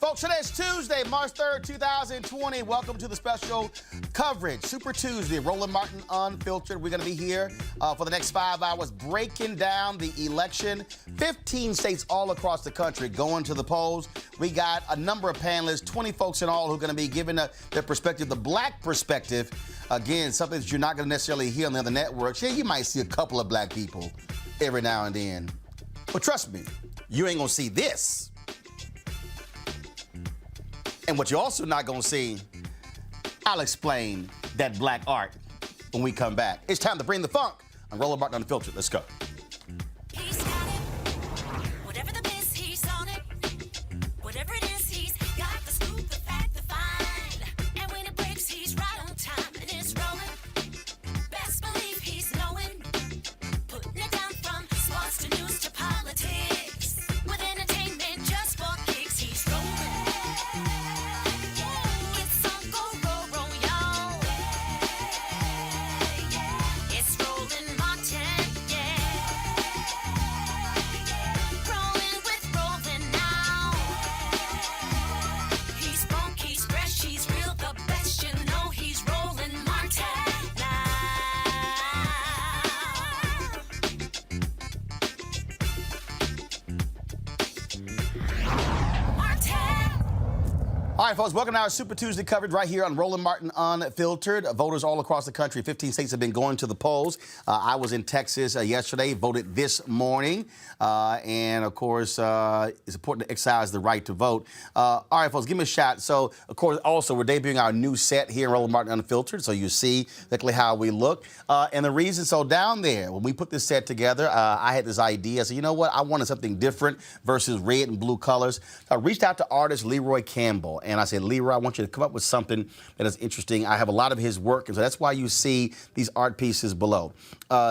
Folks, today's Tuesday, March 3rd, 2020. Welcome to the special coverage, Super Tuesday, Roland Martin Unfiltered. We're going to be here for the next 5 hours breaking down the election. 15 states all across the country going to the polls. We got a number of panelists, 20 folks in all, who are going to be giving their perspective, the black perspective. Again, something that you're not going to necessarily hear on the other networks. Yeah, you might see a couple of black people every now and then. But trust me, you ain't going to see this. And what you're also not going to see, I'll explain that black art when we come back. It's time to bring the funk on Roland Martin Unfiltered. Let's go. He's got it. Whatever the biz, he's on it. Whatever it is, he's got the scoop, the fact, the find. And when it breaks, he's right on time and it's rolling. Best believe he's knowing. Putting it down from sports to news to politics. With entertainment just for kicks, he's rolling. It's on go, roll, y'all. It's Roland Martin, yeah. Rolling with Roland now. He's funk, he's fresh, he's real, the best, you know he's Roland Martin now. Martin. All right, folks, welcome to our Super Tuesday coverage right here on Roland Martin Unfiltered. Voters all across the country, 15 states have been going to the polls. I was in Texas yesterday, voted this morning. And, of course, it's important to exercise the right to vote. All right, folks, give me a shot. So, of course, also, we're debuting our new set here in Roland Martin Unfiltered, so you see exactly how we look. And the reason, so down there, when we put this set together, I had this idea. I said, you know what? I wanted something different versus red and blue colors. So I reached out to artist Leroy Campbell, and I said, Leroy, I want you to come up with something that is interesting. I have a lot of his work, and so that's why you see these art pieces below.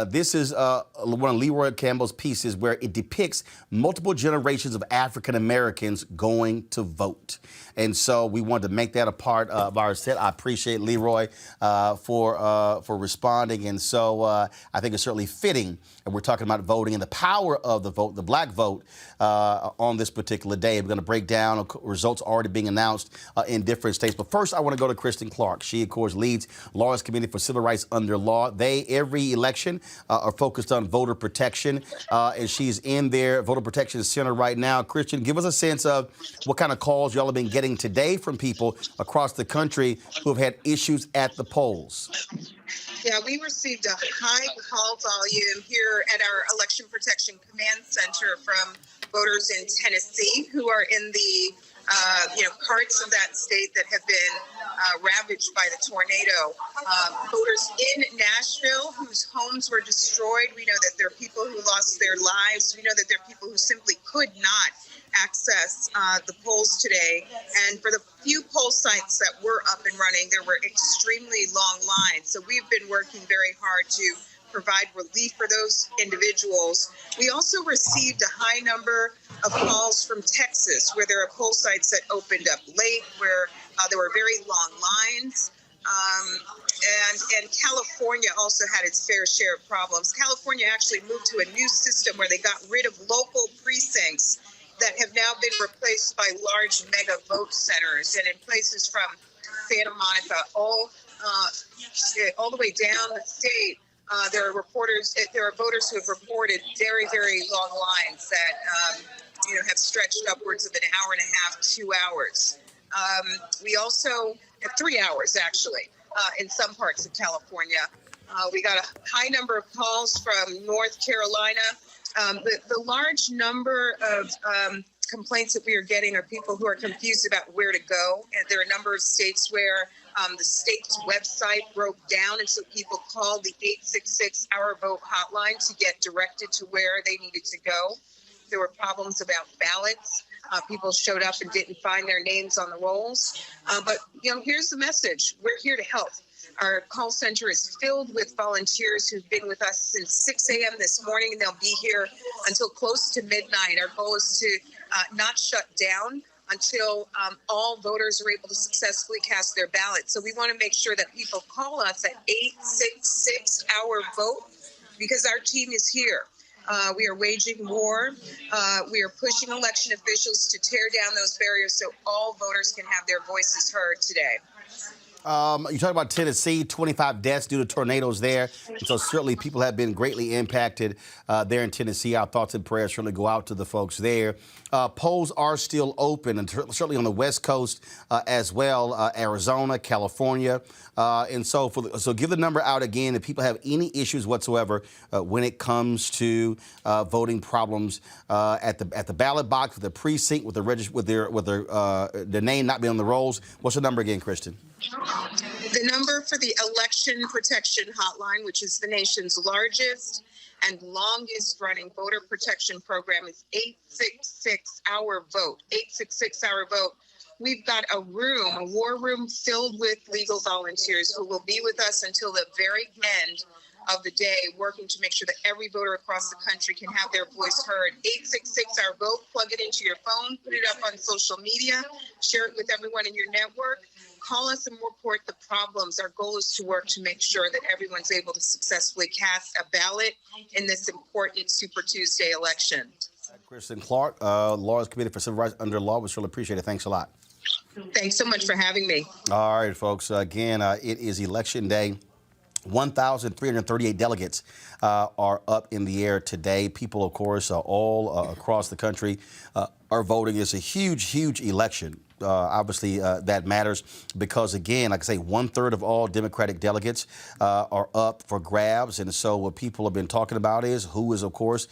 This is one of Leroy Campbell's pieces where it depicts multiple generations of African Americans going to vote. And so we wanted to make that a part of our set. I appreciate Leroy for responding. And so I think it's certainly fitting. And we're talking about voting and the power of the vote, the black vote, on this particular day. We're going to break down results already being announced in different states. But first, I want to go to Kristen Clark. She, of course, leads Lawyers Committee for Civil Rights Under Law. They, every election, are focused on voter protection. And she's in their voter protection center right now. Kristen, give us a sense of what kind of calls y'all have been getting today from people across the country who have had issues at the polls. Yeah, we received a high call volume here at our Election Protection Command Center from voters in Tennessee who are in the parts of that state that have been ravaged by the tornado. Voters in Nashville whose homes were destroyed. We know that there are people who lost their lives. We know that there are people who simply could not access the polls today. And for the few poll sites that were up and running, there were extremely long lines. So we've been working very hard to provide relief for those individuals. We also received a high number of calls from Texas, where there are poll sites that opened up late, where there were very long lines. And California also had its fair share of problems. California actually moved to a new system where they got rid of local precincts that have now been replaced by large mega vote centers. And in places from Santa Monica all the way down the state, there are voters who have reported very, very long lines that have stretched upwards of an hour and a half, 2 hours. We also have 3 hours actually in some parts of California. We got a high number of calls from North Carolina. The large number of complaints that we are getting are people who are confused about where to go. And there are a number of states where the state's website broke down, and so people called the 866 Our Vote hotline to get directed to where they needed to go. There were problems about ballots. People showed up and didn't find their names on the rolls. But here's the message. We're here to help. Our call center is filled with volunteers who've been with us since 6 a.m. this morning, and they'll be here until close to midnight. Our goal is to not shut down until all voters are able to successfully cast their ballots. So we want to make sure that people call us at 866 Our Vote, because our team is here. We are waging war. We are pushing election officials to tear down those barriers so all voters can have their voices heard today. You talk about Tennessee, 25 deaths due to tornadoes there. And so certainly people have been greatly impacted there in Tennessee. Our thoughts and prayers certainly go out to the folks there. Polls are still open, and certainly on the West Coast as well, Arizona, California. And so give the number out again if people have any issues whatsoever when it comes to voting problems at the ballot box, with the precinct, with their name not being on the rolls. What's the number again, Kristen? The number for the Election Protection Hotline, which is the nation's largest and longest running voter protection program, is 866-HOUR VOTE. 866-HOUR VOTE. We've got a war room filled with legal volunteers who will be with us until the very end of the day, working to make sure that every voter across the country can have their voice heard. 866-HOUR VOTE. Plug it into your phone, put it up on social media, share it with everyone in your network. Call us and report the problems. Our goal is to work to make sure that everyone's able to successfully cast a ballot in this important Super Tuesday election. Kristen Clark, Laws Committee for Civil Rights Under Law. We really appreciate it. Thanks a lot. Thanks so much for having me. All right, folks. Again, it is Election Day. 1,338 delegates are up in the air today. People, of course, all across the country are voting. It's a huge, huge election. Obviously, that matters because, again, like I say, 1/3 of all Democratic delegates are up for grabs. And so what people have been talking about is who is, of course,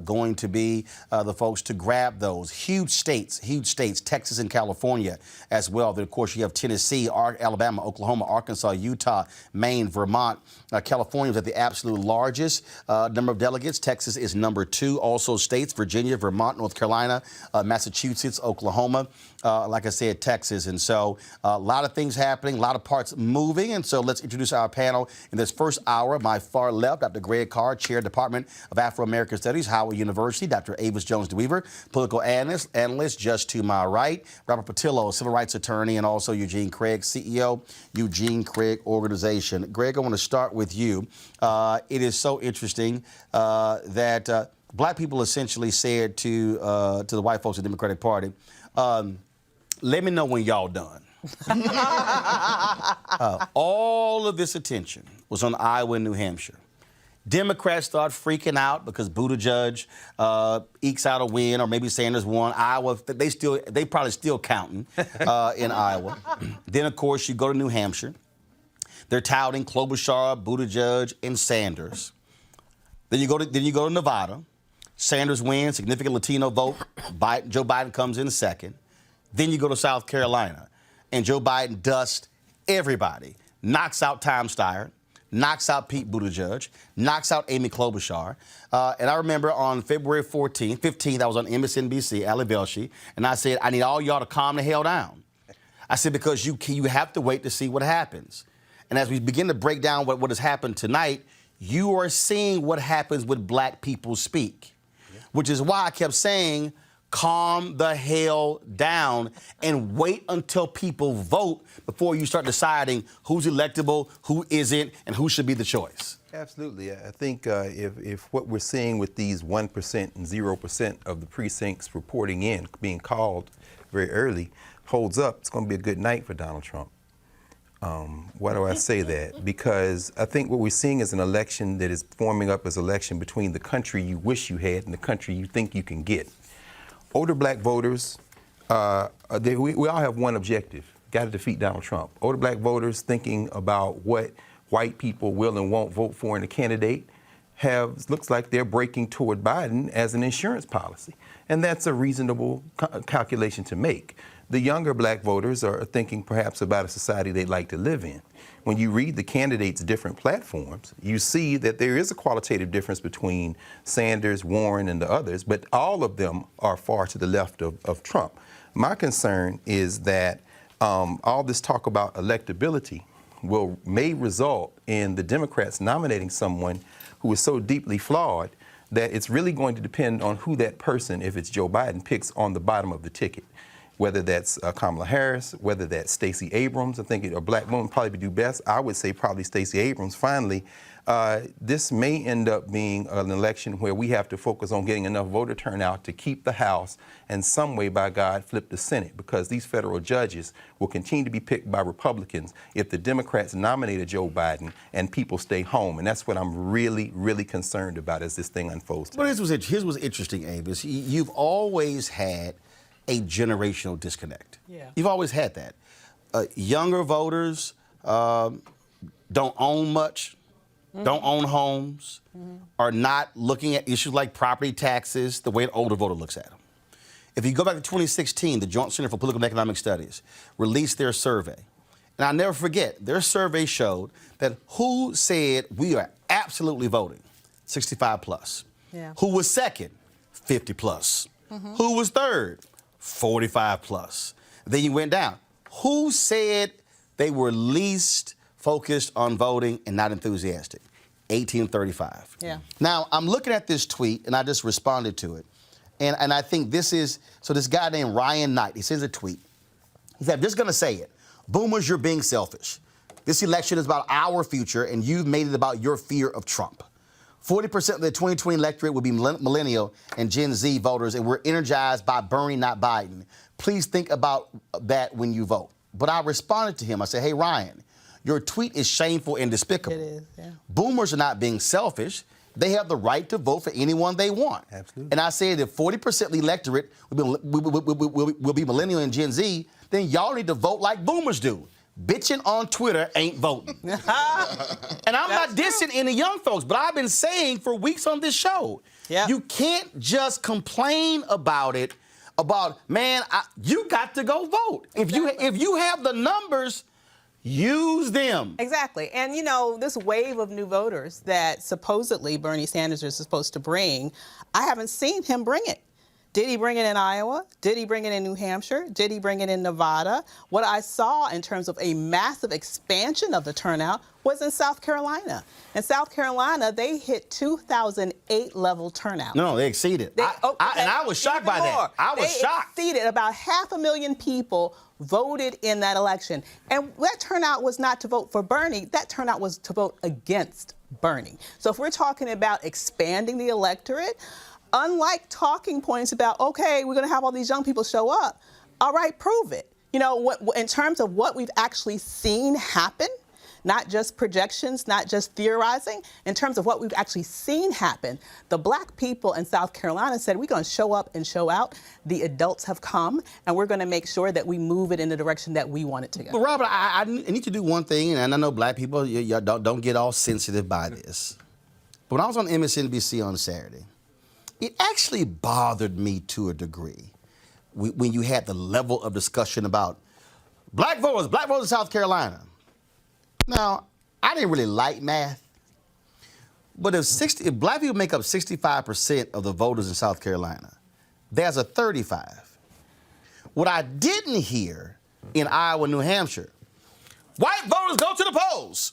going to be the folks to grab those. Huge states, Texas and California as well. Then, of course, you have Tennessee, Alabama, Oklahoma, Arkansas, Utah, Maine, Vermont. California is at the absolute largest number of delegates. Texas is number 2. Also states, Virginia, Vermont, North Carolina, Massachusetts, Oklahoma. Like I said, Texas. And so a lot of things happening, a lot of parts moving. And so let's introduce our panel in this first hour. My far left, Dr. Greg Carr, Chair, Department of Afro-American Studies, Howard University. Dr. Avis Jones-DeWeaver, political analyst. Just to my right, Robert Patillo, civil rights attorney, and also Eugene Craig, CEO, Eugene Craig Organization. Greg, I want to start with you. It is so interesting that black people essentially said to the white folks of the Democratic Party, let me know when y'all done. All of this attention was on Iowa and New Hampshire. Democrats start freaking out because Buttigieg ekes out a win, or maybe Sanders won. Iowa, they probably still counting in Iowa. Then, of course, you go to New Hampshire. They're touting Klobuchar, Buttigieg, and Sanders. Then you go to Nevada. Sanders wins, significant Latino vote. Joe Biden comes in second. Then you go to South Carolina, and Joe Biden dusts everybody. Knocks out Tom Steyer, knocks out Pete Buttigieg, knocks out Amy Klobuchar. And I remember on February 15th, I was on MSNBC, Ali Velshi, and I said, I need all y'all to calm the hell down. I said, because you have to wait to see what happens. And as we begin to break down what has happened tonight, you are seeing what happens when black people speak, which is why I kept saying, calm the hell down and wait until people vote before you start deciding who's electable, who isn't, and who should be the choice. Absolutely. I think if what we're seeing with these 1% and 0% of the precincts reporting in, being called very early, holds up, it's going to be a good night for Donald Trump. Why do I say that? Because I think what we're seeing is an election that is forming up as an election between the country you wish you had and the country you think you can get. Older black voters, we all have one objective, got to defeat Donald Trump. Older black voters thinking about what white people will and won't vote for in a candidate looks like they're breaking toward Biden as an insurance policy. And that's a reasonable calculation to make. The younger black voters are thinking perhaps about a society they'd like to live in. When you read the candidates' different platforms, you see that there is a qualitative difference between Sanders, Warren, and the others, but all of them are far to the left of Trump. My concern is that all this talk about electability may result in the Democrats nominating someone who is so deeply flawed that it's really going to depend on who that person, if it's Joe Biden, picks on the bottom of the ticket. whether that's Kamala Harris, whether that's Stacey Abrams. I think a black woman probably do best. I would say probably Stacey Abrams. Finally, this may end up being an election where we have to focus on getting enough voter turnout to keep the House and some way, by God, flip the Senate, because these federal judges will continue to be picked by Republicans if the Democrats nominate a Joe Biden and people stay home. And that's what I'm really, really concerned about as this thing unfolds today. Well, here's what's interesting, Abe, is you've always had a generational disconnect. Yeah. You've always had that. Younger voters don't own much, don't own homes, are not looking at issues like property taxes the way an older voter looks at them. If you go back to 2016, the Joint Center for Political and Economic Studies released their survey. And I'll never forget, their survey showed that who said we are absolutely voting? 65 plus. Yeah. Who was second? 50 plus. Who was third? 45 plus. Then you went down. Who said they were least focused on voting and not enthusiastic? 18 to 35. Yeah. Now, I'm looking at this tweet, and I just responded to it. And I think this guy named Ryan Knight, he sends a tweet. He said, I'm just going to say it. Boomers, you're being selfish. This election is about our future, and you've made it about your fear of Trump. 40% of the 2020 electorate will be millennial and Gen Z voters, and we're energized by Bernie, not Biden. Please think about that when you vote. But I responded to him. I said, hey, Ryan, your tweet is shameful and despicable. It is, yeah. Boomers are not being selfish. They have the right to vote for anyone they want. Absolutely. And I said if 40% of the electorate will be millennial and Gen Z, then y'all need to vote like boomers do. Bitching on Twitter ain't voting. And I'm not dissing any young folks, but I've been saying for weeks on this show, you can't just complain about it, you got to go vote. Exactly. If you have the numbers, use them. Exactly. And, this wave of new voters that supposedly Bernie Sanders is supposed to bring, I haven't seen him bring it. Did he bring it in Iowa? Did he bring it in New Hampshire? Did he bring it in Nevada? What I saw in terms of a massive expansion of the turnout was in South Carolina. In South Carolina, they hit 2008 level turnout. No, they exceeded. And I was shocked by that. I was shocked. They exceeded. About 500,000 people voted in that election. And that turnout was not to vote for Bernie. That turnout was to vote against Bernie. So if we're talking about expanding the electorate, unlike talking points about, okay, we're going to have all these young people show up, all right, prove it. In terms of what we've actually seen happen, not just projections, not just theorizing, in terms of what we've actually seen happen, the black people in South Carolina said, we're going to show up and show out. The adults have come, and we're going to make sure that we move it in the direction that we want it to go. But Robert, I need to do one thing, and I know black people, y'all don't get all sensitive by this. But when I was on MSNBC on Saturday, it actually bothered me to a degree when you had the level of discussion about black voters in South Carolina. Now, I didn't really like math, but if black people make up 65% of the voters in South Carolina, there's a 35. What I didn't hear in Iowa, New Hampshire, white voters go to the polls.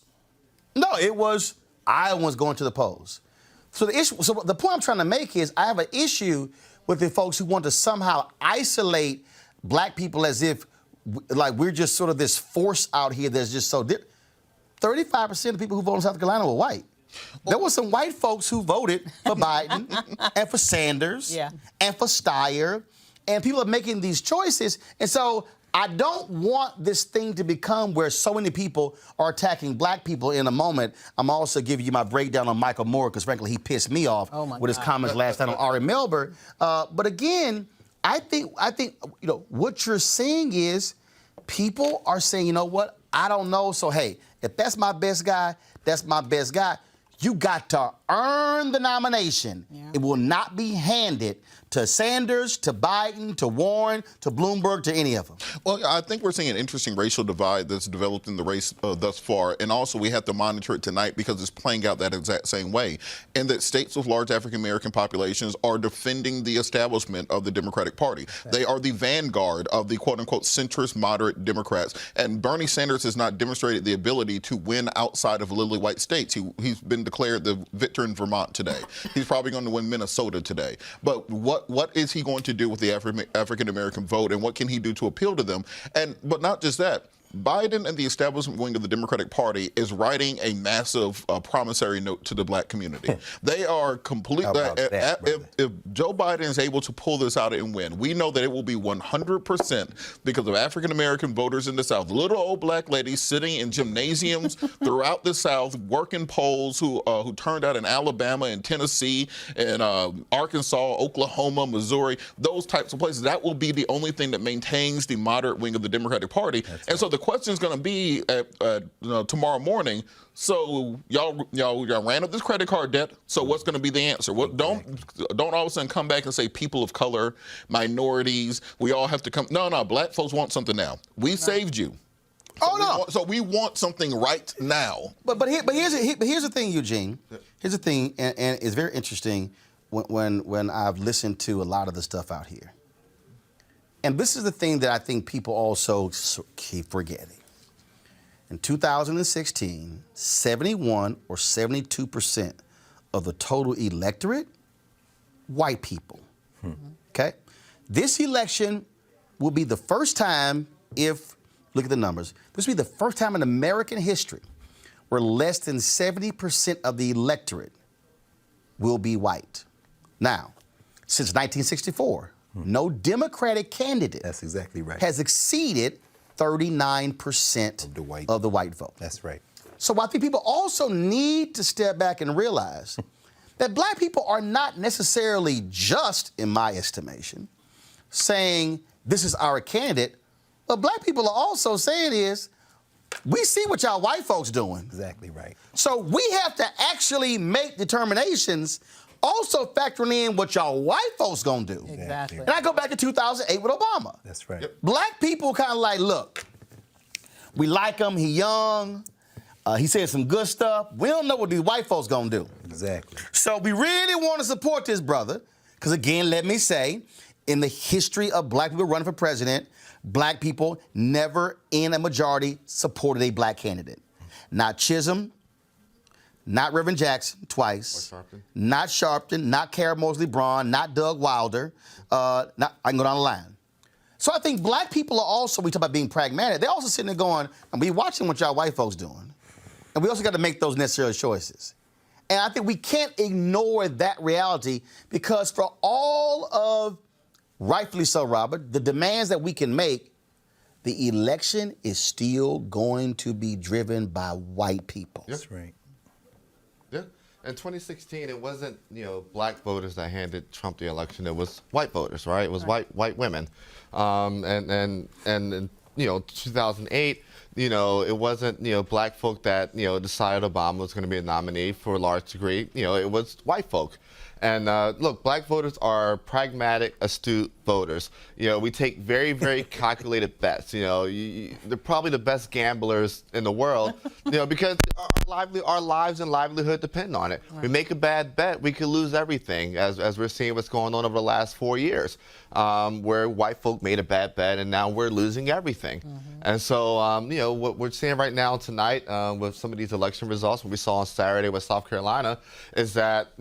No, it was Iowans going to the polls. So the point I'm trying to make is I have an issue with the folks who want to somehow isolate black people as if like we're just sort of this force out here that's just so 35% of people who voted in South Carolina were white. There were some white folks who voted for Biden and for Sanders and for Steyer, and people are making these choices. And so I don't want this thing to become where so many people are attacking black people. In a moment, I'm also giving you my breakdown on Michael Moore, because frankly, he pissed me off with his comments last night on Ari Melber. But again, I think what you're seeing is people are saying, you know what, I don't know. So, hey, if that's my best guy, that's my best guy. You got to earn the nomination. Yeah. It will not be handed to Sanders, to Biden, to Warren, to Bloomberg, to any of them. Well, I think we're seeing an interesting racial divide that's developed in the race thus far. And also we have to monitor it tonight because it's playing out that exact same way. And that states with large African-American populations are defending the establishment of the Democratic Party. Okay. They are the vanguard of the quote-unquote centrist moderate Democrats. And Bernie Sanders has not demonstrated the ability to win outside of lily white states. He's been declared the victor in Vermont today. He's probably going to win Minnesota today. But what what is he going to do with the African American vote, and what can he do to appeal to them? But not just that. Biden and the establishment wing of the Democratic Party is writing a massive promissory note to the black community. They are completely. If Joe Biden is able to pull this out and win, we know that it will be 100% because of African American voters in the South. Little old black ladies sitting in gymnasiums throughout the South, working polls who turned out in Alabama and Tennessee and Arkansas, Oklahoma, Missouri, those types of places. That will be the only thing that maintains the moderate wing of the Democratic Party. And so the question is going to be tomorrow morning. So y'all ran up this credit card debt. So what's going to be the answer? Don't all of a sudden come back and say people of color, minorities. We all have to come. No, black folks want something now. We saved you. So we want something right now. But here's the thing, Eugene. Here's the thing, and it's very interesting when I've listened to a lot of the stuff out here. And this is the thing that I think people also keep forgetting. In 2016, 71 or 72% of the total electorate, white people. Okay? This election will be the first time, look at the numbers, this will be the first time in American history where less than 70% of the electorate will be white. Now, since 1964, no Democratic candidate That's exactly right. has exceeded 39% of the white vote. That's right. So I think people also need to step back and realize that black people are not necessarily just, in my estimation, saying this is our candidate. What black people are also saying is, we see what y'all white folks doing. Exactly right. So we have to actually make determinations also factoring in what y'all white folks gonna do. Exactly. And I go back to 2008 with Obama. That's right. Black people kind of like, look, we like him, he young, he said some good stuff. We don't know what these white folks gonna do. Exactly. So we really want to support this brother, because again, let me say, in the history of black people running for president, black people never in a majority supported a black candidate. Not Chisholm, not Reverend Jackson twice, not Sharpton, not Kara Mosley Braun, not Doug Wilder. I can go down the line. So I think black people are also, we talk about being pragmatic, they're also sitting there going, and we watching what y'all white folks doing. And we also got to make those necessary choices. And I think we can't ignore that reality, because for all of, rightfully so, Robert, the demands that we can make, the election is still going to be driven by white people. That's right. Yeah. In 2016, it wasn't, black voters that handed Trump the election. It was white voters, right? It was white women. And in 2008, it wasn't, black folk that, decided Obama was going to be a nominee for a large degree. It was white folk. And look, black voters are pragmatic, astute voters. We take very, very calculated bets. They're probably the best gamblers in the world, because our lives and livelihood depend on it. Right. We make a bad bet, we could lose everything, as we're seeing what's going on over the last 4 years, where white folk made a bad bet and now we're losing everything. And so, what we're seeing right now tonight with some of these election results, what we saw on Saturday with South Carolina, is that,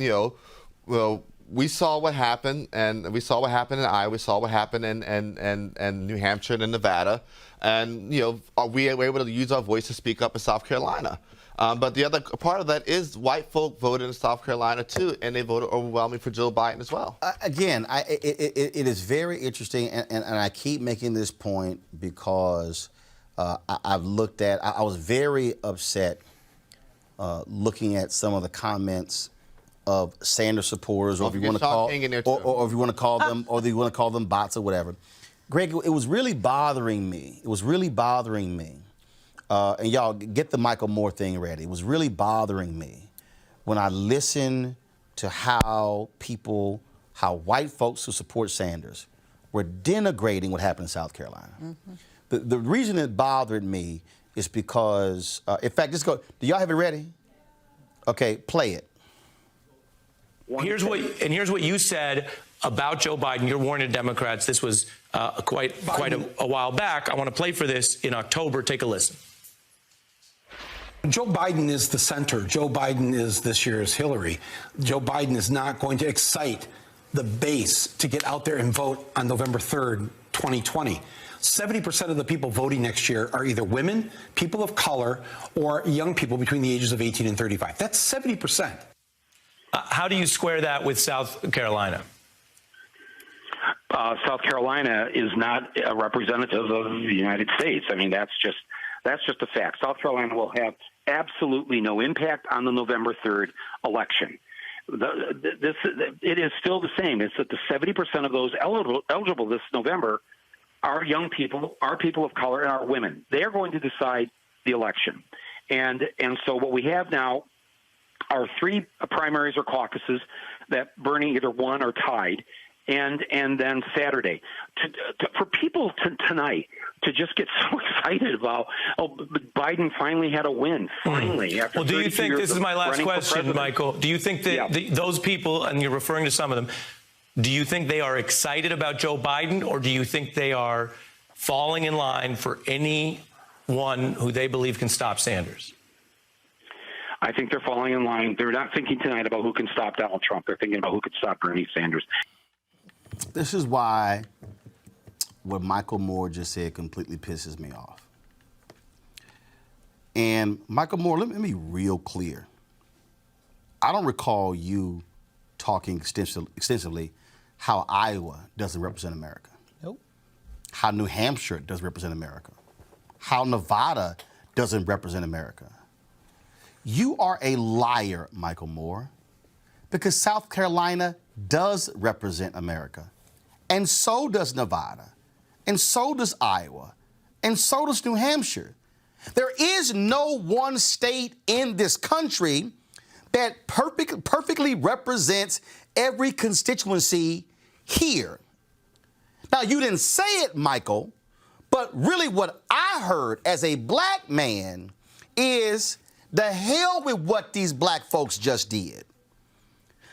well, we saw what happened, and we saw what happened in Iowa, we saw what happened in New Hampshire and in Nevada, and we were able to use our voice to speak up in South Carolina. But the other part of that is white folk voted in South Carolina too, and they voted overwhelmingly for Joe Biden as well. Again, it is very interesting, and I keep making this point because I've looked at. I was very upset looking at some of the comments of Sanders supporters, or if you want to call, or if you want to call them, or if you want to call them bots or whatever. Greg, it was really bothering me. It was really bothering me. And y'all, get the Michael Moore thing ready. It was really bothering me when I listened to how white folks who support Sanders were denigrating what happened in South Carolina. The reason it bothered me is because, in fact, just go, do y'all have it ready? Okay, play it. Here's what you said about Joe Biden. You're warning Democrats. This was quite a while back. I want to play for this in October. Take a listen. Joe Biden is the center. Joe Biden is this year's Hillary. Joe Biden is not going to excite the base to get out there and vote on November 3rd, 2020. 70% of the people voting next year are either women, people of color, or young people between the ages of 18 and 35. That's 70%. How do you square that with South Carolina? South Carolina is not a representative of the United States. I mean, that's just a fact. South Carolina will have absolutely no impact on the November 3rd election. It is still the same. It's that the 70% of those eligible this November are young people, are people of color, and are women. They are going to decide the election. And so what we have now are 3 primaries or caucuses that Bernie either won or tied, and then Saturday. For people tonight to just get so excited about, Biden finally had a win, finally. After well, do you think, this is my last question, Michael, do you think that those people, and you're referring to some of them, do you think they are excited about Joe Biden, or do you think they are falling in line for anyone who they believe can stop Sanders? I think they're falling in line. They're not thinking tonight about who can stop Donald Trump. They're thinking about who can stop Bernie Sanders. This is why what Michael Moore just said completely pisses me off. And Michael Moore, let me be real clear. I don't recall you talking extensively how Iowa doesn't represent America. Nope. How New Hampshire doesn't represent America. How Nevada doesn't represent America. You are a liar, Michael Moore, because South Carolina does represent America. And so does Nevada. And so does Iowa. And so does New Hampshire. There is no one state in this country that perfectly represents every constituency here. Now, you didn't say it, Michael, but really what I heard as a black man is the hell with what these black folks just did.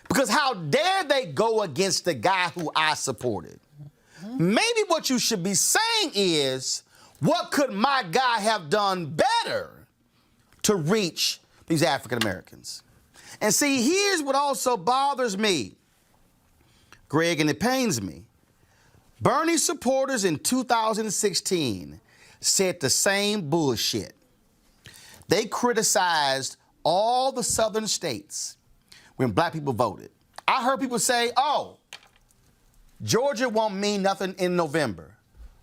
Because how dare they go against the guy who I supported? Maybe what you should be saying is, what could my guy have done better to reach these African Americans? And see, here's what also bothers me, Greg, and it pains me. Bernie supporters in 2016 said the same bullshit. They criticized all the southern states when black people voted. I heard people say, oh, Georgia won't mean nothing in November.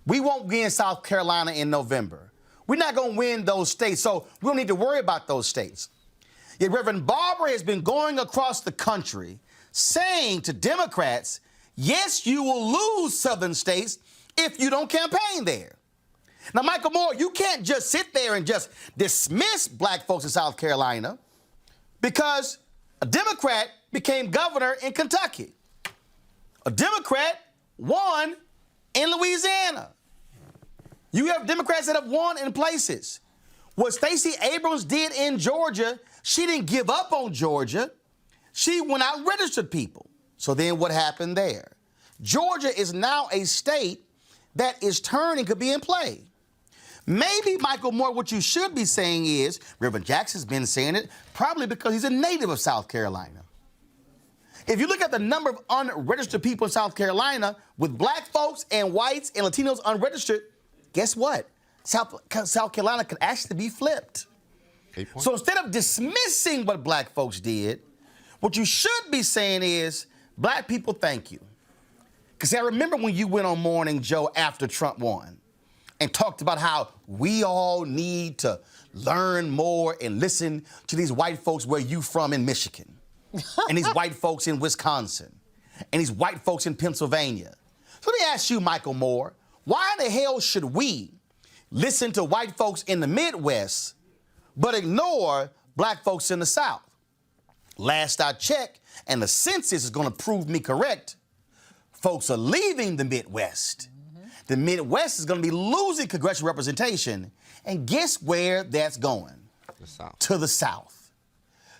We won't win South Carolina in November. We're not going to win those states, so we don't need to worry about those states. Yet Reverend Barber has been going across the country saying to Democrats, yes, you will lose southern states if you don't campaign there. Now, Michael Moore, you can't just sit there and just dismiss black folks in South Carolina because a Democrat became governor in Kentucky. A Democrat won in Louisiana. You have Democrats that have won in places. What Stacey Abrams did in Georgia, she didn't give up on Georgia. She went out and registered people. So then what happened there? Georgia is now a state that is turning, could be in play. Maybe, Michael Moore, what you should be saying is, Reverend Jackson's been saying it, probably because he's a native of South Carolina. If you look at the number of unregistered people in South Carolina, with black folks and whites and Latinos unregistered, guess what? South Carolina could actually be flipped. So instead of dismissing what black folks did, what you should be saying is, black people, thank you. Because I remember when you went on Morning Joe after Trump won and talked about how we all need to learn more and listen to these white folks where you from in Michigan, and these white folks in Wisconsin, and these white folks in Pennsylvania. So let me ask you, Michael Moore, why the hell should we listen to white folks in the Midwest but ignore black folks in the South? Last I checked, and the census is going to prove me correct, folks are leaving the Midwest. The Midwest is going to be losing congressional representation. And guess where that's going? The South. To the South.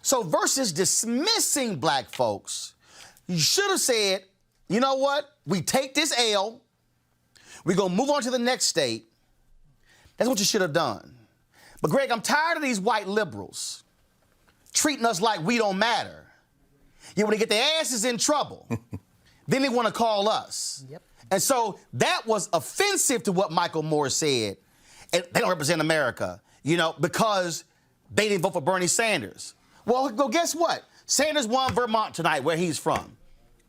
So versus dismissing black folks, you should have said, you know what? We take this L. We're going to move on to the next state. That's what you should have done. But, Greg, I'm tired of these white liberals treating us like we don't matter. Yet when they get their asses in trouble, then they want to call us. Yep. And so that was offensive to what Michael Moore said. And they don't represent America, because they didn't vote for Bernie Sanders. Well, guess what? Sanders won Vermont tonight, where he's from.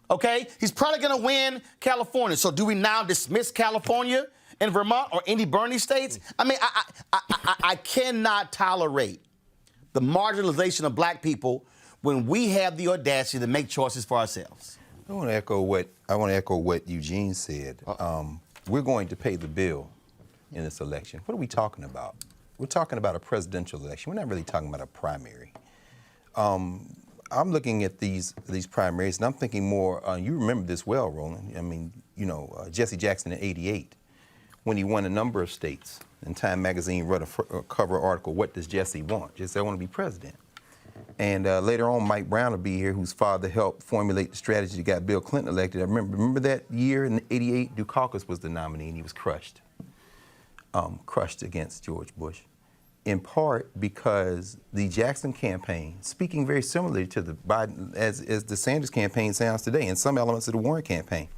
Okay? He's probably going to win California. So do we now dismiss California and Vermont or any Bernie states? I mean, I cannot tolerate the marginalization of black people when we have the audacity to make choices for ourselves. I want to echo what Eugene said. We're going to pay the bill in this election. What are we talking about? We're talking about a presidential election. We're not really talking about a primary. I'm looking at these primaries, and I'm thinking more. You remember this well, Roland. I mean, Jesse Jackson in '88, when he won a number of states, and Time Magazine wrote a cover article. What does Jesse want? Jesse, I want to be president. And later on, Mike Brown will be here, whose father helped formulate the strategy that got Bill Clinton elected. I remember that year in '88, Dukakis was the nominee, and he was crushed against George Bush, in part because the Jackson campaign, speaking very similarly to the Biden, as the Sanders campaign sounds today, and some elements of the Warren campaign,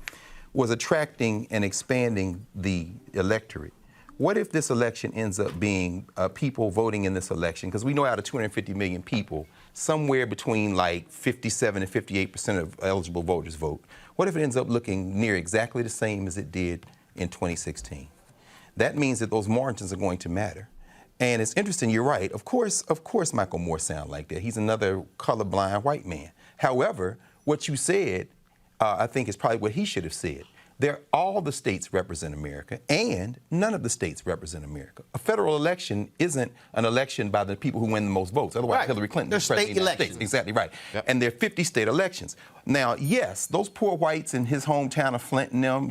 was attracting and expanding the electorate. What if this election ends up being people voting in this election? Because we know out of 250 million people, somewhere between like 57 and 58% of eligible voters vote. What if it ends up looking near exactly the same as it did in 2016? That means that those margins are going to matter. And it's interesting, you're right. Of course Michael Moore sounds like that. He's another colorblind white man. However, what you said, I think is probably what he should have said. All the states represent America, and none of the states represent America. A federal election isn't an election by the people who win the most votes. Otherwise, right. Hillary Clinton They're is president state of the United elections. States. Exactly right. Yep. And there are 50 state elections. Now, yes, those poor whites in his hometown of Flint and them,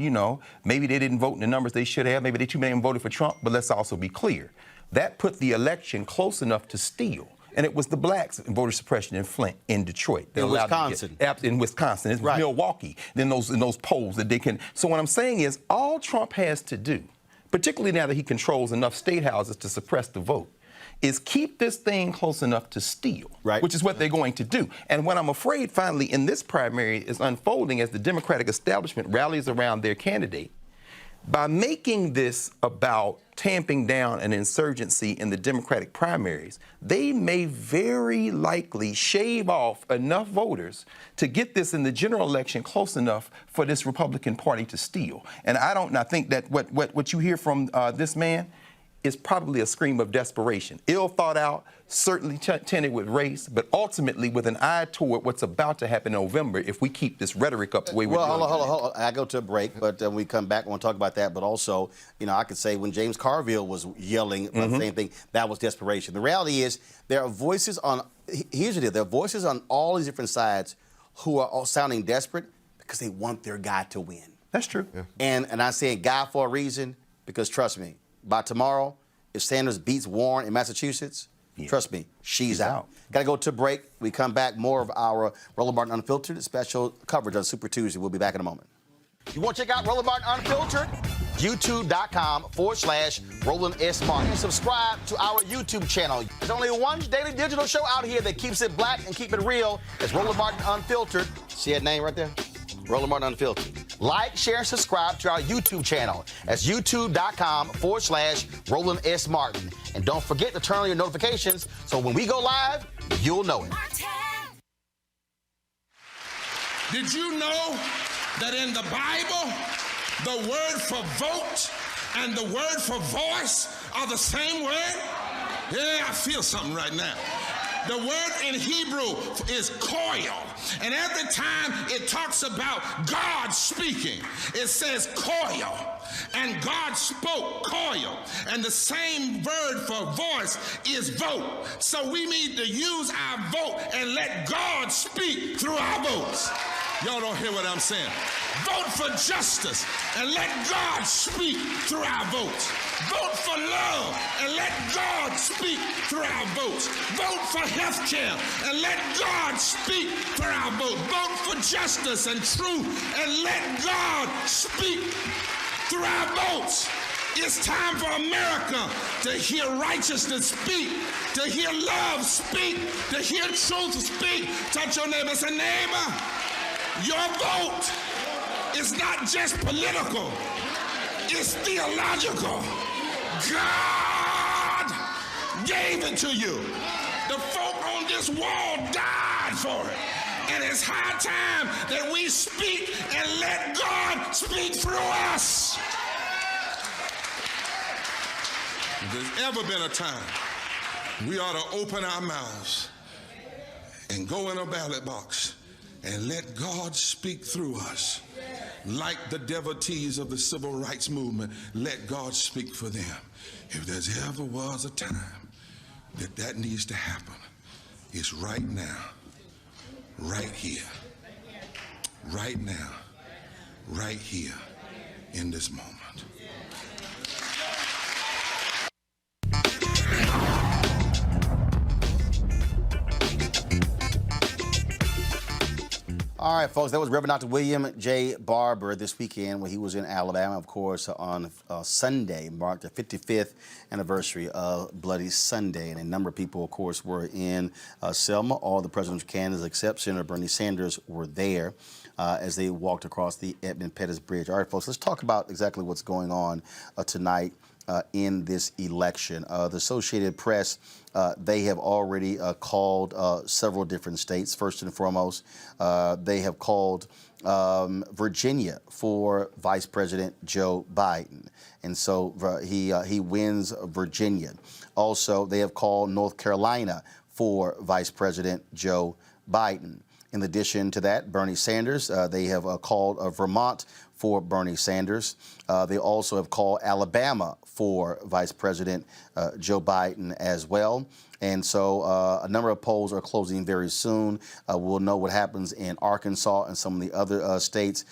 maybe they didn't vote in the numbers they should have. Maybe they too many voted for Trump. But let's also be clear. That put the election close enough to steal. And it was the blacks in voter suppression in Flint, in Detroit. In Wisconsin. In Wisconsin. It's right. Milwaukee. Then those polls that they can. So what I'm saying is all Trump has to do, particularly now that he controls enough state houses to suppress the vote, is keep this thing close enough to steal, right. which is what they're going to do. And what I'm afraid finally in this primary is unfolding as the Democratic establishment rallies around their candidate, by making this about tamping down an insurgency in the Democratic primaries, they may very likely shave off enough voters to get this in the general election close enough for this Republican Party to steal. And I think that what you hear from this man is probably a scream of desperation. Ill thought out, certainly tinted with race, but ultimately with an eye toward what's about to happen in November if we keep this rhetoric up the way we're doing. Well, hold on. I go to a break, but when we come back, I want to talk about that. But also, I could say when James Carville was yelling about the same thing, that was desperation. The reality is there are voices on, here's the deal, there are voices on all these different sides who are all sounding desperate because they want their guy to win. That's true. Yeah. And I say guy for a reason because trust me, by tomorrow, if Sanders beats Warren in Massachusetts, trust me, she's out. Got to go to a break. We come back, more of our Roland Martin Unfiltered special coverage on Super Tuesday. We'll be back in a moment. You want to check out Roland Martin Unfiltered? YouTube.com/Roland S. Martin. And subscribe to our YouTube channel. There's only one daily digital show out here that keeps it black and keep it real. It's Roland Martin Unfiltered. See that name right there? Roland Martin Unfiltered. Like, share, and subscribe to our YouTube channel. That's youtube.com/Roland S. Martin. And don't forget to turn on your notifications so when we go live, you'll know it. Did you know that in the Bible, the word for vote and the word for voice are the same word? Yeah, I feel something right now. The word in Hebrew is koil. And every time it talks about God speaking, it says koil. And God spoke koil. And the same word for voice is vote. So we need to use our vote and let God speak through our votes. Y'all don't hear what I'm saying. Vote for justice and let God speak through our votes. Vote for love and let God speak through our votes. Vote for health care and let God speak through our votes. Vote for justice and truth and let God speak through our votes. It's time for America to hear righteousness speak, to hear love speak, to hear truth speak. Touch your neighbor and say, neighbor, your vote It's not just political. It's theological. God gave it to you. The folk on this wall died for it. And it's high time that we speak and let God speak through us. If there's ever been a time we ought to open our mouths and go in a ballot box and let God speak through us. Like the devotees of the civil rights movement, let God speak for them. If there's ever was a time that needs to happen, it's right now, right here, right now, right here, in this moment. All right, folks, that was Reverend Dr. William J. Barber this weekend when he was in Alabama. Of course, on Sunday marked the 55th anniversary of Bloody Sunday. And a number of people, of course, were in Selma. All the presidential candidates except Senator Bernie Sanders were there as they walked across the Edmund Pettus Bridge. All right, folks, let's talk about exactly what's going on tonight in this election. The Associated Press, they have already called several different states. First and foremost, they have called Virginia for Vice President Joe Biden. And so he wins Virginia. Also, they have called North Carolina for Vice President Joe Biden. In addition to that, Bernie Sanders, they have called Vermont for Bernie Sanders. They also have called Alabama for Vice President Joe Biden as well. And so a number of polls are closing very soon. We'll know what happens in Arkansas and some of the other states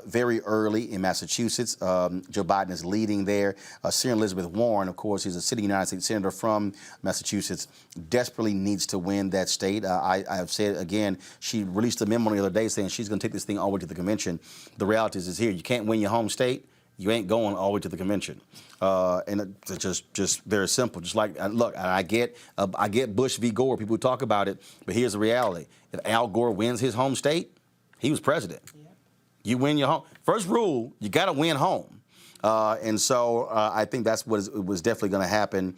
very early in Massachusetts. Joe Biden is leading there. Senator Elizabeth Warren, of course, he's a sitting United States Senator from Massachusetts, desperately needs to win that state. I have said, again, she released a memo the other day saying she's going to take this thing all the way to the convention. The reality is here. You can't win your home state. You ain't going all the way to the convention, and it's just very simple. Just like, look, I get Bush v. Gore. People talk about it, but here's the reality: if Al Gore wins his home state, he was president. Yeah. You win your home. First rule: you got to win home. And so I think that's what was definitely going to happen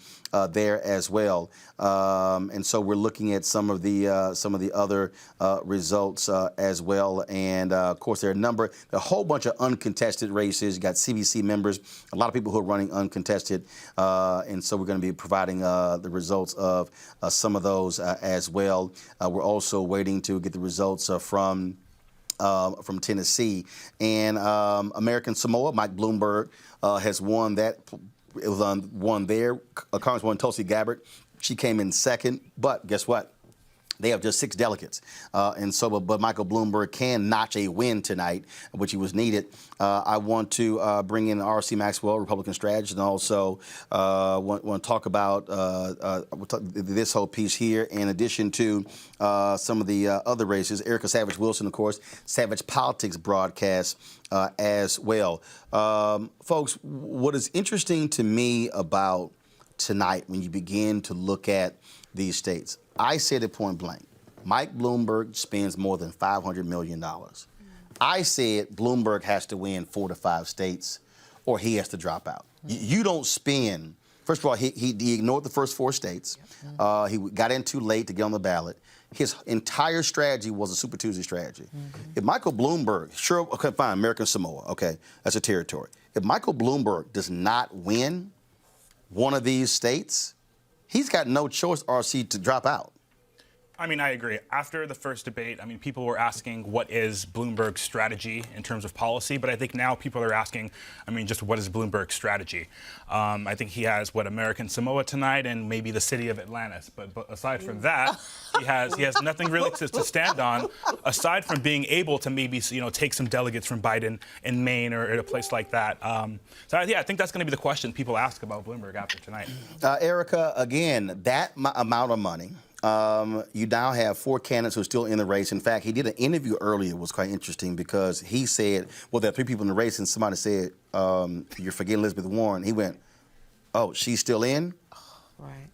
there as well. And so we're looking at some of the other results as well. And of course, there are a whole bunch of uncontested races. You got CBC members, a lot of people who are running uncontested. And so we're going to be providing the results of some of those as well. We're also waiting to get the results from Tennessee. And American Samoa, Mike Bloomberg has won that. It was won there. Congresswoman Tulsi Gabbard, she came in second. But guess what? They have just 6 delegates. And so, but Michael Bloomberg can notch a win tonight, which he was needed. I want to bring in R.C. Maxwell, Republican strategist, and also want to talk about this whole piece here, in addition to some of the other races. Erica Savage Wilson, of course, Savage Politics broadcast as well. Folks, what is interesting to me about tonight when you begin to look at these states, I said it point blank. Mike Bloomberg spends more than $500 million. I said Bloomberg has to win 4 to 5 states or he has to drop out. You don't spend, first of all, he ignored the first 4 states. He got in too late to get on the ballot. His entire strategy was a Super Tuesday strategy. If Michael Bloomberg, sure, okay, fine, American Samoa, okay, that's a territory. If Michael Bloomberg does not win one of these states, he's got no choice, RC, to drop out. I mean, I agree. After the first debate, I mean, people were asking what is Bloomberg's strategy in terms of policy, but I think now people are asking, I mean, just what is Bloomberg's strategy? I think he has, American Samoa tonight and maybe the city of Atlantis. But aside from that, he has nothing really to stand on, aside from being able to maybe, take some delegates from Biden in Maine or at a place like that. So, yeah, I think that's going to be the question people ask about Bloomberg after tonight. Erica, again, that amount of money. You now have 4 candidates who are still in the race. In fact, he did an interview earlier. It was quite interesting because he said, well, there are 3 people in the race, and somebody said, you're forgetting Elizabeth Warren. He went, oh, she's still in? Right.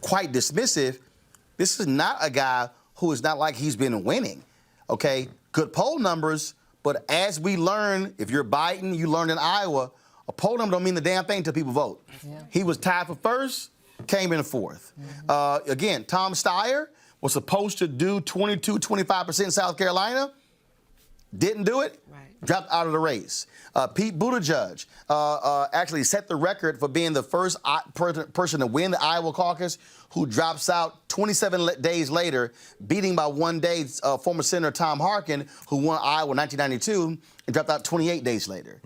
Quite dismissive. This is not a guy who is not like he's been winning. Okay, good poll numbers, But as we learn, if you're Biden, you learned in Iowa, a poll number don't mean the damn thing until people vote. Yeah. He was tied for first, came in fourth. Again, Tom Steyer was supposed to do 22, 25% in South Carolina. Didn't do it. Right. Dropped out of the race. Pete Buttigieg actually set the record for being the first person to win the Iowa caucus who drops out 27 days later, beating by 1 day former Senator Tom Harkin, who won Iowa in 1992 and dropped out 28 days later.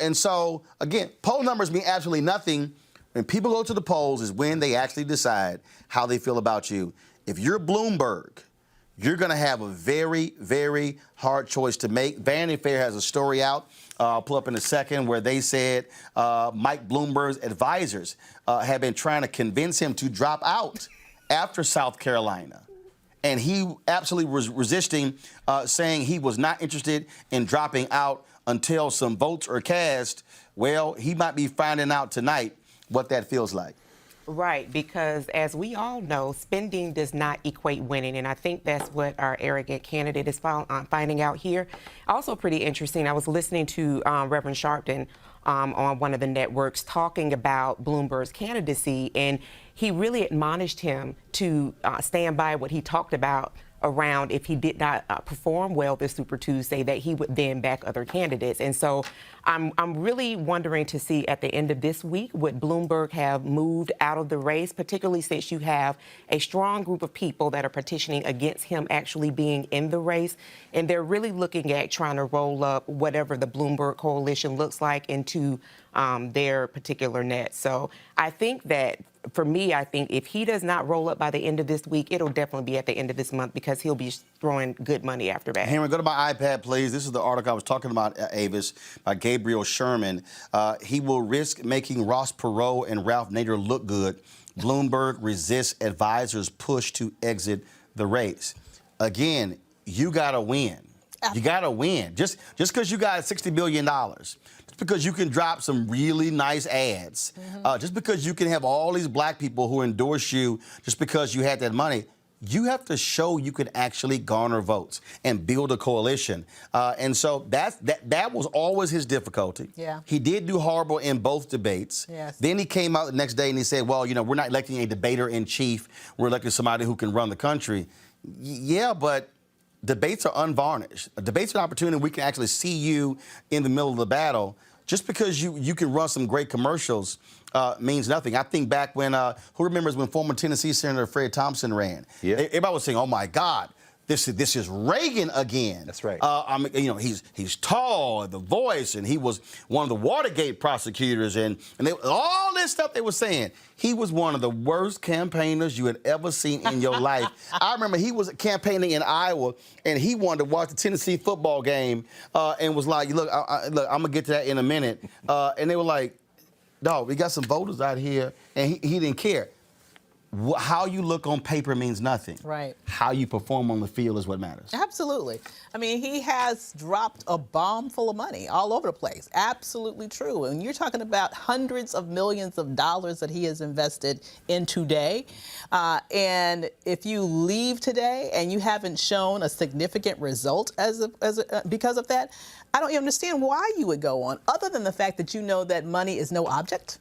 And so, again, poll numbers mean absolutely nothing. When people go to the polls is when they actually decide how they feel about you. If you're Bloomberg, you're going to have a very, very hard choice to make. Vanity Fair has a story out, I'll pull up in a second, where they said Mike Bloomberg's advisors have been trying to convince him to drop out after South Carolina. And he absolutely was resisting, saying he was not interested in dropping out until some votes are cast. Well, he might be finding out tonight what that feels like. Right, because as we all know, spending does not equate winning, and I think that's what our arrogant candidate is finding out here. Also pretty interesting, I was listening to Reverend Sharpton on one of the networks talking about Bloomberg's candidacy, and he really admonished him to stand by what he talked about around if he did not perform well this Super Tuesday, that he would then back other candidates. And so I'm really wondering to see at the end of this week, would Bloomberg have moved out of the race, particularly since you have a strong group of people that are petitioning against him actually being in the race. And they're really looking at trying to roll up whatever the Bloomberg coalition looks like into their particular net. So I think that, for me, I think if he does not roll up by the end of this week, it'll definitely be at the end of this month because he'll be throwing good money after that. Henry, go to my iPad, please. This is the article I was talking about, Avis, by Gabriel Sherman. He will risk making Ross Perot and Ralph Nader look good. Bloomberg resists advisors' push to exit the race. Again, you got to win. You got to win. Just because you got $60 billion. Because you can drop some really nice ads, just because you can have all these black people who endorse you just because you had that money, you have to show you can actually garner votes and build a coalition. And so that was always his difficulty. Yeah. He did do horrible in both debates. Yes. Then he came out the next day and he said, well, you know, we're not electing a debater-in-chief. We're electing somebody who can run the country. Yeah, but debates are unvarnished. Debates are an opportunity we can actually see you in the middle of the battle. Just because you can run some great commercials means nothing. I think back when, who remembers when former Tennessee Senator Fred Thompson ran? Yeah. Everybody was saying, oh, my God, this is Reagan again. That's right. You know, he's tall, the voice, and he was one of the Watergate prosecutors, and all this stuff they were saying. He was one of the worst campaigners you had ever seen in your life. I remember he was campaigning in Iowa, and he wanted to watch the Tennessee football game, and was like, look, I'm going to get to that in a minute. And they were like, dog, we got some voters out here, and he didn't care. How you look on paper means nothing. Right. How you perform on the field is what matters. Absolutely. I mean, he has dropped a bomb full of money all over the place. Absolutely true. And you're talking about hundreds of millions of dollars that he has invested in today. And if you leave today and you haven't shown a significant result because of that, I don't even understand why you would go on, other than the fact that you know that money is no object.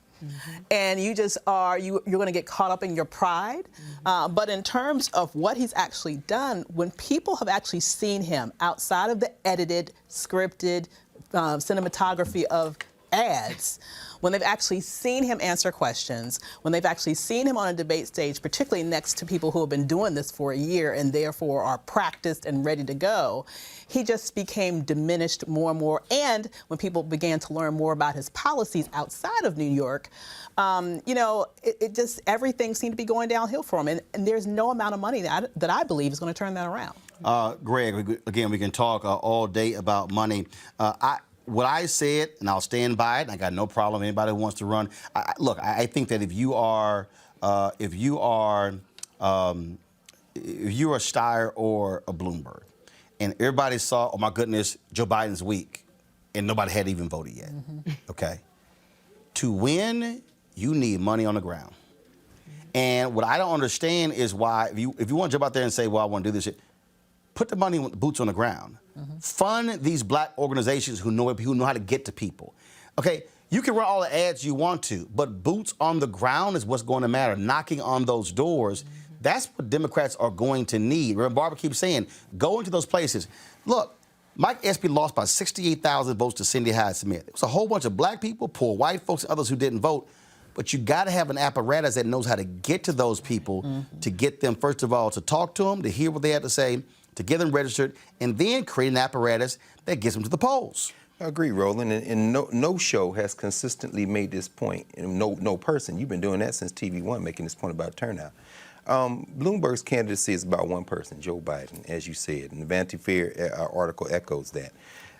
And you just you're going to get caught up in your pride. But in terms of what he's actually done, when people have actually seen him outside of the edited, scripted cinematography of ads, when they've actually seen him answer questions, when they've actually seen him on a debate stage, particularly next to people who have been doing this for a year and therefore are practiced and ready to go, he just became diminished more and more. And when people began to learn more about his policies outside of New York, you know, it just, everything seemed to be going downhill for him. And there's no amount of money that I believe is going to turn that around. Greg, again, we can talk all day about money. What I said, and I'll stand by it, and I got no problem with anybody who wants to run. Look, I think that if you are a Steyer or a Bloomberg, and everybody saw, oh my goodness, Joe Biden's weak, and nobody had even voted yet, okay? To win, you need money on the ground. And what I don't understand is why, if you want to jump out there and say, well, I want to do this shit, put the money with the boots on the ground. Fund these black organizations who know how to get to people. Okay, you can run all the ads you want to, but boots on the ground is what's going to matter. Knocking on those doors, that's what Democrats are going to need. Remember, Barbara keeps saying, go into those places. Look, Mike Espy lost by 68,000 votes to Cindy Hyde-Smith. It was a whole bunch of black people, poor white folks, and others who didn't vote. But you got to have an apparatus that knows how to get to those people, to get them, first of all, to talk to them, to hear what they have to say, to get them registered, and then create an apparatus that gets them to the polls. I agree, Roland, and no show has consistently made this point. And no person. You've been doing that since TV One, making this point about turnout. Bloomberg's candidacy is about one person, Joe Biden, as you said, and the Vanity Fair article echoes that.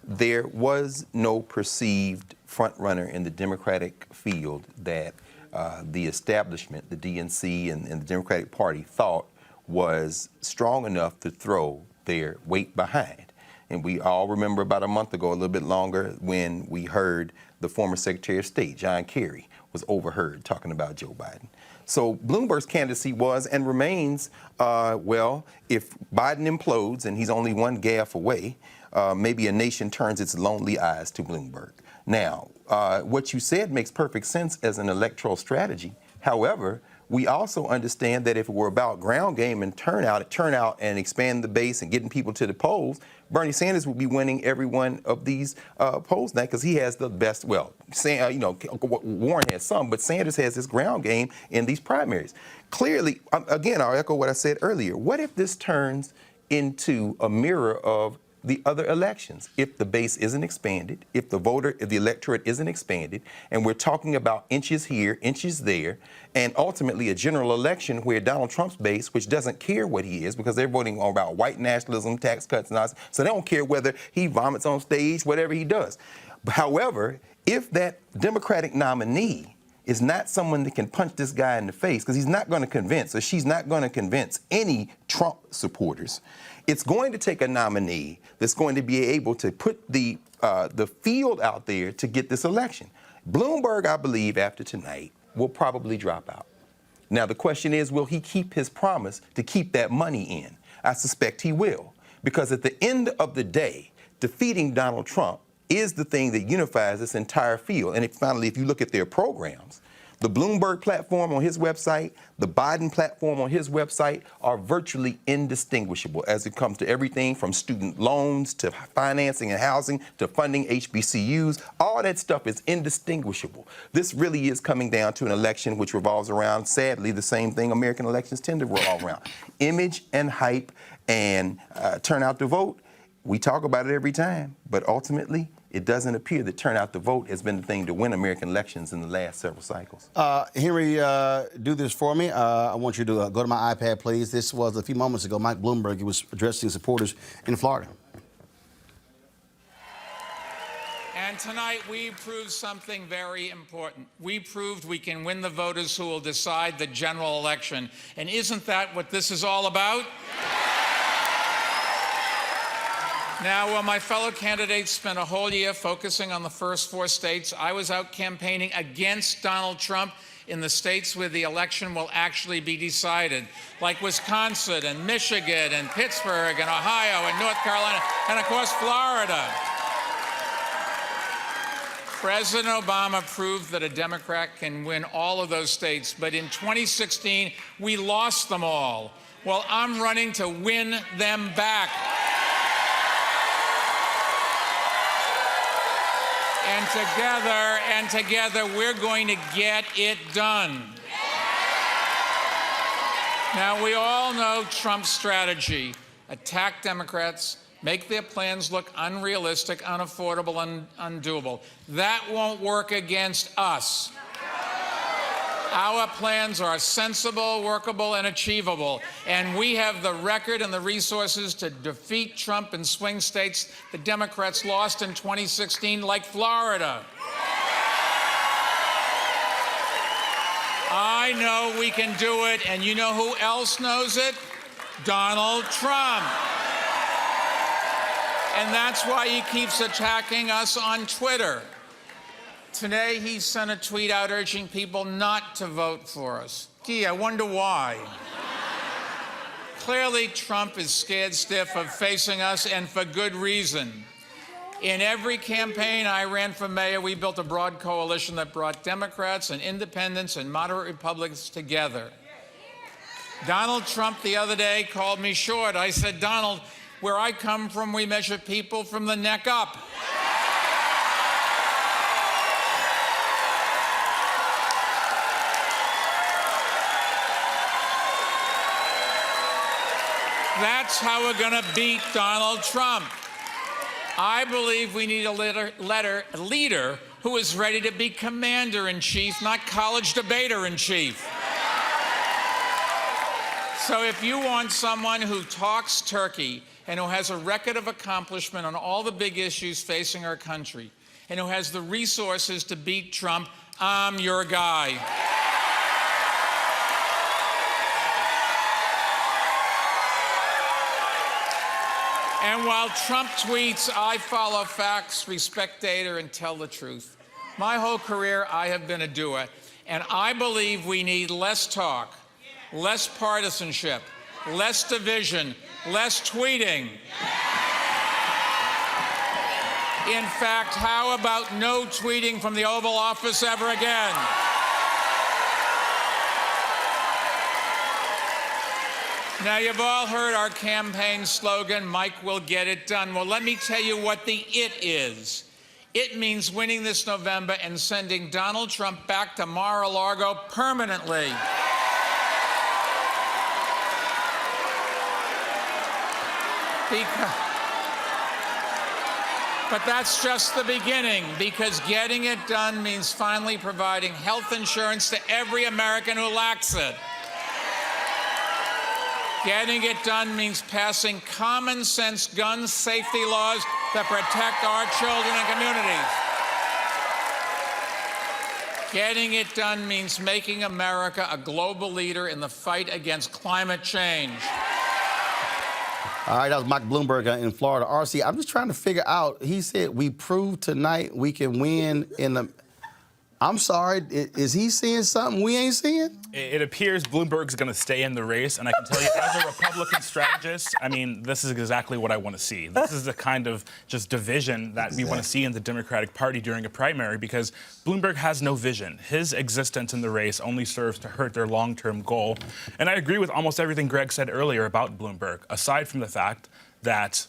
There was no perceived frontrunner in the Democratic field that the establishment, the DNC and the Democratic Party thought was strong enough to throw their weight behind. And we all remember about a month ago, a little bit longer, when we heard the former Secretary of State, John Kerry, was overheard talking about Joe Biden. So Bloomberg's candidacy was and remains, well, if Biden implodes and he's only one gaffe away, maybe a nation turns its lonely eyes to Bloomberg. Now, what you said makes perfect sense as an electoral strategy. However, we also understand that if it were about ground game and turnout and expand the base and getting people to the polls, Bernie Sanders would be winning every one of these polls now because he has the best, well, Warren has some, but Sanders has his ground game in these primaries. Clearly, again, I'll echo what I said earlier. What if this turns into a mirror of the other elections? If the base isn't expanded, if the electorate isn't expanded, and we're talking about inches here, inches there, and ultimately a general election where Donald Trump's base, which doesn't care what he is because they're voting about white nationalism, tax cuts, and all, so they don't care whether he vomits on stage, whatever he does. However, if that Democratic nominee is not someone that can punch this guy in the face, because he's not going to convince, or she's not going to convince any Trump supporters, it's going to take a nominee that's going to be able to put the field out there to get this election. Bloomberg, I believe, after tonight, will probably drop out. Now, the question is, will he keep his promise to keep that money in? I suspect he will, because at the end of the day, defeating Donald Trump is the thing that unifies this entire field. And finally, if you look at their programs, the Bloomberg platform on his website, the Biden platform on his website are virtually indistinguishable as it comes to everything from student loans to financing and housing to funding HBCUs. All that stuff is indistinguishable. This really is coming down to an election which revolves around, sadly, the same thing American elections tend to revolve around. Image and hype and turnout to vote. We talk about it every time, but ultimately, it doesn't appear that turnout to vote has been the thing to win American elections in the last several cycles. Henry, do this for me. I want you to go to my iPad, please. This was a few moments ago. Mike Bloomberg, he was addressing supporters in Florida. And tonight we proved something very important. We proved we can win the voters who will decide the general election. And isn't that what this is all about? Now, while my fellow candidates spent a whole year focusing on the first 4 states, I was out campaigning against Donald Trump in the states where the election will actually be decided, like Wisconsin and Michigan and Pittsburgh and Ohio and North Carolina and, of course, Florida. President Obama proved that a Democrat can win all of those states, but in 2016, we lost them all. Well, I'm running to win them back. And together, we're going to get it done. Now, we all know Trump's strategy: attack Democrats, make their plans look unrealistic, unaffordable, and undoable. That won't work against us. Our plans are sensible, workable, and achievable, and we have the record and the resources to defeat Trump in swing states the Democrats lost in 2016, like Florida. I know we can do it, and you know who else knows it? Donald Trump. And that's why he keeps attacking us on Twitter. Today, he sent a tweet out urging people not to vote for us. Gee, I wonder why. Clearly, Trump is scared stiff of facing us, and for good reason. In every campaign I ran for mayor, we built a broad coalition that brought Democrats and independents and moderate Republicans together. Donald Trump the other day called me short. I said, Donald, where I come from, we measure people from the neck up. That's how we're going to beat Donald Trump. I believe we need a leader who is ready to be commander-in-chief, not college debater-in-chief. So if you want someone who talks turkey and who has a record of accomplishment on all the big issues facing our country and who has the resources to beat Trump, I'm your guy. And while Trump tweets, I follow facts, respect data, and tell the truth. My whole career, I have been a doer. And I believe we need less talk, less partisanship, less division, less tweeting. In fact, how about no tweeting from the Oval Office ever again? Now, you've all heard our campaign slogan, Mike will get it done. Well, let me tell you what the it is. It means winning this November and sending Donald Trump back to Mar-a-Lago permanently. But that's just the beginning, because getting it done means finally providing health insurance to every American who lacks it. Getting it done means passing common sense gun safety laws that protect our children and communities. Getting it done means making America a global leader in the fight against climate change. All right, that was Mike Bloomberg in Florida. RC, I'm just trying to figure out, he said we proved tonight we can win in the... I'm sorry, is he seeing something we ain't seeing? It appears Bloomberg's going to stay in the race, and I can tell you, as a Republican strategist, I mean, this is exactly what I want to see. This is the kind of just division that we want to see in the Democratic Party during a primary, because Bloomberg has no vision. His existence in the race only serves to hurt their long-term goal. And I agree with almost everything Greg said earlier about Bloomberg, aside from the fact that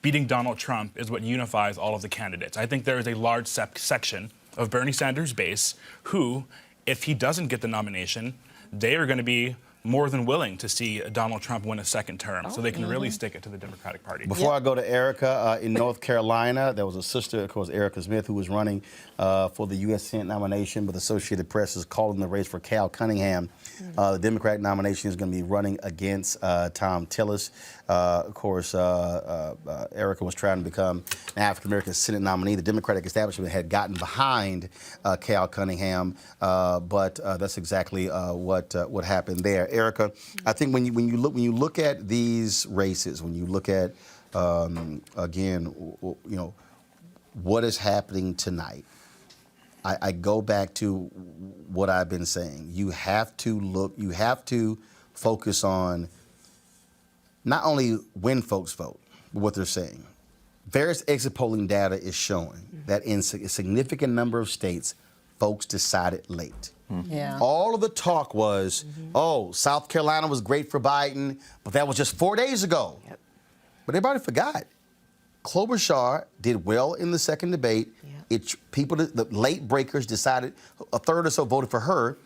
beating Donald Trump is what unifies all of the candidates. I think there is a large section of Bernie Sanders' base who, if he doesn't get the nomination, they are going to be more than willing to see Donald Trump win a second term, so they can really stick it to the Democratic Party. Before I go to Erica, in North Carolina, there was a sister, of course, Erica Smith, who was running for the U.S. Senate nomination, but the Associated Press is calling the race for Cal Cunningham. The Democratic nomination is going to be running against Tom Tillis. Of course, Erica was trying to become an African-American Senate nominee. The Democratic establishment had gotten behind Cal Cunningham, but that's exactly what happened there. Erica, I think when you look at these races, when you look at again, you know, what is happening tonight, I go back to what I've been saying. You have to focus on not only when folks vote, but what they're saying. Various exit polling data is showing that in a significant number of states, folks decided late. Yeah. All of the talk was, oh, South Carolina was great for Biden, but that was just 4 days ago. Yep. But everybody forgot. Klobuchar did well in the second debate. Yep. The late breakers decided, a third or so voted for her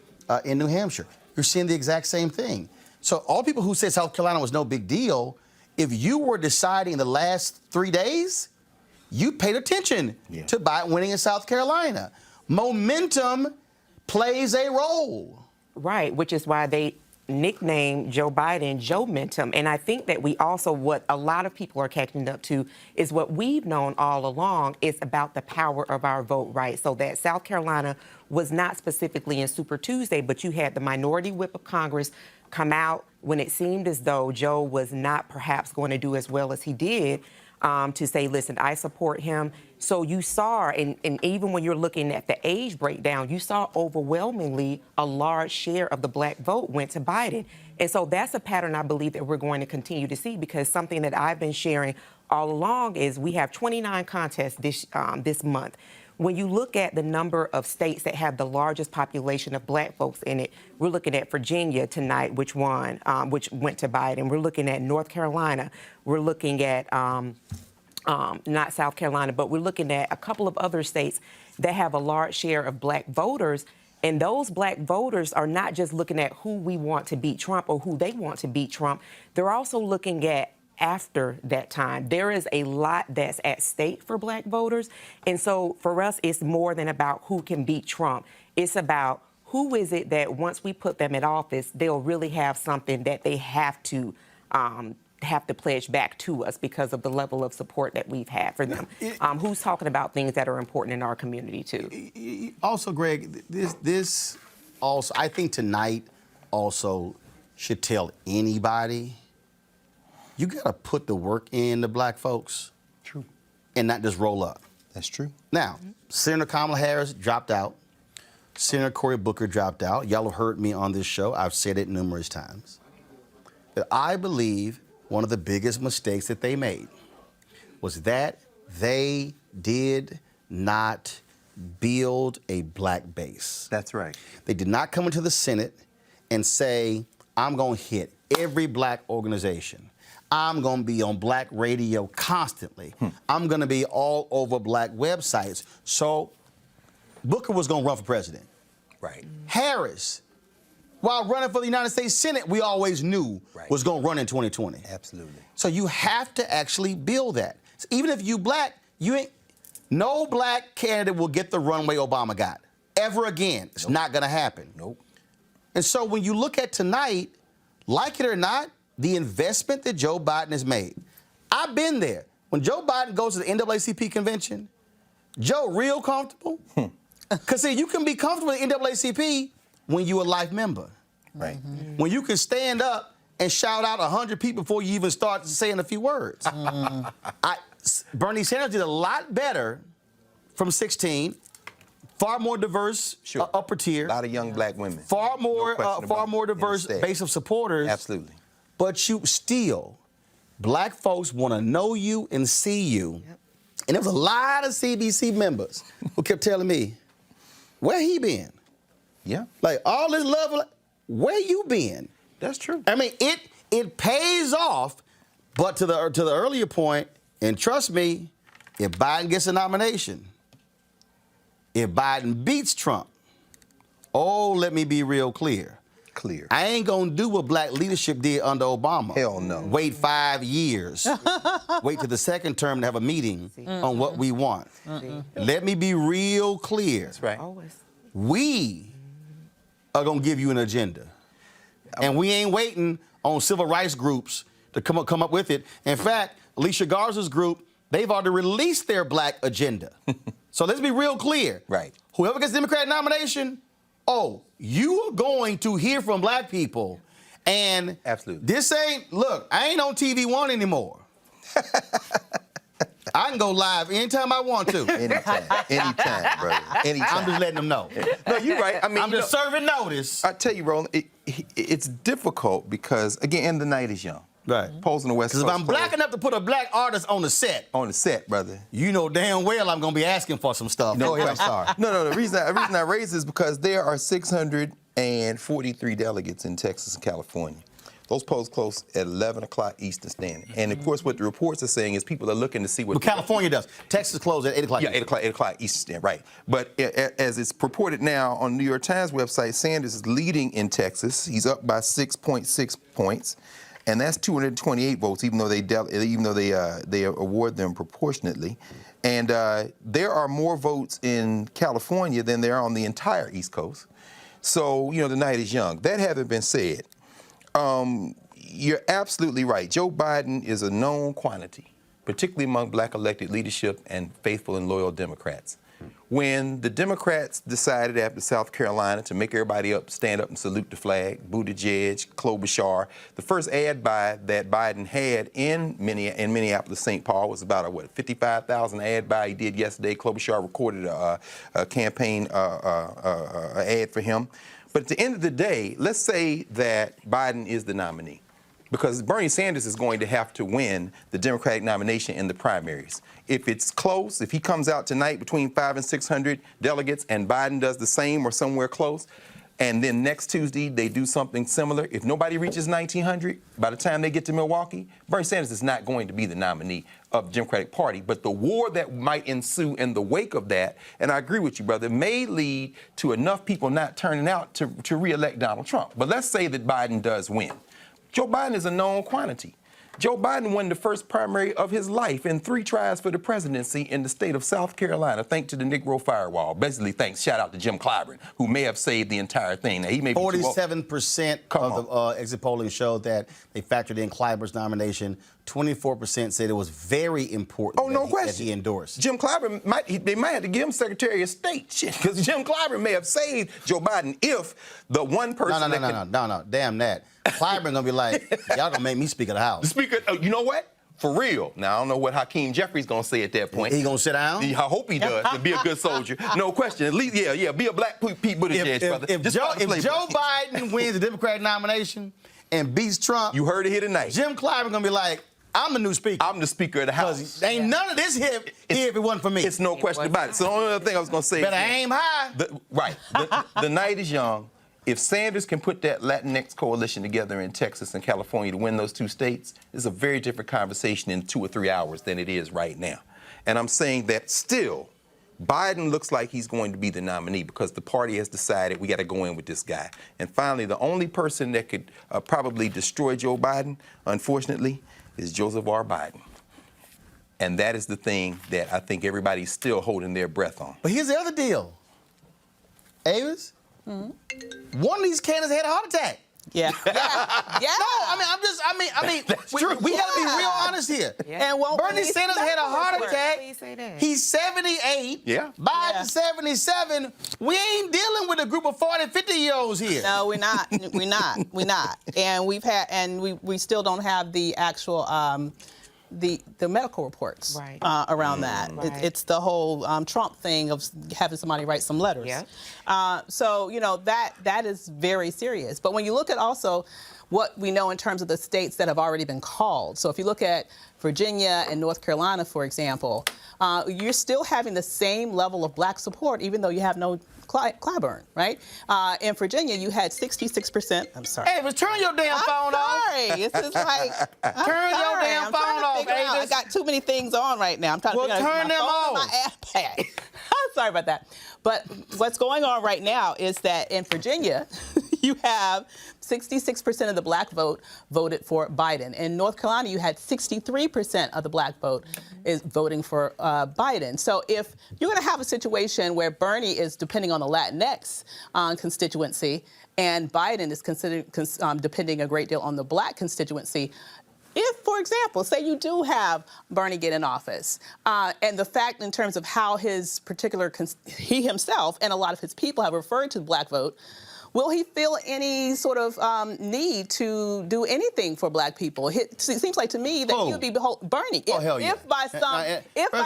in New Hampshire. You're seeing the exact same thing. So all people who said South Carolina was no big deal, if you were deciding in the last 3 days, you paid attention to Biden winning in South Carolina. Momentum plays a role. Right, which is why they nicknamed Joe Biden Joe-mentum. And I think that we also, what a lot of people are catching up to is what we've known all along is about the power of our vote, right? So that South Carolina was not specifically in Super Tuesday, but you had the minority whip of Congress come out when it seemed as though Joe was not perhaps going to do as well as he did. to say, listen, I support him. So you saw, and even when you're looking at the age breakdown, you saw overwhelmingly a large share of the black vote went to Biden. And so that's a pattern I believe that we're going to continue to see, because something that I've been sharing all along is we have 29 contests this month. When you look at the number of states that have the largest population of black folks in it, we're looking at Virginia tonight, which won, which went to Biden. We're looking at North Carolina. We're looking at not South Carolina, but we're looking at a couple of other states that have a large share of black voters. And those black voters are not just looking at who we want to beat Trump or who they want to beat Trump. They're also looking at after that time. There is a lot that's at stake for black voters. And so for us, it's more than about who can beat Trump. It's about who is it that once we put them in office, they'll really have something that they have to pledge back to us because of the level of support that we've had for them. Who's talking about things that are important in our community too. Also, Greg, this also, I think tonight also should tell anybody, you got to put the work in the black folks. True. And not just roll up. That's true. Now, Senator Kamala Harris dropped out. Senator Cory Booker dropped out. Y'all have heard me on this show. I've said it numerous times. But I believe one of the biggest mistakes that they made was that they did not build a black base. That's right. They did not come into the Senate and say, I'm going to hit every black organization. I'm going to be on black radio constantly. I'm going to be all over black websites. So Booker was going to run for president. Right. Harris, while running for the United States Senate, we always knew was going to run in 2020. Absolutely. So you have to actually build that. So even if you black, no black candidate will get the runway Obama got ever again. It's not going to happen. Nope. And so when you look at tonight, like it or not, the investment that Joe Biden has made. I've been there. When Joe Biden goes to the NAACP convention, Joe real comfortable. Because see, you can be comfortable with the NAACP when you're a life member. Right. When you can stand up and shout out 100 people before you even start saying a few words. Bernie Sanders did a lot better from 16. Far more diverse upper tier. A lot of young black women. Far more diverse base of supporters. Absolutely. But you still, black folks want to know you and see you. Yep. And there was a lot of CBC members who kept telling me, where he been? Yeah. Like all this love, where you been? That's true. I mean, it pays off, but to the earlier point, and trust me, if Biden gets a nomination, if Biden beats Trump, let me be real clear. I ain't gonna do what black leadership did under Obama. Hell no. Wait 5 years. Wait till the second term to have a meeting on what we want. Let me be real clear. That's right. Always. We are gonna give you an agenda. And we ain't waiting on civil rights groups to come up with it. In fact, Alicia Garza's group, they've already released their black agenda. So let's be real clear. Right. Whoever gets the Democratic nomination, you are going to hear from black people. And absolutely, this ain't, look, I ain't on TV One anymore. I can go live anytime I want to. Anytime, brother. Anytime. I'm just letting them know. No, you're right. I mean, I'm just serving notice. I tell you, Roland, it's difficult because, again, the night is young. Right. Polls on the West Coast. Because if I'm black enough to put a black artist on the set. On the set, brother. You know damn well I'm going to be asking for some stuff. Go ahead, I'm sorry. No. The reason I raise this is because there are 643 delegates in Texas and California. Those polls close at 11 o'clock Eastern Standard. And, of course, what the reports are saying is people are looking to see what... But California does. Texas closed at 8 o'clock. Yeah, 8 o'clock Eastern Standard, right. But as it's purported now on the New York Times website, Sanders is leading in Texas. He's up by 6.6 points. And that's 228 votes, even though they award them proportionately. And there are more votes in California than there are on the entire East Coast. So, the night is young. That having been said, you're absolutely right. Joe Biden is a known quantity, particularly among black elected leadership and faithful and loyal Democrats. When the Democrats decided after South Carolina to make everybody stand up and salute the flag, Buttigieg, Klobuchar, the first ad buy that Biden had in Minneapolis, St. Paul was about a 55,000 ad buy he did yesterday. Klobuchar recorded a campaign ad for him. But at the end of the day, let's say that Biden is the nominee, because Bernie Sanders is going to have to win the Democratic nomination in the primaries. If it's close, if he comes out tonight between 500 and 600 delegates and Biden does the same or somewhere close, and then next Tuesday they do something similar, if nobody reaches 1,900, by the time they get to Milwaukee, Bernie Sanders is not going to be the nominee of the Democratic Party. But the war that might ensue in the wake of that, and I agree with you, brother, may lead to enough people not turning out to re-elect Donald Trump. But let's say that Biden does win. Joe Biden is a known quantity. Joe Biden won the first primary of his life in 3 tries for the presidency in the state of South Carolina, thanks to the Negro Firewall. Basically, shout out to Jim Clyburn, who may have saved the entire thing. Now, he may be 47% of the exit polling showed that they factored in Clyburn's nomination. 24% said it was very important that he endorsed. Jim Clyburn, they might have to give him Secretary of State, because Jim Clyburn may have saved Joe Biden if the one person No, damn that. Clyburn gonna be like, y'all gonna make me Speaker of the House. The Speaker, you know what? For real. Now, I don't know what Hakeem Jeffries gonna say at that point. He gonna sit down? I hope he does, to be a good soldier. No question. At least, yeah, be a black Pete Buttigieg, brother. If Joe Biden wins the Democratic nomination and beats Trump, you heard it here tonight. Jim Clyburn gonna be like, I'm the new Speaker. I'm the Speaker of the House. Because ain't none of this here if it wasn't for me. It's no question about it. So the only other thing I was gonna say better aim high. The night is young. If Sanders can put that Latinx coalition together in Texas and California to win those 2 states, it's a very different conversation in 2 or 3 hours than it is right now. And I'm saying that still, Biden looks like he's going to be the nominee because the party has decided we got to go in with this guy. And finally, the only person that could probably destroy Joe Biden, unfortunately, is Joseph R. Biden. And that is the thing that I think everybody's still holding their breath on. But here's the other deal. Avis? Mm-hmm. One of these candidates had a heart attack. Yeah. No, I mean, that's true. We got to be real honest here. Yeah. And Bernie Sanders had a heart attack. He's 78. Yeah. Biden's 77. We ain't dealing with a group of 40, 50-year-olds here. No, we're not. We're not. And we still don't have the actual the medical reports around that. Right. It's the whole Trump thing of having somebody write some letters. Yeah. So, that is very serious. But when you look at also what we know in terms of the states that have already been called. So if you look at Virginia and North Carolina, for example, you're still having the same level of black support, even though you have no Clyburn, right? In Virginia, you had 66%. I'm sorry. Hey, but turn your damn phone off. Sorry. It's just like, turn your damn phone off, Avis. I got too many things on right now. I'm trying to figure out turn them off. My iPad. I'm sorry about that. But what's going on right now is that in Virginia, you have 66% of the black vote voted for Biden. In North Carolina, you had 63% of the black vote is voting for Biden. So if you're going to have a situation where Bernie is depending on the Latinx constituency and Biden is depending a great deal on the black constituency, if, for example, say you do have Bernie get in office, and the fact in terms of how his particular, he himself and a lot of his people have referred to the black vote, will he feel any sort of need to do anything for black people? It seems like to me that he would be Bernie. If by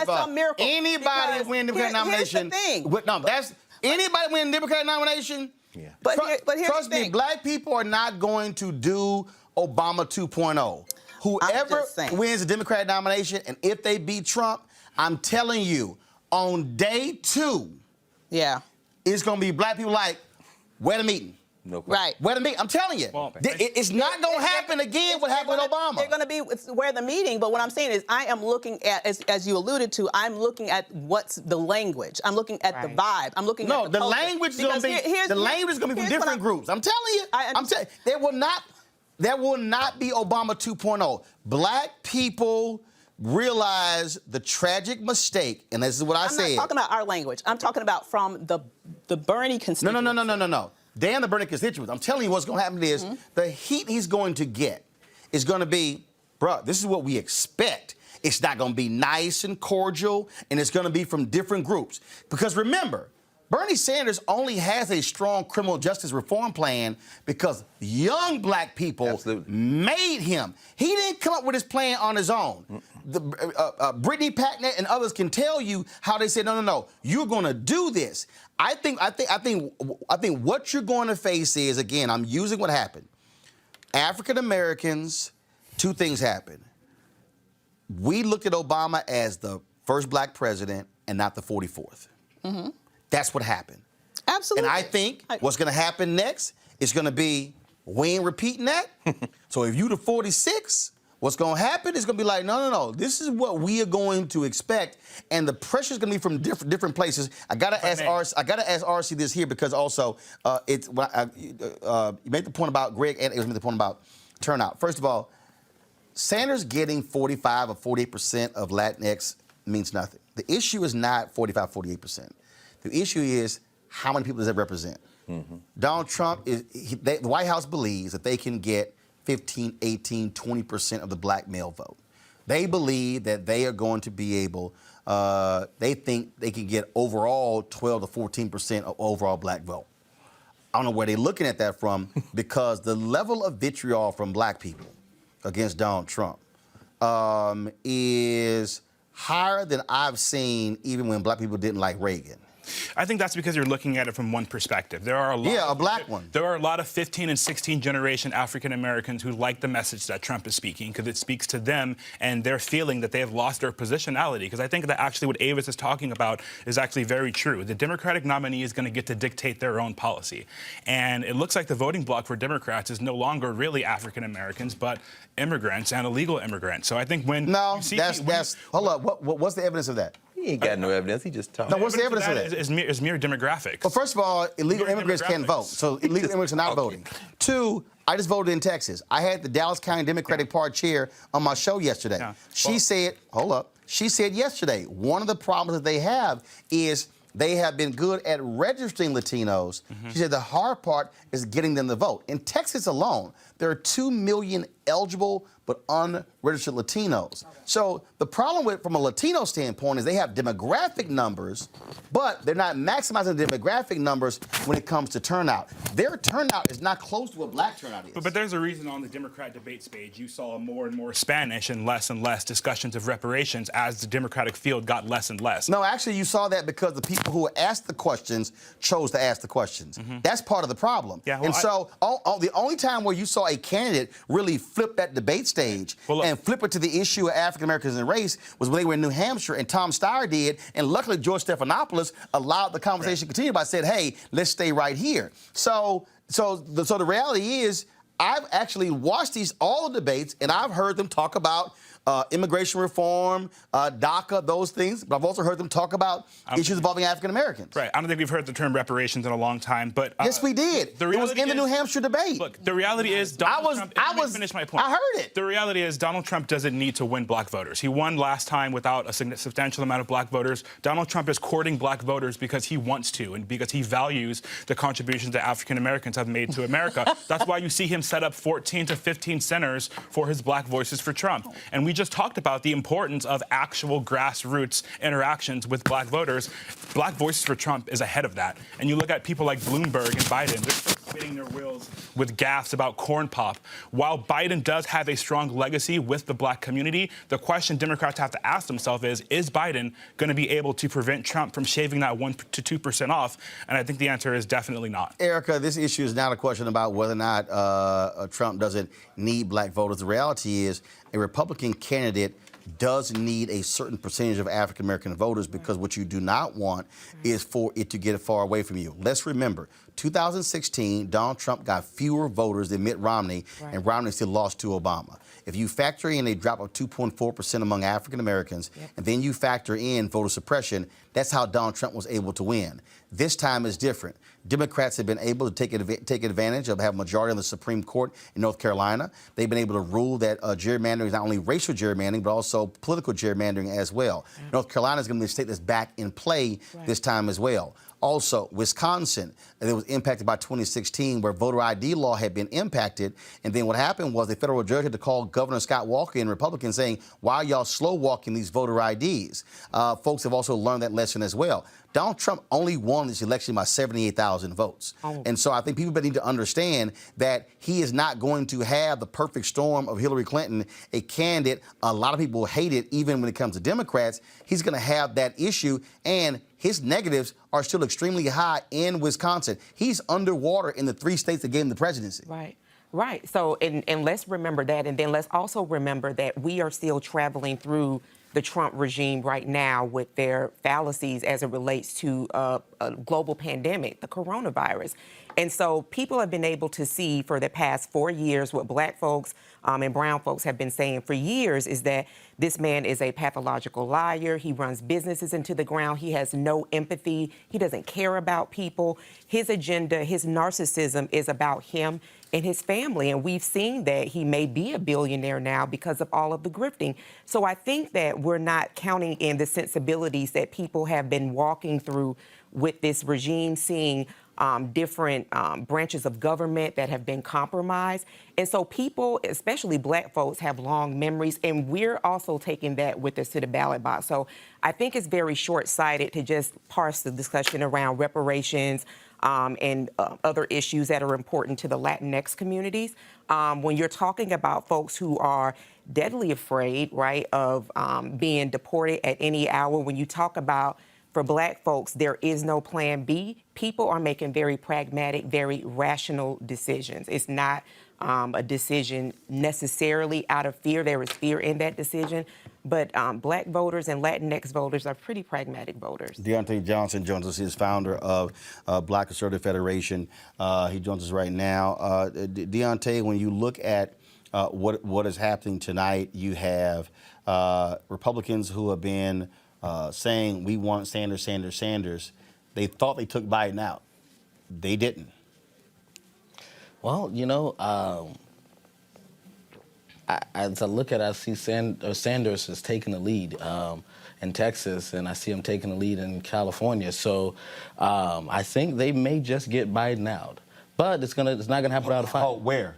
some miracle. Anybody win the Democratic nomination. Here's the thing. Anybody win the Democratic nomination. Yeah. But here's trust the thing. me, black people are not going to do Obama 2.0. Whoever wins the Democratic nomination, and if they beat Trump, I'm telling you, on day 2, it's going to be black people like, where the meeting? No question. Right. Where the meeting? I'm telling you, it's not going to happen again what happened with Obama. They're going to be where the meeting, but what I'm saying is I am looking at, as you alluded to, I'm looking at what's the language. I'm looking at the vibe. I'm looking at the culture. Language is going to be, the language is going to be from different groups. I'm telling you. There will not be Obama 2.0. Black people realize the tragic mistake, and this is what I said. I'm not talking about our language. I'm talking about from the Bernie constituents. No. Damn the Bernie constituents. I'm telling you what's going to happen is the heat he's going to get is going to be, bruh, this is what we expect. It's not going to be nice and cordial, and it's going to be from different groups. Because remember, Bernie Sanders only has a strong criminal justice reform plan because young black people made him. He didn't come up with his plan on his own. Brittany Packnett and others can tell you how they said, no, you're going to do this. I think what you're going to face is, again, I'm using what happened. African Americans, two things happened. We looked at Obama as the first black president and not the 44th. Mm-hmm. That's what happened. Absolutely. And I think what's going to happen next is going to be, we ain't repeating that. So if you the 46, what's going to happen is going to be like, no. This is what we are going to expect, and the pressure is going to be from different places. I got to ask RC this here because also you made the point about Greg, and it was made the point about turnout. First of all, Sanders getting 45 or 48% of Latinx means nothing. The issue is not 45, 48%. The issue is how many people does that represent? Mm-hmm. Donald Trump, the White House believes that they can get 15, 18, 20% of the black male vote. They believe that they are going to be able, they think they can get overall 12 to 14% of overall black vote. I don't know where they're looking at that from because the level of vitriol from black people against Donald Trump is higher than I've seen even when black people didn't like Reagan. I think that's because you're looking at it from one perspective. There are a black one. There are a lot of 15 and 16 generation African Americans who like the message that Trump is speaking because it speaks to them and their feeling that they have lost their positionality. Because I think that actually what Avis is talking about is actually very true. The Democratic nominee is going to get to dictate their own policy. And it looks like the voting bloc for Democrats is no longer really African Americans, but immigrants and illegal immigrants. So I think when you see hold up, what's the evidence of that? He ain't got no evidence. He just talking. No, what's the evidence of that? Is mere demographics. Well, first of all, illegal immigrants can't vote, so illegal immigrants are not voting. Two, I just voted in Texas. I had the Dallas County Democratic Party chair on my show yesterday. Yeah. She said, hold up, she said yesterday, one of the problems that they have is they have been good at registering Latinos. Mm-hmm. She said the hard part is getting them to vote. In Texas alone, there are 2 million eligible but unregistered Latinos. So the problem from a Latino standpoint is they have demographic numbers, but they're not maximizing the demographic numbers when it comes to turnout. Their turnout is not close to what black turnout is. But there's a reason on the Democrat debate stage you saw more and more Spanish and less discussions of reparations as the Democratic field got less and less. No, actually you saw that because the people who asked the questions chose to ask the questions. Mm-hmm. That's part of the problem. Yeah, well, and so the only time where you saw a candidate really flip that debate stage and flip it to the issue of African Americans and race was when they were in New Hampshire and Tom Steyer did, and luckily George Stephanopoulos allowed the conversation to continue by saying, hey, let's stay right here. So the reality is I've actually watched all the debates and I've heard them talk about immigration reform, DACA, those things. But I've also heard them talk about issues involving African Americans. Right. I don't think we've heard the term reparations in a long time. But yes, we did. It was in the New Hampshire debate. Look, the reality is Donald Trump. Let me finish my point. I heard it. The reality is Donald Trump doesn't need to win black voters. He won last time without a substantial amount of black voters. Donald Trump is courting black voters because he wants to and because he values the contributions that African Americans have made to America. That's why you see him set up 14 to 15 centers for his Black Voices for Trump. And we just talked about the importance of actual grassroots interactions with black voters. Black Voices for Trump is ahead of that. And you look at people like Bloomberg and Biden, they're spinning their wheels with gaffes about corn pop. While Biden does have a strong legacy with the black community, the question Democrats have to ask themselves is Biden going to be able to prevent Trump from shaving that 1 to 2% off? And I think the answer is definitely not. Erica, this issue is not a question about whether or not Trump doesn't need black voters. The reality is a Republican candidate does need a certain percentage of African American voters because what you do not want is for it to get far away from you. Let's remember, 2016, Donald Trump got fewer voters than Mitt Romney, and Romney still lost to Obama. If you factor in a drop of 2.4% among African Americans, and then you factor in voter suppression, that's how Donald Trump was able to win. This time is different. Democrats have been able to take advantage of having a majority on the Supreme Court in North Carolina. They've been able to rule that gerrymandering is not only racial gerrymandering, but also political gerrymandering as well. North Carolina is going to be a state that's back in play this time as well. Also, Wisconsin, and it was impacted by 2016, where voter ID law had been impacted. And then what happened was the federal judge had to call Governor Scott Walker and Republicans saying, why are y'all slow walking these voter IDs? Folks have also learned that lesson as well. Donald Trump only won this election by 78,000 votes. And so I think people need to understand that he is not going to have the perfect storm of Hillary Clinton, a candidate a lot of people hate it, even when it comes to Democrats. He's going to have that issue, and his negatives are still extremely high in Wisconsin. He's underwater in the 3 states that gave him the presidency. Right. So, and let's remember that. And then let's also remember that we are still traveling through the Trump regime right now with their fallacies as it relates to a global pandemic, the coronavirus. And so people have been able to see for the past 4 years what black folks and brown folks have been saying for years is that this man is a pathological liar. He runs businesses into the ground. He has no empathy. He doesn't care about people. His agenda, his narcissism is about him and his family. And we've seen that he may be a billionaire now because of all of the grifting. So I think that we're not counting in the sensibilities that people have been walking through with this regime, seeing different branches of government that have been compromised. And so people, especially black folks, have long memories, and we're also taking that with us to the ballot box. So I think it's very short-sighted to just parse the discussion around reparations and other issues that are important to the Latinx communities. When you're talking about folks who are deadly afraid, right, of being deported at any hour, when you talk about for black folks, there is no plan B. People are making very pragmatic, very rational decisions. It's not a decision necessarily out of fear. There is fear in that decision. But black voters and Latinx voters are pretty pragmatic voters. Deontay Johnson joins us. He's founder of Black Conservative Federation. He joins us right now. Deontay, when you look at what is happening tonight, you have Republicans who have been saying we want Sanders, Sanders, Sanders. They thought they took Biden out. They didn't. Well, you know, as I look at it, I see Sanders has taken the lead in Texas, and I see him taking the lead in California. So I think they may just get Biden out, but it's not gonna happen without a fight. Oh, where?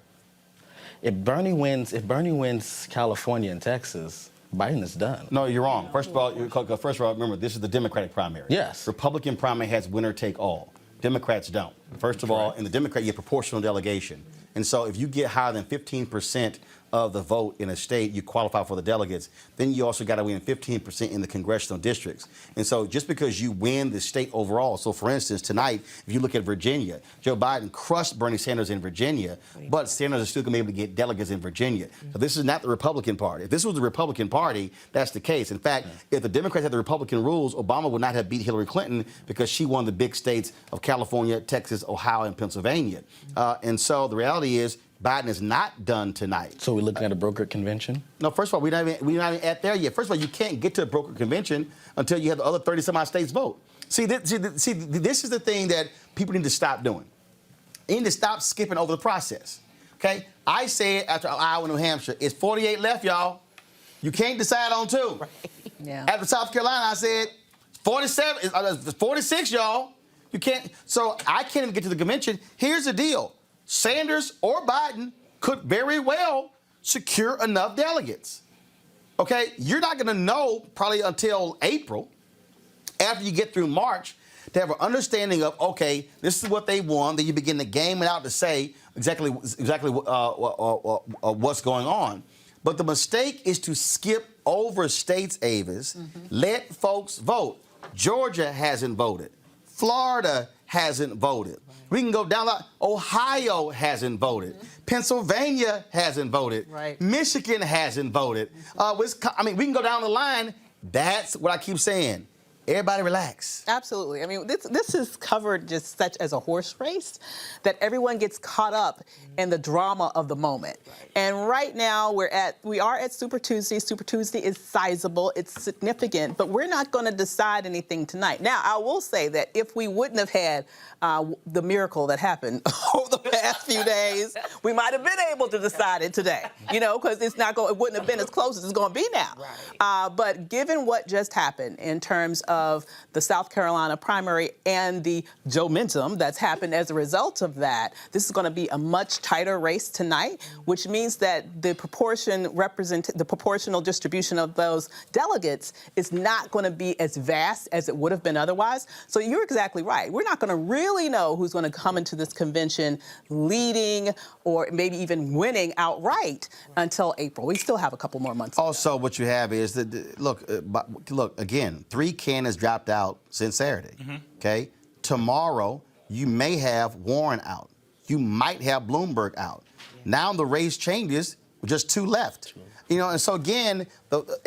If Bernie wins California and Texas, Biden is done. No, you're wrong. First of all, remember, this is the Democratic primary. Yes. Republican primary has winner take all. Democrats don't. First of all, in the Democrat, you have proportional delegation. And so if you get higher than 15% of the vote in a state, you qualify for the delegates. Then you also got to win 15% in the congressional districts. And so just because you win the state overall, so for instance, tonight, if you look at Virginia, Joe Biden crushed Bernie Sanders in Virginia, but Sanders is still going to be able to get delegates in Virginia. So this is not the Republican Party. If this was the Republican Party, that's the case. In fact, if the Democrats had the Republican rules, Obama would not have beat Hillary Clinton because she won the big states of California, Texas, Ohio, and Pennsylvania. And so the reality is, Biden is not done tonight. So we're looking at a brokered convention? No, first of all, we're not even at there yet. First of all, you can't get to a brokered convention until you have the other 30-some-odd states vote. See, this is the thing that people need to stop doing. They need to stop skipping over the process, okay? I said after Iowa, New Hampshire, it's 48 left, y'all. You can't decide on 2. Right. Yeah. After South Carolina, I said 47, 46, y'all. You can't. So I can't even get to the convention. Here's the deal. Sanders or Biden could very well secure enough delegates. Okay, you're not going to know probably until April, after you get through March, to have an understanding of, okay, this is what they won. Then you begin to game it out to say exactly what's going on. But the mistake is to skip over states, Avis. Let folks vote. Georgia hasn't voted. Florida hasn't voted. We can go down. Ohio hasn't voted. Pennsylvania hasn't voted. Right. Michigan hasn't voted. We can go down the line. That's what I keep saying. Everybody relax. Absolutely. I mean, this is covered just such as a horse race that everyone gets caught up in the drama of the moment. Right. And right now we are at Super Tuesday. Super Tuesday is sizable, it's significant, but we're not going to decide anything tonight. Now, I will say that if we wouldn't have had the miracle that happened over the past few days, we might have been able to decide it today. Because it wouldn't have been as close as it's going to be now. Right. But given what just happened in terms of of the South Carolina primary and the Joe-mentum that's happened as a result of that, this is going to be a much tighter race tonight, which means that the proportional distribution of those delegates is not going to be as vast as it would have been otherwise. So you're exactly right. We're not going to really know who's going to come into this convention leading or maybe even winning outright until April. We still have a couple more months. Also, what you have is that, look, again, 3 candidates dropped out since Saturday, okay? Tomorrow, you may have Warren out. You might have Bloomberg out. Now the race changes with just 2 left. You know, and so again,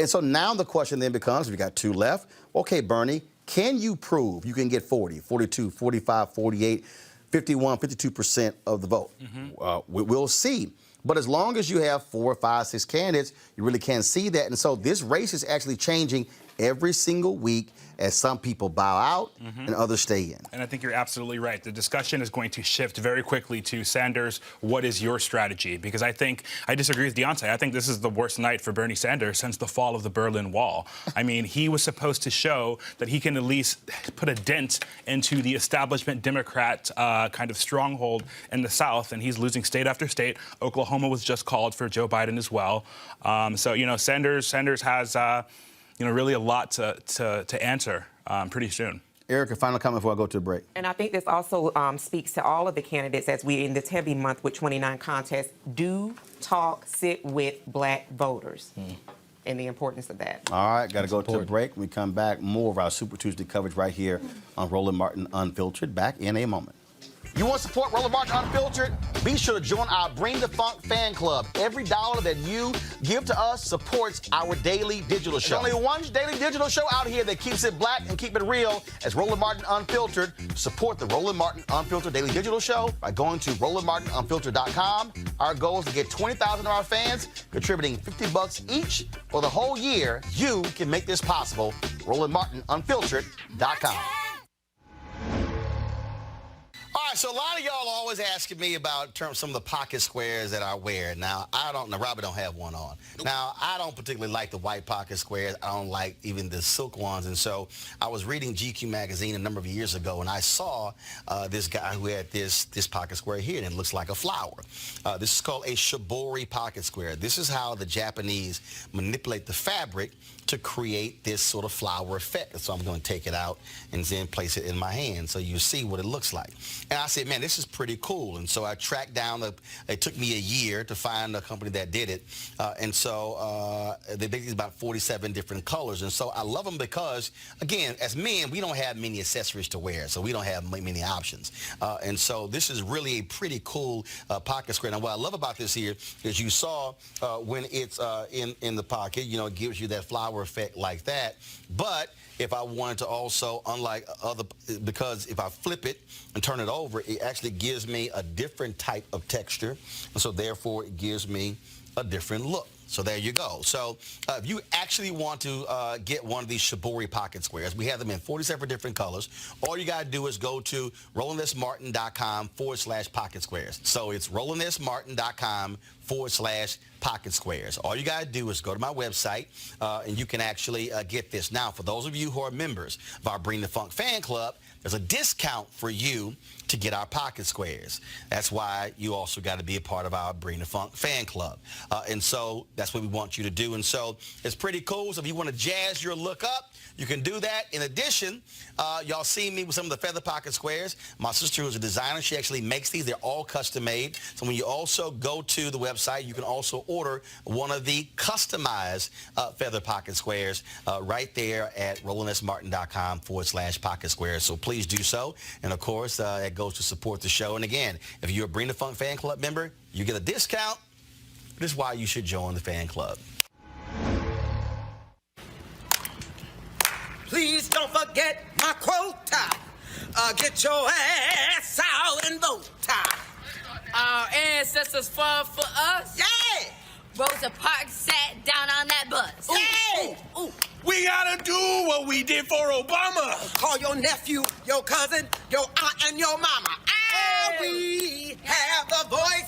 so now the question then becomes, if you got 2 left, okay, Bernie, can you prove you can get 40, 42, 45, 48, 51, 52% of the vote? We'll see. But as long as you have 4, 5, 6 candidates, you really can't see that. And so this race is actually changing every single week as some people bow out and others stay in. And I think you're absolutely right. The discussion is going to shift very quickly to, Sanders, what is your strategy? Because I disagree with Deontay. I think this is the worst night for Bernie Sanders since the fall of the Berlin Wall. I mean, he was supposed to show that he can at least put a dent into the establishment Democrat kind of stronghold in the South, and he's losing state after state. Oklahoma was just called for Joe Biden as well. So, you know, Sanders has really a lot to answer pretty soon. Erica, final comment before I go to the break. And I think this also speaks to all of the candidates as we're in this heavy month with 29 contests. Do talk, sit with black voters and the importance of that. All right, got to go to a break. When we come back, more of our Super Tuesday coverage right here on Roland Martin Unfiltered. Back in a moment. You want to support Roland Martin Unfiltered? Be sure to join our Bring the Funk fan club. Every dollar that you give to us supports our daily digital show. There's only one daily digital show out here that keeps it black and keep it real as Roland Martin Unfiltered. Support the Roland Martin Unfiltered daily digital show by going to RolandMartinUnfiltered.com. Our goal is to get 20,000 of our fans contributing $50 each for the whole year. You can make this possible. RolandMartinUnfiltered.com. All right, so a lot of y'all always asking me about some of the pocket squares that I wear. Now, Robert don't have one on. Now, I don't particularly like the white pocket squares. I don't like even the silk ones. And so I was reading GQ magazine a number of years ago, and I saw this guy who had this pocket square here, and it looks like a flower. This is called a shibori pocket square. This is how the Japanese manipulate the fabric to create this sort of flower effect. So I'm going to take it out and then place it in my hand so you see what it looks like. And I said, man, this is pretty cool. And so I tracked down, it took me a year to find a company that did it. And so they make these about 47 different colors. And so I love them because, again, as men, we don't have many accessories to wear, so we don't have many options. And so this is really a pretty cool pocket square. Now, what I love about this here is you saw when it's in the pocket, you know, it gives you that flower effect like that. But if I wanted to also, unlike other, because if I flip it and turn it over, it actually gives me a different type of texture. And so therefore it gives me a different look. So there you go. So if you actually want to get one of these shibori pocket squares, we have them in 47 different colors. All you got to do is go to RolandSMartin.com/pocket squares. So it's RolandSMartin.com/pocket squares. All you got to do is go to my website, and you can actually get this. Now, for those of you who are members of our Bring the Funk fan club, there's a discount for you to get our pocket squares. That's why you also got to be a part of our Bring the Funk fan club. And so that's what we want you to do. And so it's pretty cool. So if you want to jazz your look up, you can do that. In addition, y'all see me with some of the feather pocket squares. My sister, who's a designer, she actually makes these. They're all custom made. So when you also go to the website, you can also order one of the customized feather pocket squares right there at RolandSMartin.com/pocket squares. So please do so. And of course, it goes to support the show. And again, if you're a Bring the Funk fan club member, you get a discount. This is why you should join the fan club. Please don't forget my quota. Get your ass out and vote. Our ancestors fought for us. Yeah. Rosa Parks sat down on that bus. Yeah. Ooh. We gotta do what we did for Obama. Call your nephew, your cousin, your aunt, and your mama. We have the voice.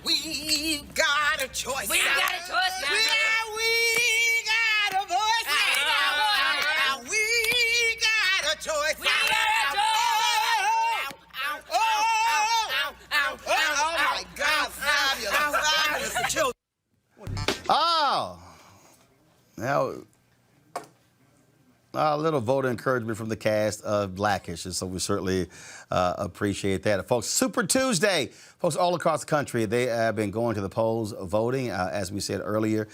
We got a choice. We got a choice now. We got a voice. Now, a little voter encouragement from the cast of Blackish, and so we certainly appreciate that. Folks, Super Tuesday. Folks all across the country, they have been going to the polls voting. As we said earlier,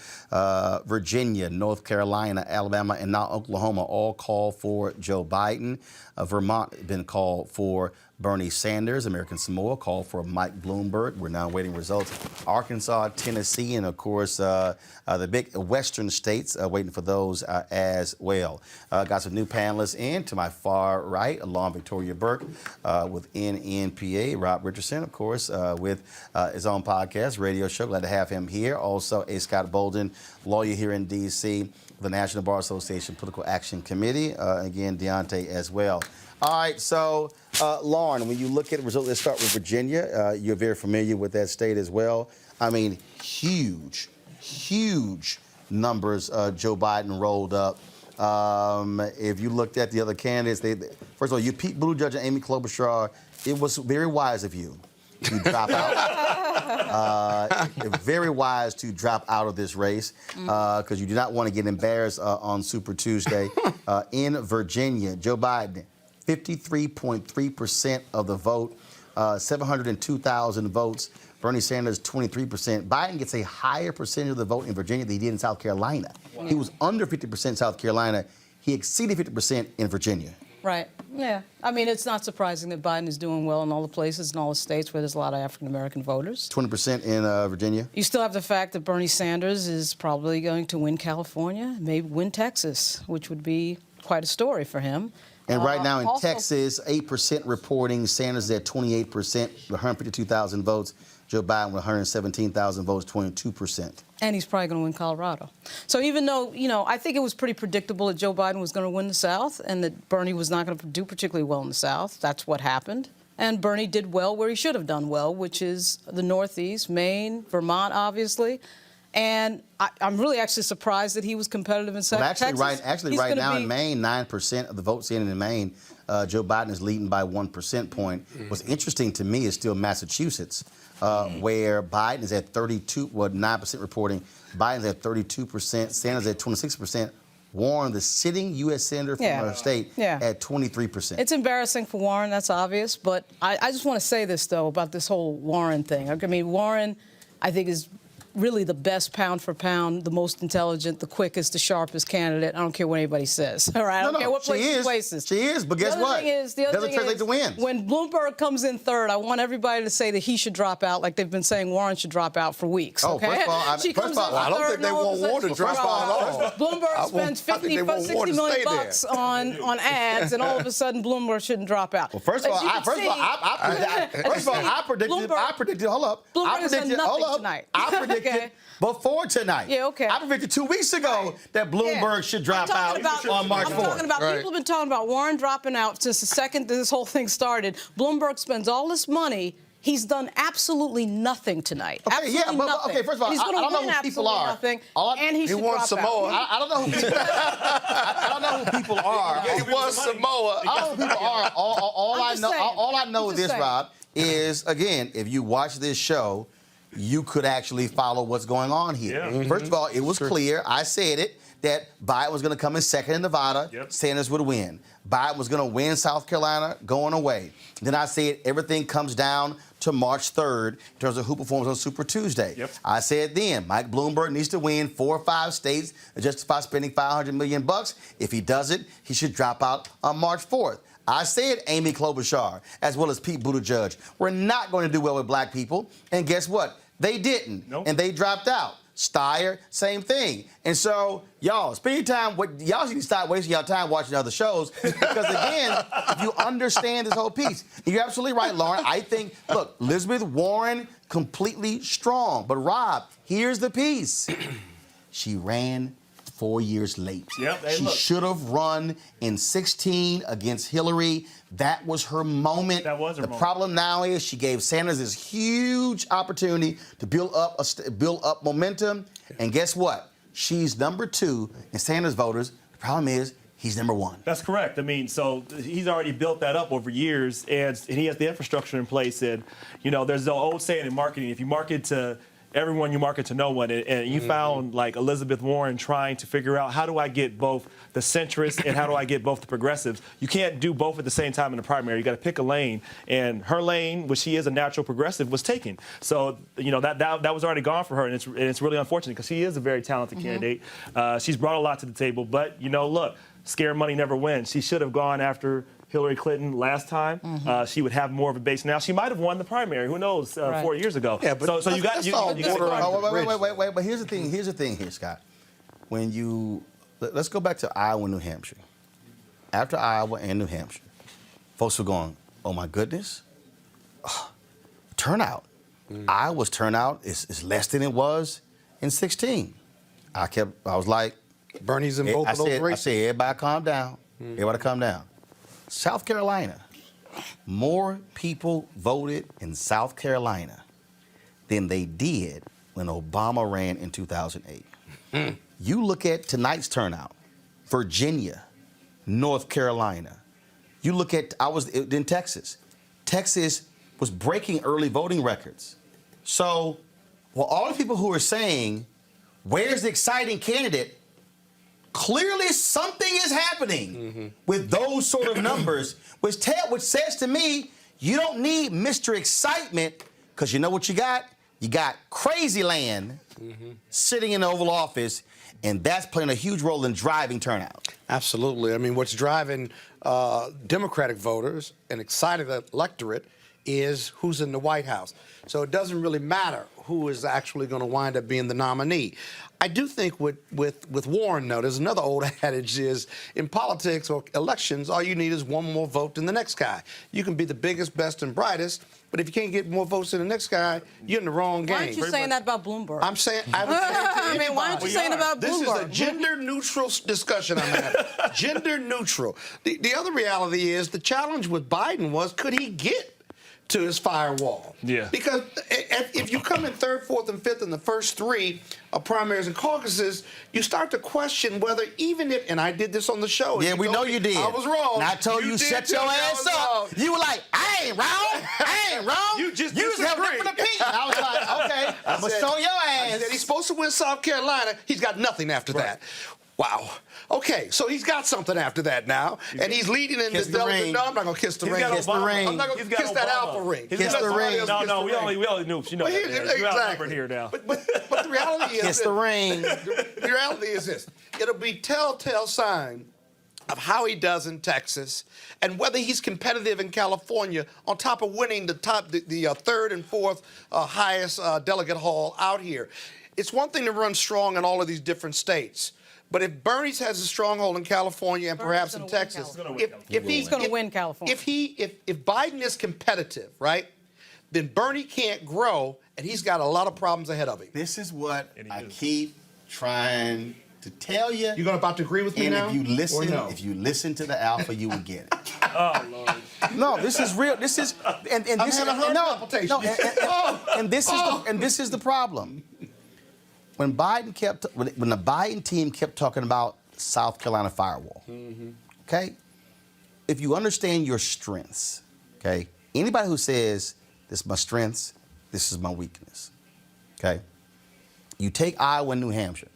Virginia, North Carolina, Alabama, and now Oklahoma all call for Joe Biden. Vermont has been called for Bernie Sanders. American Samoa called for Mike Bloomberg. We're now waiting results. Arkansas, Tennessee, and of course the big western states waiting for those as well. Got some new panelists in. To my far right, along Victoria Burke with NNPA. Rob Richardson, of course, with his own podcast, radio show. Glad to have him here. Also, A. Scott Bolden, lawyer here in D.C., the National Bar Association Political Action Committee. Again, Deontay as well. All right, so Lauren, when you look at the results, let's start with Virginia. You're very familiar with that state as well. I mean, huge numbers Joe Biden rolled up. If you looked at the other candidates, first of all, you Pete Buttigieg and Amy Klobuchar, it was very wise of you to drop out. Very wise to drop out of this race because you do not want to get embarrassed on Super Tuesday. In Virginia, Joe Biden, 53.3% of the vote, 702,000 votes. Bernie Sanders, 23%. Biden gets a higher percentage of the vote in Virginia than he did in South Carolina. Wow. He was under 50% in South Carolina. He exceeded 50% in Virginia. Right. Yeah. I mean, it's not surprising that Biden is doing well in all the places, in all the states where there's a lot of African-American voters. 20% in Virginia. You still have the fact that Bernie Sanders is probably going to win California, maybe win Texas, which would be quite a story for him. And right now in Texas, 8% reporting Sanders is at 28%, 152,000 votes. Joe Biden with 117,000 votes, 22%. And he's probably going to win Colorado. So even though, I think it was pretty predictable that Joe Biden was going to win the South and that Bernie was not going to do particularly well in the South, that's what happened. And Bernie did well where he should have done well, which is the Northeast, Maine, Vermont, obviously. And I'm really actually surprised that he was competitive in Texas. Right now in Maine, 9% of the votes in Maine, Joe Biden is leading by 1 percentage point. What's interesting to me is still Massachusetts, where Biden is at 9% reporting. Biden's at 32%, Sanders at 26%. Warren, the sitting U.S. senator from our state, at 23%. It's embarrassing for Warren, that's obvious. But I just want to say this, though, about this whole Warren thing. I mean, Warren, I think, is really the best pound for pound, the most intelligent, the quickest, the sharpest candidate. I don't care what anybody says. All right, I don't care what places. She is, but guess what? The other thing is, to win. When Bloomberg comes in third, I want everybody to say that he should drop out, like they've been saying Warren should drop out for weeks. Oh, okay? First of all, I don't think they want Warren to drop out at all. Bloomberg spends $60 million bucks on ads, and all of a sudden Bloomberg shouldn't drop out. Well, first of all, I predicted. Hold up. Bloomberg has done nothing tonight. I predicted before tonight. Yeah, okay. I predicted 2 weeks ago that Bloomberg should drop out on March 4th. I'm talking about people have been talking about Warren dropping out since the second this whole thing started. Bloomberg spends all this money. He's done absolutely nothing tonight. Okay, nothing. First of all, I don't know who people are. Nothing, and he wants Samoa. I don't know who people. I don't know who people are. He wants Samoa. I don't know who people are. All I know this, Rob, is again, if you watch this show, you could actually follow what's going on here. Yeah. First of all, it was clear. I said it. That Biden was going to come in second in Nevada, Sanders would win. Biden was going to win South Carolina going away. Then I said everything comes down to March 3rd in terms of who performs on Super Tuesday. I said then Mike Bloomberg needs to win 4 or 5 states to justify spending $500 million. If he doesn't, he should drop out on March 4th. I said Amy Klobuchar, as well as Pete Buttigieg, we're not going to do well with black people. And guess what? They didn't. Nope. And they dropped out. Steyer, same thing. And so, y'all, spend your time. Y'all should stop wasting your time watching other shows because, again, if you understand this whole piece, you're absolutely right, Lauren. I think, look, Elizabeth Warren, completely strong. But, Rob, here's the piece. She ran 4 years late. She should have run in 2016 against Hillary. That was her moment. The problem now is she gave Sanders this huge opportunity to build up momentum. And guess what? She's number 2 in Sanders voters. The problem is he's number 1. That's correct. I mean, so he's already built that up over years, and he has the infrastructure in place. And, there's the old saying in marketing, if you market to everyone you market to no one. And you found like Elizabeth Warren trying to figure out how do I get both the centrists and how do I get both the progressives. You can't do both at the same time in the primary. You got to pick a lane. And her lane, which she is a natural progressive, was taken. So, you know, that was already gone for her. And it's really unfortunate because she is a very talented candidate. She's brought a lot to the table. But, you know, look, scare money never wins. She should have gone after Hillary Clinton last time. She would have more of a base now. She might have won the primary. Who knows? 4 years ago. Yeah, but so you got wait. Here's the thing here, Scott. When let's go back to Iowa, New Hampshire. After Iowa and New Hampshire, folks were going, "Oh my goodness, turnout." Iowa's turnout is less than it was in 2016. I was like, Bernie's in both of those races. I said, everybody calm down. Everybody calm down. South Carolina, more people voted in South Carolina than they did when Obama ran in 2008. You look at tonight's turnout, Virginia, North Carolina. You look at, I was in Texas. Texas was breaking early voting records. So, well, all the people who are saying, where's the exciting candidate? Clearly something is happening with those sort of numbers, which says to me, you don't need Mr. Excitement, because you know what you got? You got crazy land sitting in the Oval Office, and that's playing a huge role in driving turnout. Absolutely. I mean, what's driving Democratic voters, an excited electorate, is who's in the White House. So it doesn't really matter who is actually going to wind up being the nominee. I do think with Warren, though, there's another old adage is in politics or elections, all you need is one more vote than the next guy. You can be the biggest, best, and brightest, but if you can't get more votes than the next guy, you're in the wrong game. Why aren't you saying that about Bloomberg? I'm saying, I would say to I mean, why aren't you saying about Bloomberg? This is a gender-neutral discussion I'm having. Gender-neutral. The other reality is the challenge with Biden was, could he get to his firewall? Yeah. Because if you come in third, fourth, and fifth in the first three primaries and caucuses, you start to question whether even if, and I did this on the show. Yeah, we know you did. I was wrong. And I told you shut your ass up. You were like, I ain't wrong. I ain't wrong. You just have a different opinion. I was like, okay, I'm going to show your ass. I said he's supposed to win South Carolina. He's got nothing after that. Wow. Okay, so he's got something after that now, and he's leading in this delegate. No, I'm not gonna kiss the ring. Kiss the ring. I'm not gonna kiss that alpha ring. Kiss the ring. No, we only knew. You know, you're outnumbered here now. But the reality is, kiss the ring. The reality is this: it'll be telltale sign of how he does in Texas, and whether he's competitive in California, on top of winning the third and fourth highest delegate haul out here. It's one thing to run strong in all of these different states. But if Bernie has a stronghold in California and perhaps in Texas, he's going to win California. If Biden is competitive, right, then Bernie can't grow, and he's got a lot of problems ahead of him. This is what I keep trying to tell you. You're about to agree with me now? And if you listen to the alpha, you will get it. Oh Lord. No, this is real. This is and this I'm having a heart palpitation. And this is the problem. When the Biden team kept talking about South Carolina firewall, okay? If you understand your strengths, okay? Anybody who says, this is my strengths, this is my weakness, okay? You take Iowa and New Hampshire.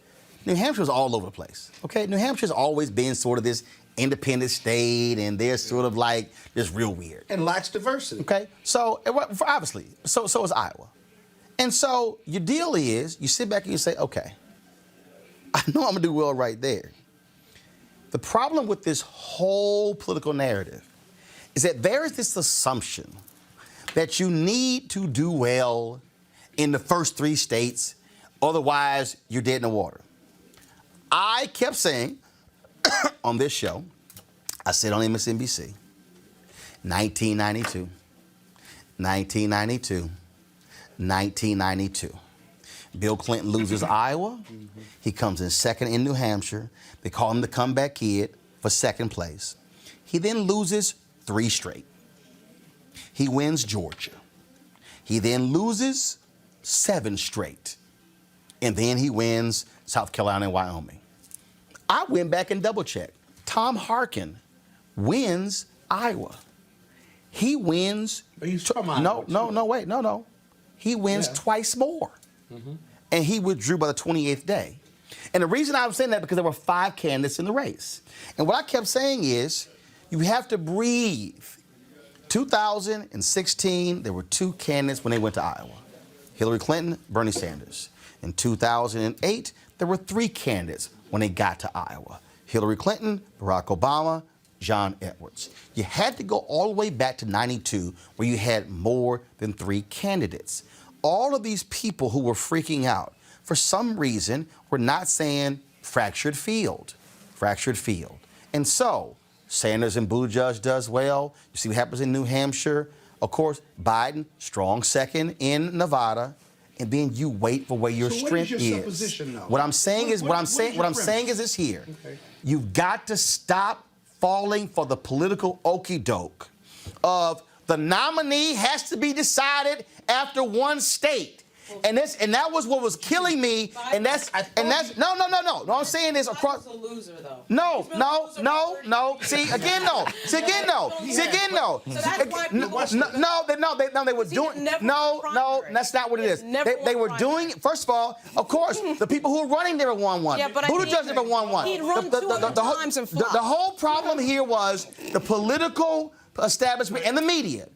New Hampshire's all over the place, okay? New Hampshire's always been sort of this independent state, and they're sort of like just real weird. And lacks diversity. Okay? So, obviously, so is Iowa. And so your deal is, you sit back and you say, okay, I know I'm going to do well right there. The problem with this whole political narrative is that there is this assumption that you need to do well in the first three states, otherwise you're dead in the water. I kept saying on this show, I said on MSNBC, 1992, 1992. Bill Clinton loses Iowa. He comes in second in New Hampshire. They call him the comeback kid for second place. He then loses 3 straight. He wins Georgia. He then loses 7 straight. And then he wins South Carolina and Wyoming. I went back and double-checked. Tom Harkin wins Iowa. He wins... Are you talking about No. He wins twice more. and he withdrew by the 28th day. And the reason I was saying that because there were 5 candidates in the race. And what I kept saying is, you have to breathe. 2016, there were 2 candidates when they went to Iowa. Hillary Clinton, Bernie Sanders. In 2008, there were 3 candidates when they got to Iowa. Hillary Clinton, Barack Obama, John Edwards. You had to go all the way back to 92 where you had more than 3 candidates. All of these people who were freaking out, for some reason, were not saying fractured field, fractured field. And so, Sanders and Buttigieg does well. You see what happens in New Hampshire. Of course, Biden, strong second in Nevada. And then you wait for where your strength what is. Your is. supposition now? What I'm saying is this here. Okay. You've got to stop falling for the political okey doke of the nominee has to be decided after one state. And that was what was killing me. And that's no. What I'm saying is across. Biden's a loser, though. No. See again, no. See again, no. So that's why No, they were doing. No, that's not what it is. They were doing. First of all, of course, the people who were running never won one. Yeah, but Buttigieg never won one. He'd run 200 times and flop. The whole problem here was the political establishment and the media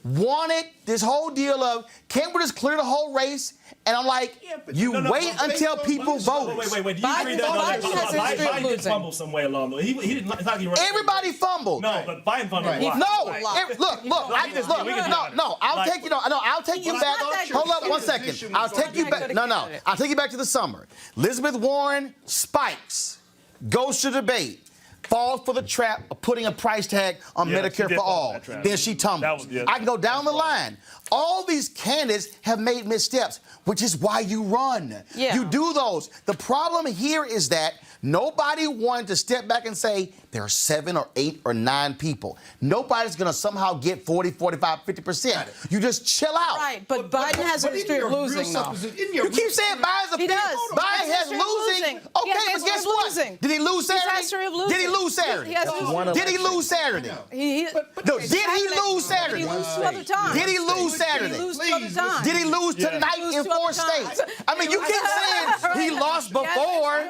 wanted this whole deal of can't we just clear the whole race? And I'm like, wait until people vote. Wait. Do you agree that Biden did fumble some way along the way? He didn't. It's not like he ran. Everybody fumbled. No, but Biden fumbled. No. I'll take you. I'll take you back. Hold up 1 second. I'll take you back. No. I'll take you back to the summer. Elizabeth Warren spikes, goes to debate. Falls for the trap of putting a price tag on Medicare for all. Then she tumbles. I can go down the line. All these candidates have made missteps, which is why you run. Yeah. You do those. The problem here is that nobody wanted to step back and say there are 7 or 8 or 9 people. Nobody's going to somehow get 40, 45, 50%. You just chill out. Right, but Biden has a history of losing, though. You keep saying Biden's a He does. Biden has losing. Okay, but guess what? Did he lose Saturday? Did he lose Saturday? Did he lose Saturday? Did he lose Saturday? Did he lose 2 other times? Did he lose Saturday? Did he lose 2 other times? Did he lose tonight in 4 states? I mean, you keep saying he lost before.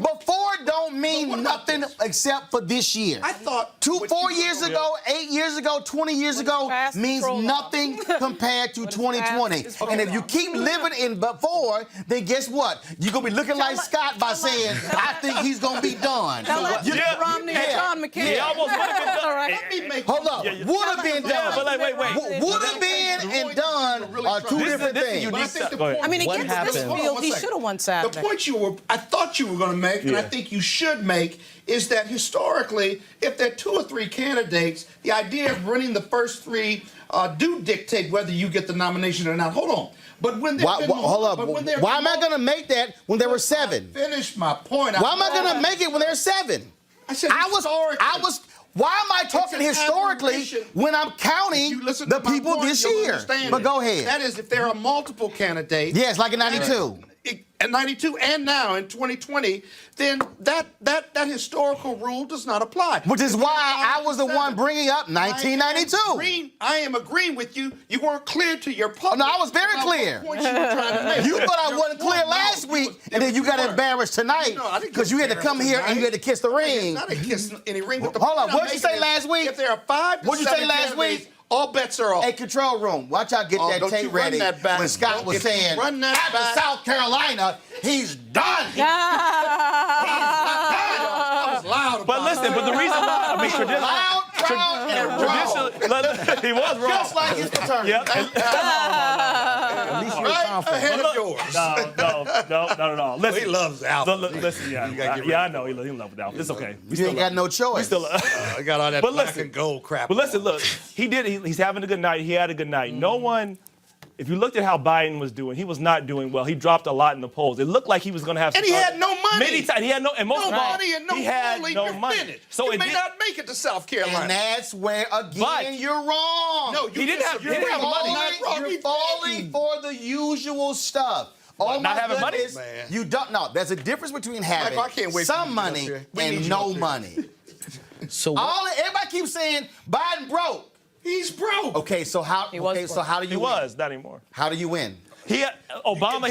Before don't mean nothing except for this year. I thought 4 years ago, 8 years ago, 20 years ago means nothing compared to 2020. And if you keep living in before, then guess what? You're going to be looking like Scott by saying, I think he's going to be done. Romney and John McCain. He almost would have been done. Hold up. Would have been done. But wait. Would have been and done are 2 different things. I mean, against this field, he should have won Saturday. The point I thought you were going to make, and I think you should make, is that historically, if there are 2 or 3 candidates, the idea of running the first 3 do dictate whether you get the nomination or not. Hold on. But when hold up. Why am I going to make that when there were 7? Finish my point. Why am I going to make it when there are 7? I said Why am I talking historically when I'm counting the people this year? But go ahead. That is, if there are multiple candidates. Yes, like in 92. At 92 and now in 2020, then that historical rule does not apply. Which is why I was the one bringing up 1992. I am agreeing with you. You weren't clear to your public. No, I was very clear. You thought I wasn't clear last week, and then you got embarrassed tonight because you had to come here and you had to kiss the ring. I didn't kiss any ring. Hold on, what did you say last week? If there are 5 to 7 what did you say last week? All bets are off. Hey, control room, watch out, get that tape ready. When Scott was saying, after South Carolina, he's done. He's I was loud about But listen, but the reason why, I mean, traditionally, he was wrong. Just like his fraternity. Yep. At least you're ahead of yours. No. Listen, he loves Alpha. Listen, I know he loves Alpha. It's okay. You ain't got no choice. I got all that black and gold crap. But listen, look, he's having a good night. He had a good night. No one. If you looked at how Biden was doing, he was not doing well. He dropped a lot in the polls. It looked like he was going to have. And he had no money. Many times he had no, and most of all, money and no he had money. no money. So you may not make it to South Carolina. And that's where again you're wrong. No, he didn't have money. You're falling for the usual stuff. Oh, not having money? You don't know. There's a difference between having some money and no money. So everybody keeps saying Biden broke. He's broke. Okay, so how? So how do you? He was not anymore. How do you win? Obama.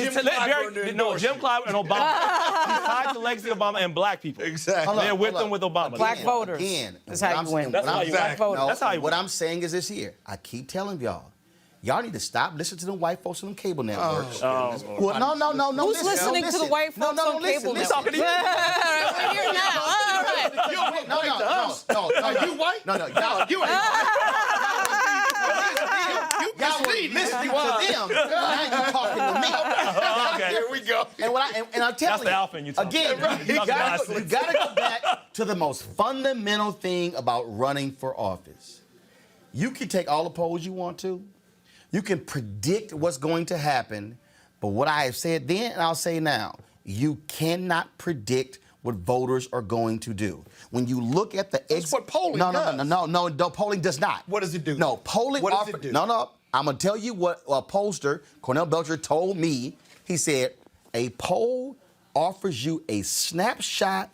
Jim Clyburn and Obama. He's tied to legacy Obama and black people. Exactly. They're with them with Obama. Black voters. That's how you win. That's how you Black win. voters. That's how you win. What I'm saying is this here. I keep telling y'all need to stop listening to the white folks on them cable networks. Well, no. Who's listening to the white folks on cable networks? Talking to you. We're here now. All right. No, you white? No, you ain't. Y'all were listening to them. Now you talking to me. Okay. Here we go. And I'm telling That's the alpha in you talking. again, you gotta go back to the most fundamental thing about running for office. You can take all the polls you want to. You can predict what's going to happen, but what I have said then and I'll say now, you cannot predict what voters are going to do. When you look at the That's what polling does. No, polling does not. What does it do? No, polling What does it do? No, I'm gonna tell you what a pollster, Cornell Belcher, told me. He said, a poll offers you a snapshot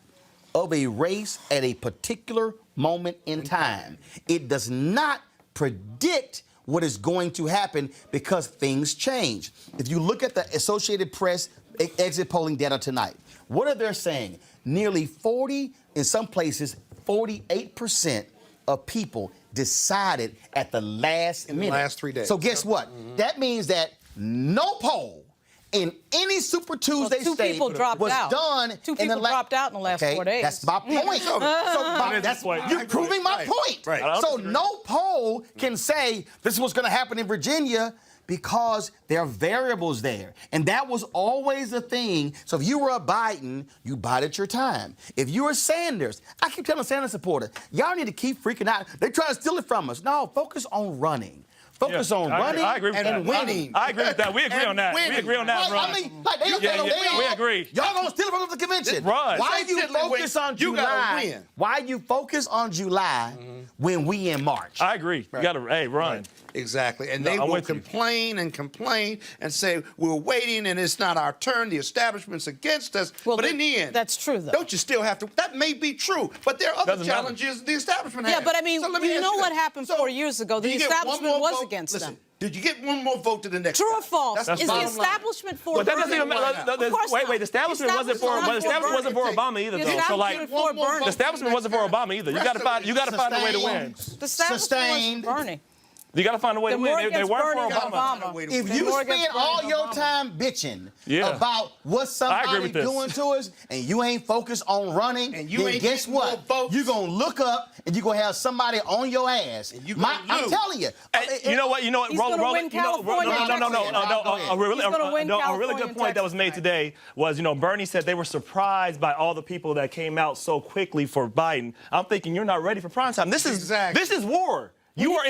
of a race at a particular moment in time. It does not predict what is going to happen because things change. If you look at the Associated Press exit polling data tonight, what are they saying? Nearly 40, in some places, 48% of people decided at the last minute. In the last 3 days. So guess what? That means that no poll in any Super Tuesday two state people dropped was out. done. Two people dropped out in the last 4 days. That's my point. You're proving my point. Right. So no poll can say this is what's going to happen in Virginia because there are variables there. And that was always the thing. So if you were a Biden, you bided your time. If you were Sanders, I keep telling Sanders supporters, y'all need to keep freaking out. They're trying to steal it from us. No, focus on running. Focus on running and winning. I agree with that. We agree on that. We agree on that, Ron. I mean, like, we agree. Y'all gonna steal it from the convention. Run. Why you focus on July? Why you focus on July when we in March? I agree. You gotta, run. Right. Exactly. And they will complain and say, we're waiting and it's not our turn. The establishment's against us. Well, but in the end, that's true, though. Don't you still have to? That may be true, but there are other challenges the establishment has. Yeah, but I mean, so you know what happened 4 years ago? The establishment was against them. Did you get one more vote to the next? True or false? That's Is the establishment for But that doesn't even Bernie? wait. The establishment wasn't for Obama either, though. So like, the establishment wasn't for Obama either. You got to find a way to win. The establishment was Bernie. You got to find a way to win. They weren't for Obama. If you spend all your time bitching about what somebody's doing to us and you ain't focused on running, then guess what? You're going to look up and you're going to have somebody on your ass. I'm telling you. You know what? Roland, a really good point that was made today was, Bernie said they were surprised by all the people that came out so quickly for Biden. I'm thinking you're not ready for prime time. This is war. You are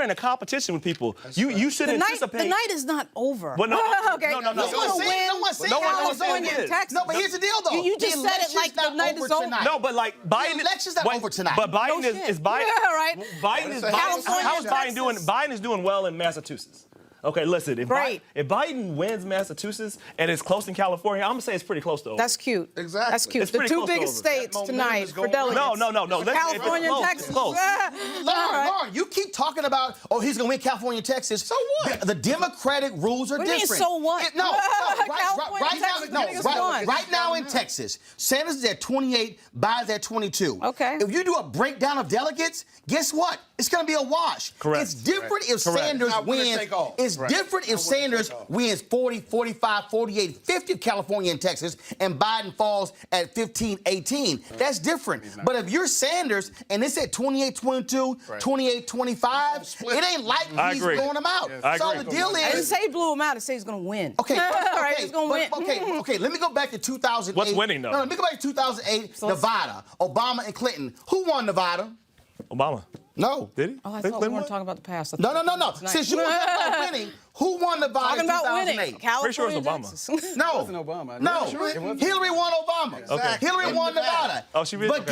in a competition with people. You should anticipate. The night is not over. Well, no, okay. no. No one's saying California and Texas. No, but here's the deal, though. You just said it like the night is over. No, but like Biden. The election's not over tonight. But Biden is Biden. Yeah, right. Biden is how is Biden doing? Biden is doing well in Massachusetts. Okay, listen. If Biden wins Massachusetts and it's close in California, I'm gonna say it's pretty close to over. That's cute. Exactly. That's cute. It's the pretty two close to biggest over. states tonight for delegates. No. California and Texas. It's close. Lauren, you keep talking about, he's going to win California and Texas. So what? The Democratic rules are What do you mean, different. so what? Right now in Texas, Sanders is at 28, Biden's at 22. Okay. If you do a breakdown of delegates, guess what? It's going to be a wash. Correct. It's different if Sanders wins. It's different if Sanders wins 40, 45, 48, 50 California and Texas, and Biden falls at 15, 18. That's different. But if you're Sanders and it's at 28, 22, 28, 25, it ain't like he's blowing them out. So the deal is... I didn't say he blew him out. I say he's going to win. Okay. Right, he's going to win. Okay, let me go back to 2008. What's winning, though? No, let me go back to 2008, Nevada. Obama and Clinton. Who won Nevada? Obama. No. Did he? Oh, I thought we weren't talking about the past. No. Since you were talking about winning, who won Nevada in 2008? Pretty sure it was Obama. No. It wasn't Obama. No. Sure? Hillary won Obama. Okay. Hillary won Nevada. Oh, she really? But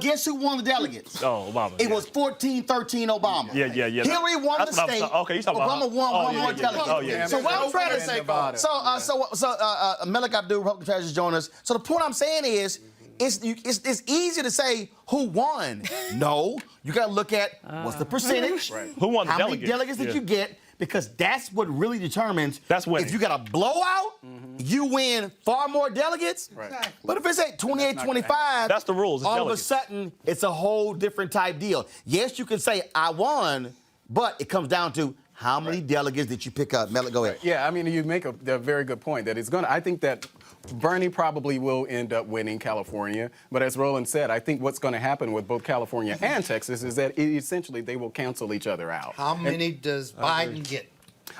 guess who won the delegates? Oh, Obama. It was 14-13 Obama. Yeah. Hillary won the state. Okay, you talking about Obama won one more delegate. Oh, yeah. So what I'm trying to say, Melik Abdul, Republican Strategist, join us. So the point I'm saying is, it's easy to say who won. No, you got to look at what's the percentage. Who won the How many delegates did you get? because that's what really determines. That's winning. If you got a blowout, you win far more delegates. Right. But if it's at 28-25, that's the rules. It's all delegates. of a sudden, it's a whole different type deal. Yes, you can say, I won, but it comes down to how many delegates did you pick up? Mel, go ahead. Yeah, I mean, you make a very good point that it's going to, I think that Bernie probably will end up winning California. But as Roland said, I think what's going to happen with both California and Texas is that essentially they will cancel each other out. How many does Biden get?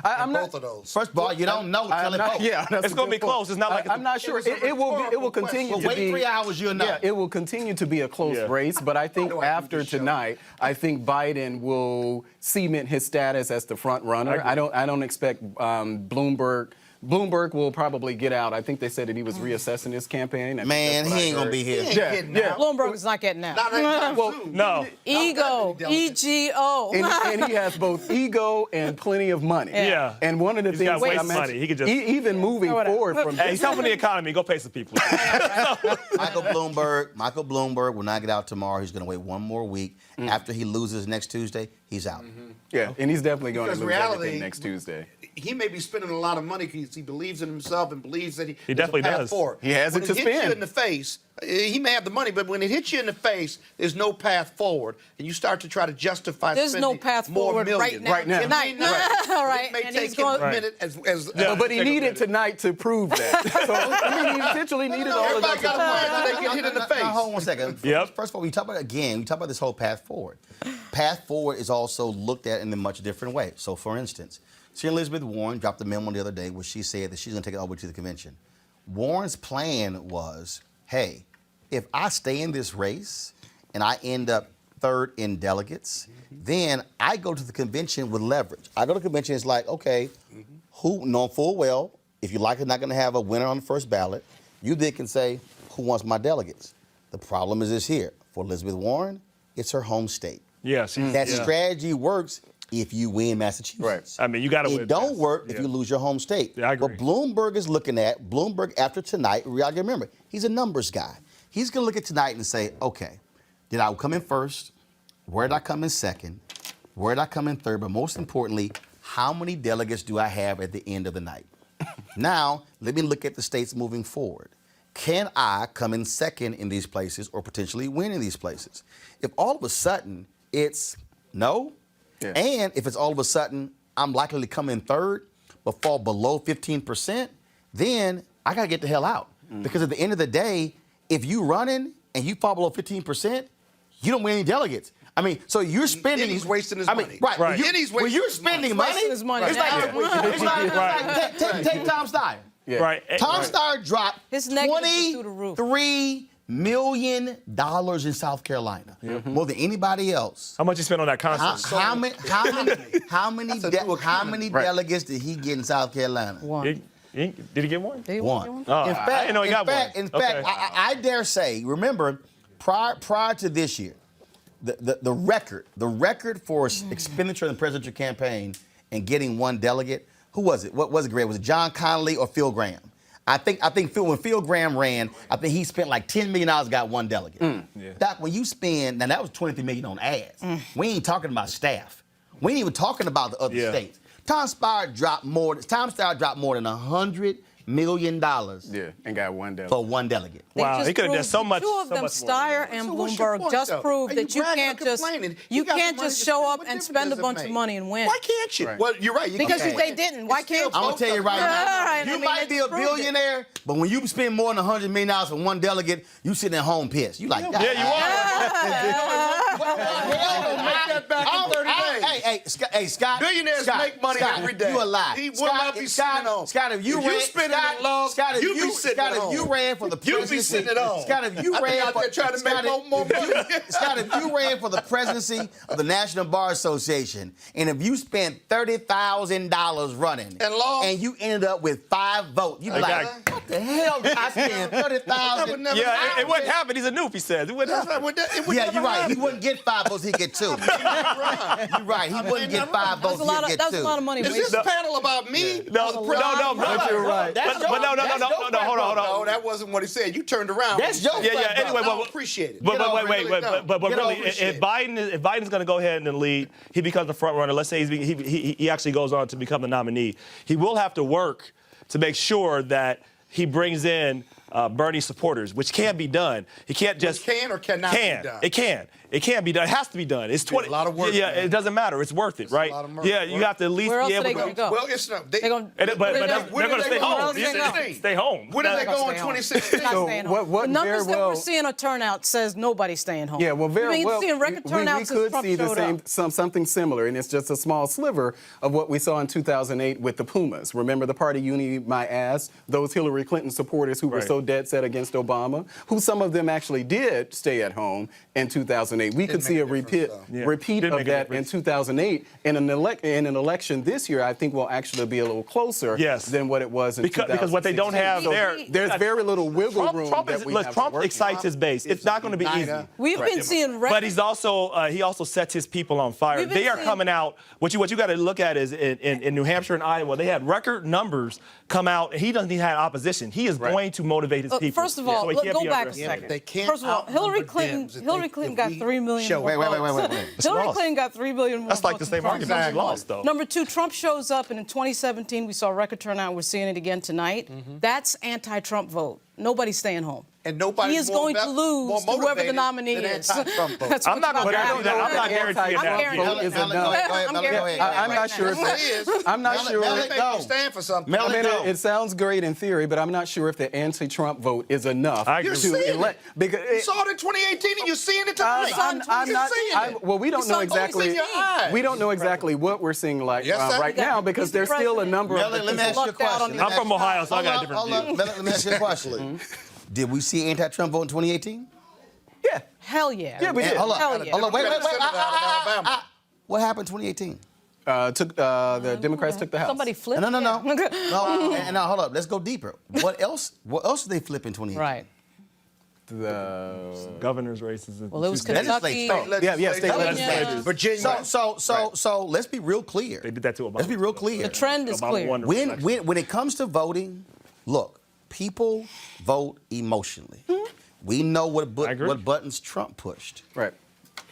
I'm both of those. First of all, you don't know. Tell it folks. Yeah, it's going to be close. It's not like I'm not sure. It will continue to wait be. 3 hours, you'll know. Yeah, it will continue to be a close race. But I think after tonight, I think Biden will cement his status as the front runner. I don't expect Bloomberg will probably get out. I think they said that he was reassessing his campaign. Man, he ain't going to be here. Yeah. Bloomberg is not getting out. No. Ego, E-G-O. And he has both ego and plenty of money. Yeah. And one of the He's things got that I waste mentioned, money. He could just even moving forward from Hey, he's helping the economy. Go pay some people. Michael Bloomberg will not get out tomorrow. He's going to wait one more week. After he loses next Tuesday, he's out. Yeah, and he's definitely going to Because lose reality, everything next Tuesday. He may be spending a lot of money because he believes in himself and believes that he definitely there's a path does. forward. He has when it to hits you spend. in the face, he may have the money, but when it hits you in the face, there's no path forward, and you start to try to justify. There's no spending path more forward millions. right now. Tonight. All right. It may And take he's him going- a minute as But he needed tonight to prove that. So I mean, he essentially needed all of that. Everybody got a plan until they get hit in the face. Now, hold on one second. Yep. First of all, we talk about this whole path forward. Path forward is also looked at in a much different way. So, for instance, Senator Elizabeth Warren dropped a memo the other day where she said that she's going to take it over to the convention. Warren's plan was, hey, if I stay in this race and I end up third in delegates, then I go to the convention with leverage. I go to the convention, it's like, okay, who know full well, if you're likely not going to have a winner on the first ballot, you then can say, who wants my delegates? The problem is this here. For Elizabeth Warren, it's her home state. Yes. That strategy works if you win Massachusetts. Right. I mean, you got to win. It don't work if you lose your home state. Yeah, I agree. What Bloomberg is looking at, Bloomberg after tonight, we gotta remember, he's a numbers guy. He's going to look at tonight and say, okay, did I come in first? Where did I come in second? Where did I come in third? But most importantly, how many delegates do I have at the end of the night? Now, let me look at the states moving forward. Can I come in second in these places or potentially win in these places? If all of a sudden it's no, and if it's all of a sudden I'm likely to come in third but fall below 15%, then I got to get the hell out. Because at the end of the day, if you running and you fall below 15%, you don't win any delegates. I mean, so you're spending. Then he's wasting his money. Right. Then he's wasting when you're his spending money. money, His money. it's like take Tom Steyer. Yeah. Right. Tom Steyer dropped His negatives was through the roof. $23 million in South Carolina, more than anybody else. How much you spent on that concert? How many delegates did he get in South Carolina? One. Did he get one? One. Oh, I didn't know he got one. In fact, I dare say, remember, prior to this year, the record for expenditure in the presidential campaign and getting one delegate, who was it? What was it, Greg? Was it John Connolly or Phil Graham? I think when Phil Graham ran, I think he spent like $10 million, got one delegate. Doc, when you spend, now that was $23 million on ads. We ain't talking about staff. We ain't even talking about the other states. Tom Steyer dropped more than $100 million. Yeah, and got one delegate. For one delegate. Wow, he could have done so much. Two of them, Steyer and Bloomberg, just proved that you can't just show up and spend a bunch of money and win. Why can't you? Right. Well, you're right. Because they didn't. Why can't you? I'm gonna tell you right now. Right, You might be a billionaire, but when you spend more than $100 million for one delegate, you sitting at home pissed. You like that? Make that back in 30 days. Hey, Scott. Billionaires make money every day. You a lie. He will not be sitting at home. Scott, if you spend it on love, you be sitting at home. Scott, if you ran for the presidency, you be sitting at home. Scott, if you I ran be out there trying to make more money. Scott, if you ran for the presidency of the National Bar Association, and if you spent $30,000 running, and lost, and you ended up with 5 votes, you be like, what The hell I spend 30,000. Yeah, it wouldn't happen. He's a noob, he says. It wouldn't happen. Yeah, you're right. He wouldn't get 5 votes, he'd get 2. You're right. He wouldn't get 5 votes, he'd get 2. That's a lot of money. Is this panel about me? No, but you're right. But no, hold on. No, that wasn't what he said. You turned around. That's your Yeah. Anyway, I don't appreciate it. But really, if Biden's going to go ahead and lead, he becomes the front runner. Let's say he actually goes on to become the nominee. He will have to work to make sure that he brings in Bernie supporters, which can be done. He can't just can or cannot be done. It can. It can be done. It has to be done. It's 20. A lot of work. Yeah, it doesn't matter. It's worth it, right? Yeah, you have to at least Where else be are able they to going to go? Well, it's not. They're going but they're going to stay home. Stay home. When did they go in 2016? So the numbers that we're seeing a turnout says nobody's staying home. Yeah, well, very well. Seeing record turnouts we could since see Trump the same, something similar, and it's just a small sliver of what we saw in 2008 with the Pumas. Remember the party Uni My Ass, those Hillary Clinton supporters who were so dead set against Obama, who some of them actually did stay at home in 2008. We could see a repeat of that in 2008. In an election this year, I think will actually be a little closer than what it was in 2016. Because what they don't have there's very little wiggle room that we have to Trump work excites with. his base. It's not going to be easy. We've been seeing record. But he also sets his people on fire. They are coming out. What you got to look at is in New Hampshire and Iowa, they had record numbers come out. He doesn't even have opposition. He is going to motivate his people. First of all, so go back a second. First of all, Hillary Clinton got 3 million. Wait. Hillary Clinton got 3 billion more. That's like the same argument she lost, though. Number 2, Trump shows up, and in 2017 we saw record turnout. We're seeing it again tonight. That's anti-Trump vote. Nobody's staying home. And nobody he is going to lose to whoever the nominee is. I'm not going to guarantee that. I'm not guaranteeing that. I'm not sure if I'm not sure. Stand for something. It sounds great in theory, but I'm not sure if the anti-Trump vote is enough to elect. Because you saw it in 2018, and you're seeing it tonight. I'm not. Well, we don't know exactly. We don't know exactly what we're seeing right now because there's still a number of. Let me ask you a question. I'm from Ohio, so I got a different view. Let me ask you a question. Did we see anti-Trump vote in 2018? Yeah. Hell yeah. Yeah, we did. Hold on. Wait. Alabama. What happened in 2018? The Democrats took the House. Somebody flipped. No. No, hold up. Let's go deeper. What else did they flip in 2018? Right. The governor's races. Well, it was Kentucky. State legislatures. Virginia. So let's be real clear. They did that to Obama. Let's be real clear. The trend is clear. When it comes to voting, look, people vote emotionally. We know what buttons Trump pushed. Right.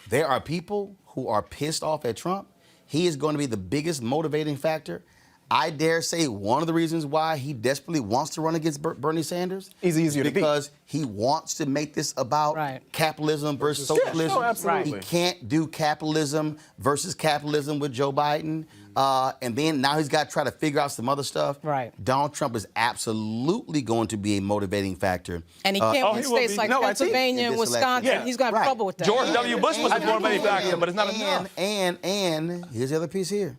There are people who are pissed off at Trump. He is going to be the biggest motivating factor. I dare say one of the reasons why he desperately wants to run against Bernie Sanders is easier to beat. Because he wants to make this about capitalism versus socialism. Sure, absolutely. He can't do capitalism versus capitalism with Joe Biden. And then now he's got to try to figure out some other stuff. Right. Donald Trump is absolutely going to be a motivating factor. And he can't win states like Pennsylvania and Wisconsin. Yeah. He's going to have trouble with that. George W. Bush was a motivating factor, but it's not enough. And here's the other piece here.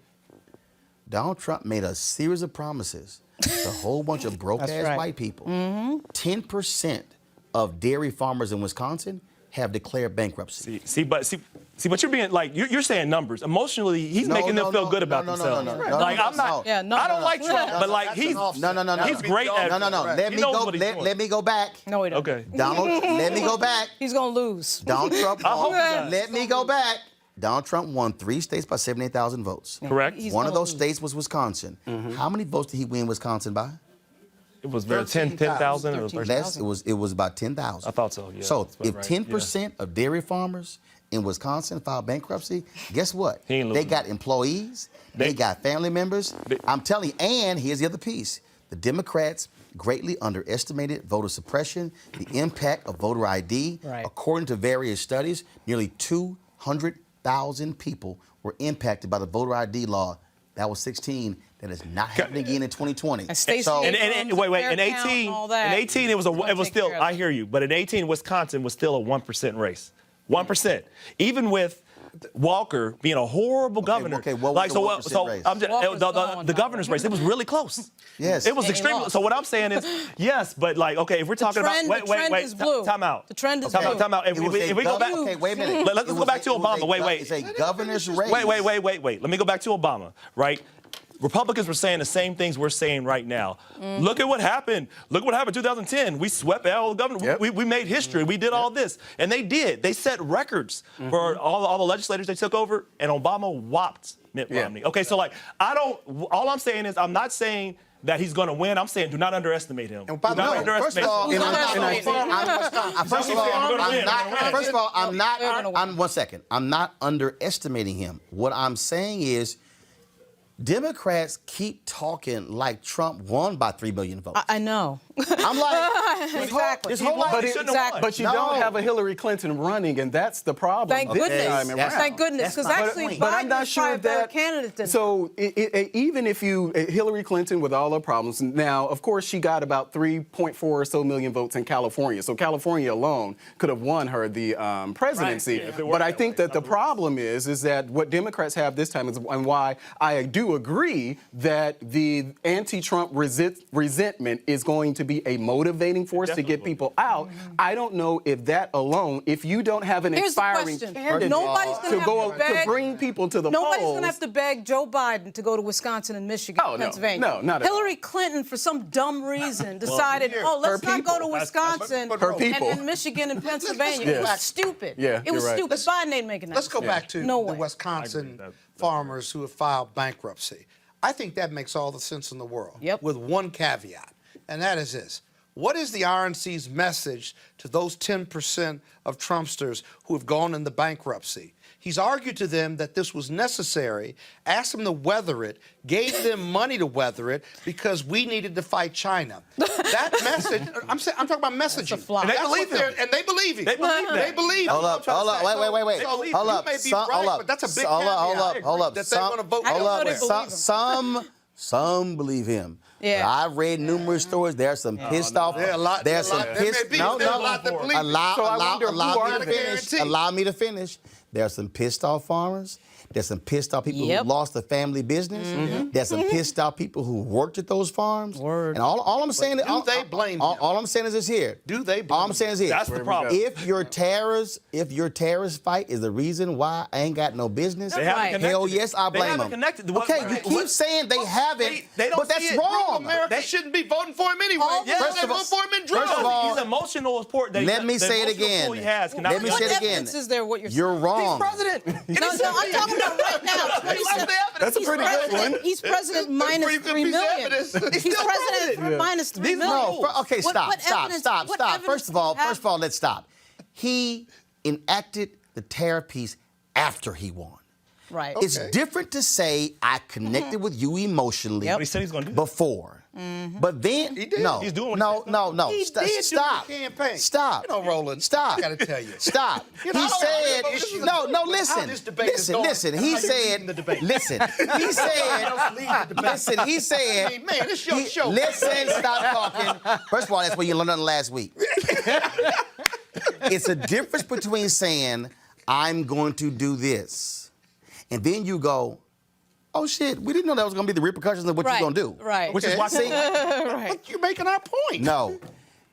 Donald Trump made a series of promises to a whole bunch of broke-ass white people. 10% of dairy farmers in Wisconsin have declared bankruptcy. But you're being like you're saying numbers. Emotionally, he's making them feel good about themselves. Like I'm not. I don't like Trump, but like he's he's great at. No. Let me go back. No, he doesn't. Okay. Donald, let me go back. He's gonna lose. Donald Trump. Let me go back. Donald Trump won 3 states by 78,000 votes. Correct. One of those states was Wisconsin. How many votes did he win Wisconsin by? It was 10,000 or 13,000. It was about 10,000. I thought so. Yeah. So if 10% of dairy farmers in Wisconsin filed bankruptcy, guess what? They got employees. They got family members. I'm telling you. And here's the other piece: the Democrats greatly underestimated voter suppression, the impact of voter ID. Right. According to various studies, nearly 200,000 people were impacted by the voter ID law. That was 16. That is not happening again in 2020. And Stacey wait. In 18, it was still. I hear you, but in 18, Wisconsin was still a 1% race. 1%. Even with Walker being a horrible governor. Okay, what was the 1% race? The governor's race, it was really close. Yes. It was extremely. So what I'm saying is, yes, but like, okay, if we're talking about, the trend is blue. Time out. The trend is blue. Time out. If we go back, okay, wait a minute. Let's go back to Obama. Wait. It's a governor's race. Wait. Let me go back to Obama, right? Republicans were saying the same things we're saying right now. Look at what happened. Look what happened in 2010. We swept out the government. Yep. We made history. We did all this. And they did. They set records for all the legislators they took over, and Obama whopped Mitt Romney. Okay, so like, all I'm saying is I'm not saying that he's going to win. I'm saying do not underestimate him. First of all, one second. I'm not underestimating him. What I'm saying is Democrats keep talking like Trump won by 3 million votes. I know. I'm like, exactly. But you don't have a Hillary Clinton running, and that's the problem. Thank goodness. Thank goodness, because actually, but I'm not sure that candidate than so even if Hillary Clinton with all her problems, now of course she got about 3.4 or so million votes in California. So California alone could have won her the presidency. Right. Yeah, but I think that the problem is that what Democrats have this time is, and why I do agree that the anti-Trump resentment is going to be a motivating force to get people out. I don't know if that alone, if you don't have an inspiring candidate to bring people to the polls. Nobody's going to have to beg Joe Biden to go to Wisconsin and Michigan and Pennsylvania. No, not at all. Hillary Clinton, for some dumb reason, decided, let's not go to Wisconsin and Michigan and Pennsylvania. It was stupid. Yeah, it was stupid. Biden ain't making that. Let's go back to the Wisconsin farmers who have filed bankruptcy. I think that makes all the sense in the world. With one caveat, and that is this. What is the RNC's message to those 10% of Trumpsters who have gone into bankruptcy? He's argued to them that this was necessary, asked them to weather it, gave them money to weather it because we needed to fight China. That message, I'm talking about messaging. And they believe him. And they believe him. They believe that. They believe him. Hold up, wait. So Hold up. you may be right, but that's a big caveat. Hold up. That they want to vote elsewhere. Some believe him. Yeah. I've read numerous stories. There are some pissed off. There's some pissed. Allow me to finish. There are some pissed off farmers. There's some pissed off people who lost a family business. There's some pissed off people who worked at those farms. And all I'm saying is, all I'm saying is this here. Do they blame All I'm saying is this. That's the problem. If your terrorist fight is the reason why I ain't got no business, hell yes, I blame them. Okay, you keep saying they haven't, but that's wrong. America shouldn't be voting for him anyway. First of all, he's emotional support. Let me say it again. Let me say it again. Is there what you're saying? You're wrong. He's president. No, I'm talking about right now. That's a pretty good one. He's president minus 3 million. He's president minus 3 million. No, okay, stop. First of all, let's stop. He enacted the tariff piece after he won. Right. It's different to say I connected with you emotionally He said he's going to do before. But then, no. He's doing no. He did Stop. do the campaign. Stop. You know, Roland. Stop. I got to tell you. Stop. You know, He said, no, how listen. this debate is going, Listen. and He how you said, leading the debate. listen. He said, he said, I mean, man, it's your show. Listen, stop talking. First of all, that's what you learned last week. It's a difference between saying, I'm going to do this, and then you go, oh shit, we didn't know that was going to be the repercussions of what you're going to do. Right. Which is why But you're making our point. No.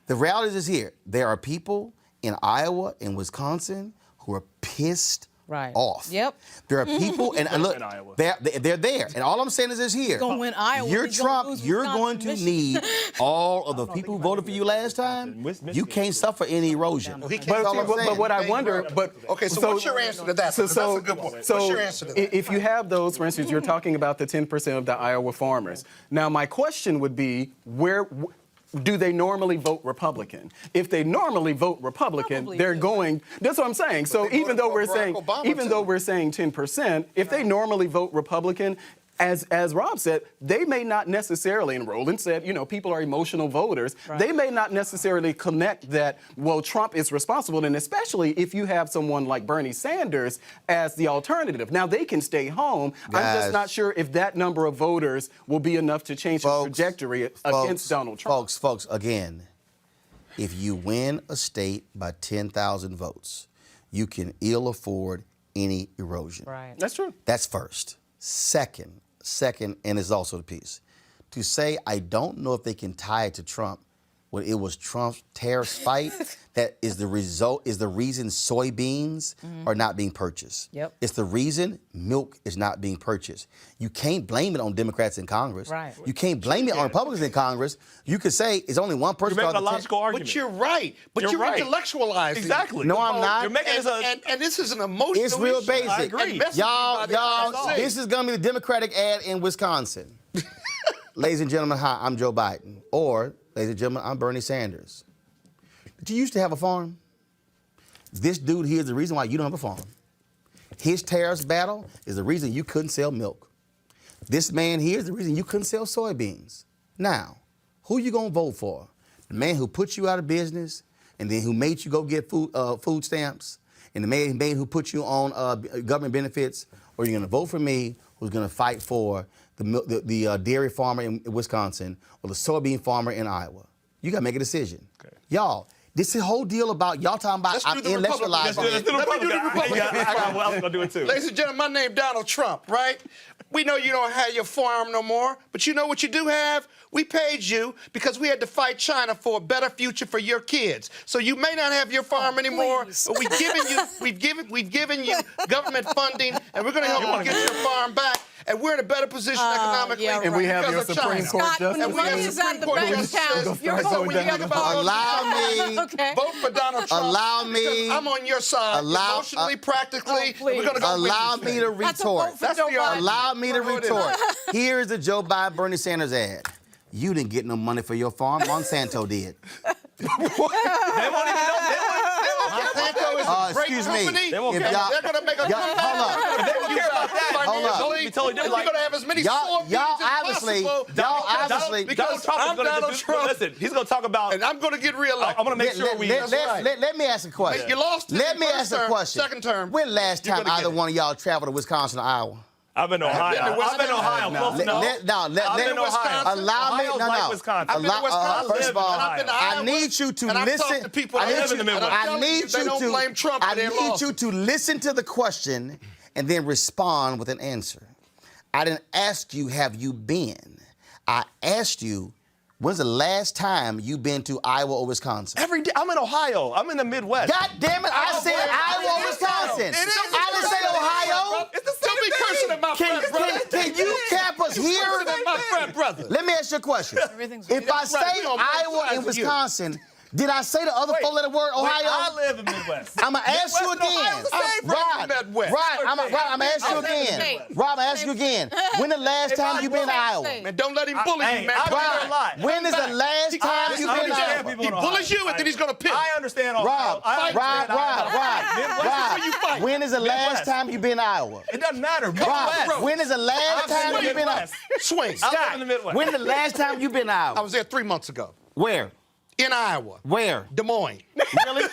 The reality is here. There are people in Iowa and Wisconsin who are pissed off. Yep. There are people, and look, they're there. And all I'm saying is this here. He's going to win Iowa. You're He's Trump. lose You're Wisconsin, going to Michigan. need all of the people who voted for you last time. You can't suffer any erosion. But what I wonder, so what's your answer to that? That's a good point. What's your answer to that? If you have those, for instance, you're talking about the 10% of the Iowa farmers. Now, my question would be, do they normally vote Republican? If they normally vote Republican, they're going. That's what I'm saying. So even though we're saying 10%, if they normally vote Republican, as Rob said, they may not necessarily, and Roland said, people are emotional voters. Right. They may not necessarily connect that, well, Trump is responsible, and especially if you have someone like Bernie Sanders as the alternative. Now, they can stay home. Guys, I'm just not sure if that number of voters will be enough to change the trajectory against Donald Trump. Folks, again, if you win a state by 10,000 votes, you can ill afford any erosion. Right. That's true. That's first. Second, and is also the piece, to say I don't know if they can tie it to Trump, when it was Trump's tariff fight that is the reason soybeans are not being purchased. Yep. It's the reason milk is not being purchased. You can't blame it on Democrats in Congress. Right. You can't blame it on Republicans in Congress. You could say it's only one person. You're making a logical argument. But you're right. But you're right. intellectualizing. Exactly. No, I'm not. You're making and this is an emotional It's real issue. basic. I agree. Y'all, this is going to be the Democratic ad in Wisconsin. Ladies and gentlemen, hi, I'm Joe Biden. Or, ladies and gentlemen, I'm Bernie Sanders. Did you used to have a farm? This dude here is the reason why you don't have a farm. His tariffs battle is the reason you couldn't sell milk. This man here is the reason you couldn't sell soybeans. Now, who you going to vote for? The man who put you out of business and then who made you go get food stamps and the man who put you on government benefits, or you're going to vote for me who's going to fight for the dairy farmer in Wisconsin or the soybean farmer in Iowa? You got to make a decision. Okay. Y'all, this whole deal about y'all talking about I'm intellectualizing. Let me do the Republican. I was going to do it too. Ladies and gentlemen, my name Donald Trump, right? We know you don't have your farm no more, but you know what you do have? We paid you because we had to fight China for a better future for your kids. So you may not have your farm anymore, but we've given you government funding, and we're going to help you get your farm back. And we're in a better position economically. Yeah, And we have your because of Supreme China. Court Scott, when justice. the money is out, the bank account, you're So going when you about Allow me. Okay. vote for Donald Trump. Allow me. because I'm on your side, emotionally, practically. Oh, please. We're going to go Allow win this me thing. to That's a retort. vote for Joe Biden. Allow me to retort. Here's the Joe Biden Bernie Sanders ad. You didn't get no money for your farm. Monsanto did. They won't even know. Monsanto is a great excuse me. company. They won't If care. y'all- They're going to make a y'all- comeback. hold up. They don't care about that. Hold up. Financially, Be totally different. You're going to have as many soybeans y'all as obviously- possible. y'all obviously- because Donald I'm Trump is Donald going to Trump. listen, he's going to talk about. And I'm going to get reelected. I'm going to make sure we. Let me ask a question. You lost it Let in me first ask a term, question. second term, When last you're time gonna either get it. one of y'all traveled to Wisconsin or Iowa? I've been to Ohio. I've been to Ohio. No. Close enough. I've been to Ohio. Allow me. Ohio's No, like no. Wisconsin. I've been to Wisconsin, First of all, and I've been to I Iowa, need you to and I've listen. talked to people I that need live in the you- Midwest. I I'm need telling you, they don't you blame Trump I for their need loss. you to listen to the question and then respond with an answer. I didn't ask you, have you been? I asked you, when's the last time you've been to Iowa or Wisconsin? Every day. I'm in Ohio. I'm in the Midwest. God damn it, I said Iowa or Wisconsin. I didn't say Ohio. It's the same thing. Cursing at my friend, brother. Can you cap us here? Cursing at my friend, brother. Let me ask you a question. If I say We on both Iowa sides and of you. Wisconsin, did I say the other four-letter word, Ohio? I live in the Midwest. I'm going to ask you again. Rod, I'm going to ask you again. Rob, I'm going to ask you again. When the last time you been to Iowa? Man, don't let him bully you, man. I've been there a lot. When is the last time you been to Iowa? He bullies you, and then he's going to pick. I understand Ohio. Rob, when is the last time you been to Iowa? It doesn't matter. Rob, when is the last time you been to Iowa? Swing. I live in the Midwest. When is the last time you been to I Iowa? was there 3 months ago. Where? In Iowa. Where? Des Moines. Really?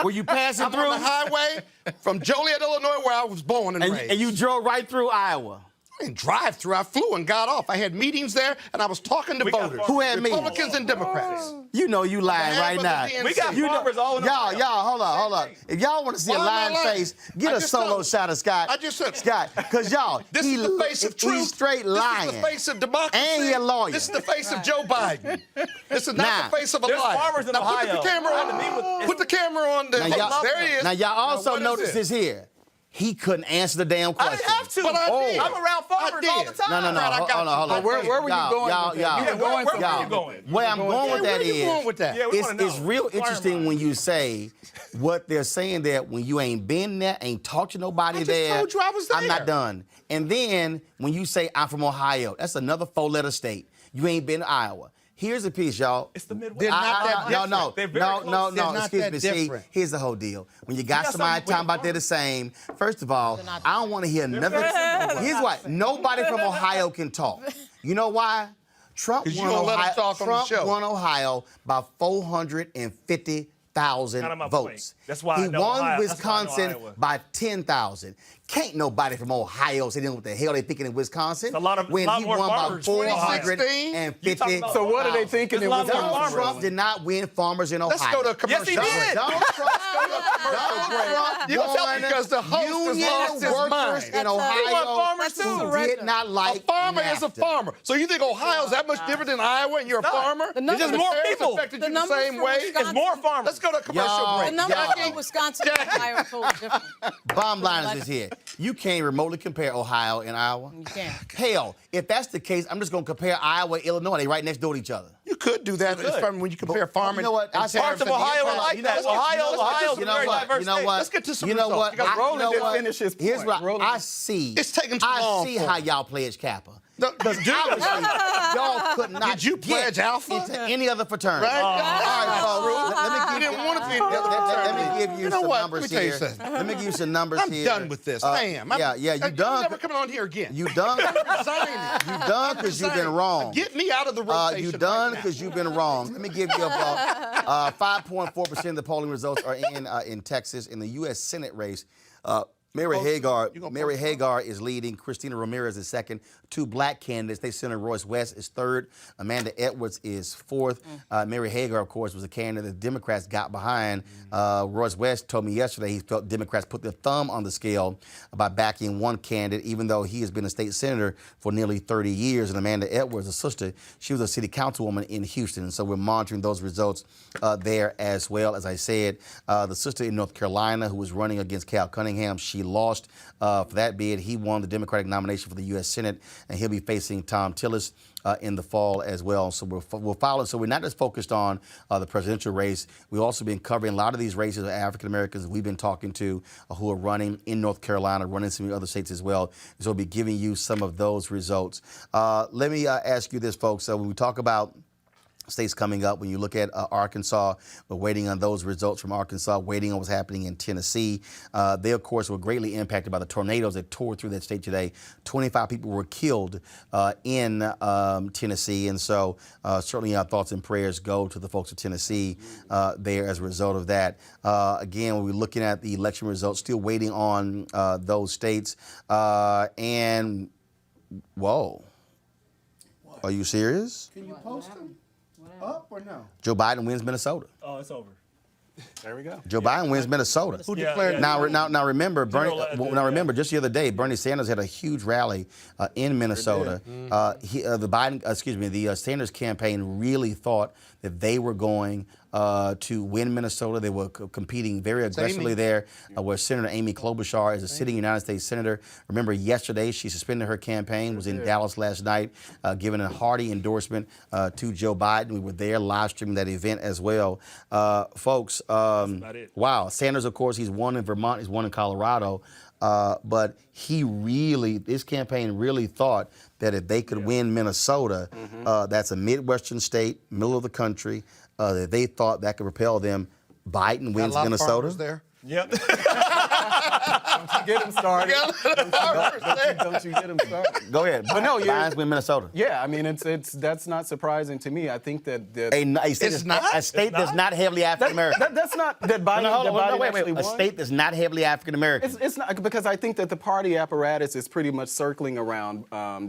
Were you passing I'm through? on the highway from Joliet, Illinois, where I was born and raised. And you drove right through Iowa. I didn't drive through. I flew and got off. I had meetings there, and I was talking to voters. Who had meetings? Republicans and Democrats. You know you lying Half right of now. the DNC. We got farmers all in Y'all, Ohio. hold on. If y'all want to see a Why am I lying lying? face, get I a just solo said- shot of Scott. I just said- Scott, because y'all, This is the face of truth. He's straight lying. This is the face of democracy. And he a lawyer. This is the face of Joe Biden. This is not Now, the face of a there's liar. farmers in now Ohio. Put the camera I had to meet with- on. Put the camera on. Now, y'all, There he is. now, y'all also what is notice this here. He couldn't answer the damn I question. didn't have to. But I did. I'm around farmers all the time. No. Brad, I Hold got on. you. Hold on. Where were you Y'all, going y'all, with that? y'all. You were going where y'all, were you going? Where I'm going with where that you is, going with that? Yeah, we it's, wanna know. it's real Inquire interesting mind. when you say what they're saying that when you ain't been there, ain't talked to nobody I just there. told you I was I'm there. not done. And then when you say I'm from Ohio, that's another four-letter state. You ain't been to Iowa. Here's the piece, y'all. It's the Midwest. They're not that different. No. They're very close. They're not Excuse that me. See, different. here's the whole deal. When you got got somebody something talking about they're the same, first of all, I don't want to hear another. Here's what. Nobody from Ohio can talk. You know why? Trump 'Cause you won don't let him Ohio. talk on the Trump show. won Ohio by 450 5,000 votes. That's why he I know won Ohio. Wisconsin by 10,000. Can't nobody from Ohio say what the hell they thinking in Wisconsin. A lot when he more won by farmers. 450. So what are they thinking in Wisconsin? Donald Trump did not win farmers in Ohio. Let's go to a commercial break. Yes, he did. Donald Trump You gonna tell me because the host has lost his workers mind. in Ohio He want farmers who too. did not like a farmer is a NAFTA. farmer. So you think Ohio's that much different than Iowa and you're a farmer? The It's just numbers- more the people. affected The you the numbers same for way. Wisconsin- It's more farmers. Let's go to a commercial Y'all- break. The numbers from Wisconsin and Ohio are totally different. Bottom line is this here. You can't remotely compare Ohio and Iowa. You can't. Hell, if that's the case, I'm just going to compare Iowa and Illinois. They right next door to each other. You could do that when you compare farming. You know what? and I said tariffs Parts of and the Ohio are impact. like that. Let's get- Ohio's You a know very what? diverse You know state. what? Let's get to some You know what? results. Because Roland didn't finish his Here's point. what Roland- I see. It's taking too I long see for how him. y'all pledge Kappa. Obviously, Y'all could not Did you pledge get Alpha? into any other fraternity. Right? All right, folks. Let me You give didn't want to be in Let me give you, You know some what? numbers Let me tell you here. something. Let me give you some numbers I'm here. done with this. I am. Yeah, you I'm done. never coming on here again. You done. I'm resigning. You done because you've been wrong. Get me out of the rotation. You done right now. because you've been wrong. Let me give you about 5.4% of the polling results are in Texas in the U.S. Senate race. Mary Hagar is leading. Christina Ramirez is second. Two black candidates. They Senator Royce West is third. Amanda Edwards is fourth. Mary Hagar, of course, was a candidate the Democrats got behind. Royce West told me yesterday he felt Democrats put their thumb on the scale by backing one candidate, even though he has been a state senator for nearly 30 years. And Amanda Edwards, a sister, she was a city councilwoman in Houston. And so we're monitoring those results there as well. As I said, the sister in North Carolina who was running against Cal Cunningham, she lost for that bid. He won the Democratic nomination for the U.S. Senate, and he'll be facing Tom Tillis in the fall as well. So we'll follow. So we're not just focused on the presidential race. We've also been covering a lot of these races of African Americans we've been talking to who are running in North Carolina, running in some other states as well. So we'll be giving you some of those results. Let me ask you this, folks. When we talk about states coming up, when you look at Arkansas, we're waiting on those results from Arkansas, waiting on what's happening in Tennessee. They, of course, were greatly impacted by the tornadoes that tore through that state today. 25 people were killed in Tennessee, and so certainly our thoughts and prayers go to the folks of Tennessee there as a result of that. Again, when we're looking at the election results, still waiting on those states. And, whoa. Are you serious? Can you post them? Up or no? Joe Biden wins Minnesota. Oh, it's over. There we go. Joe Biden wins Minnesota. Who declared Now remember, remember, just the other day, Bernie Sanders had a huge rally in Minnesota. The Sanders campaign really thought that they were going to win Minnesota. They were competing very aggressively there, where Senator Amy Klobuchar is a sitting United States senator. Remember, yesterday she suspended her campaign, was in Dallas last night, giving a hearty endorsement to Joe Biden. We were there live streaming that event as well. Folks, wow. Sanders, of course, he's won in Vermont, he's won in Colorado. But his campaign really thought that if they could win Minnesota, that's a Midwestern state, middle of the country, that they thought that could propel them. Biden wins Minnesota. There. Yep. Don't you get him started. Don't you get him started. Go ahead. But no, Biden's win Minnesota. Yeah, I mean, that's not surprising to me. I think that a state that's not heavily African American. That's not that Biden. Wait. A state that's not heavily African American. It's not, because I think that the party apparatus is pretty much circling around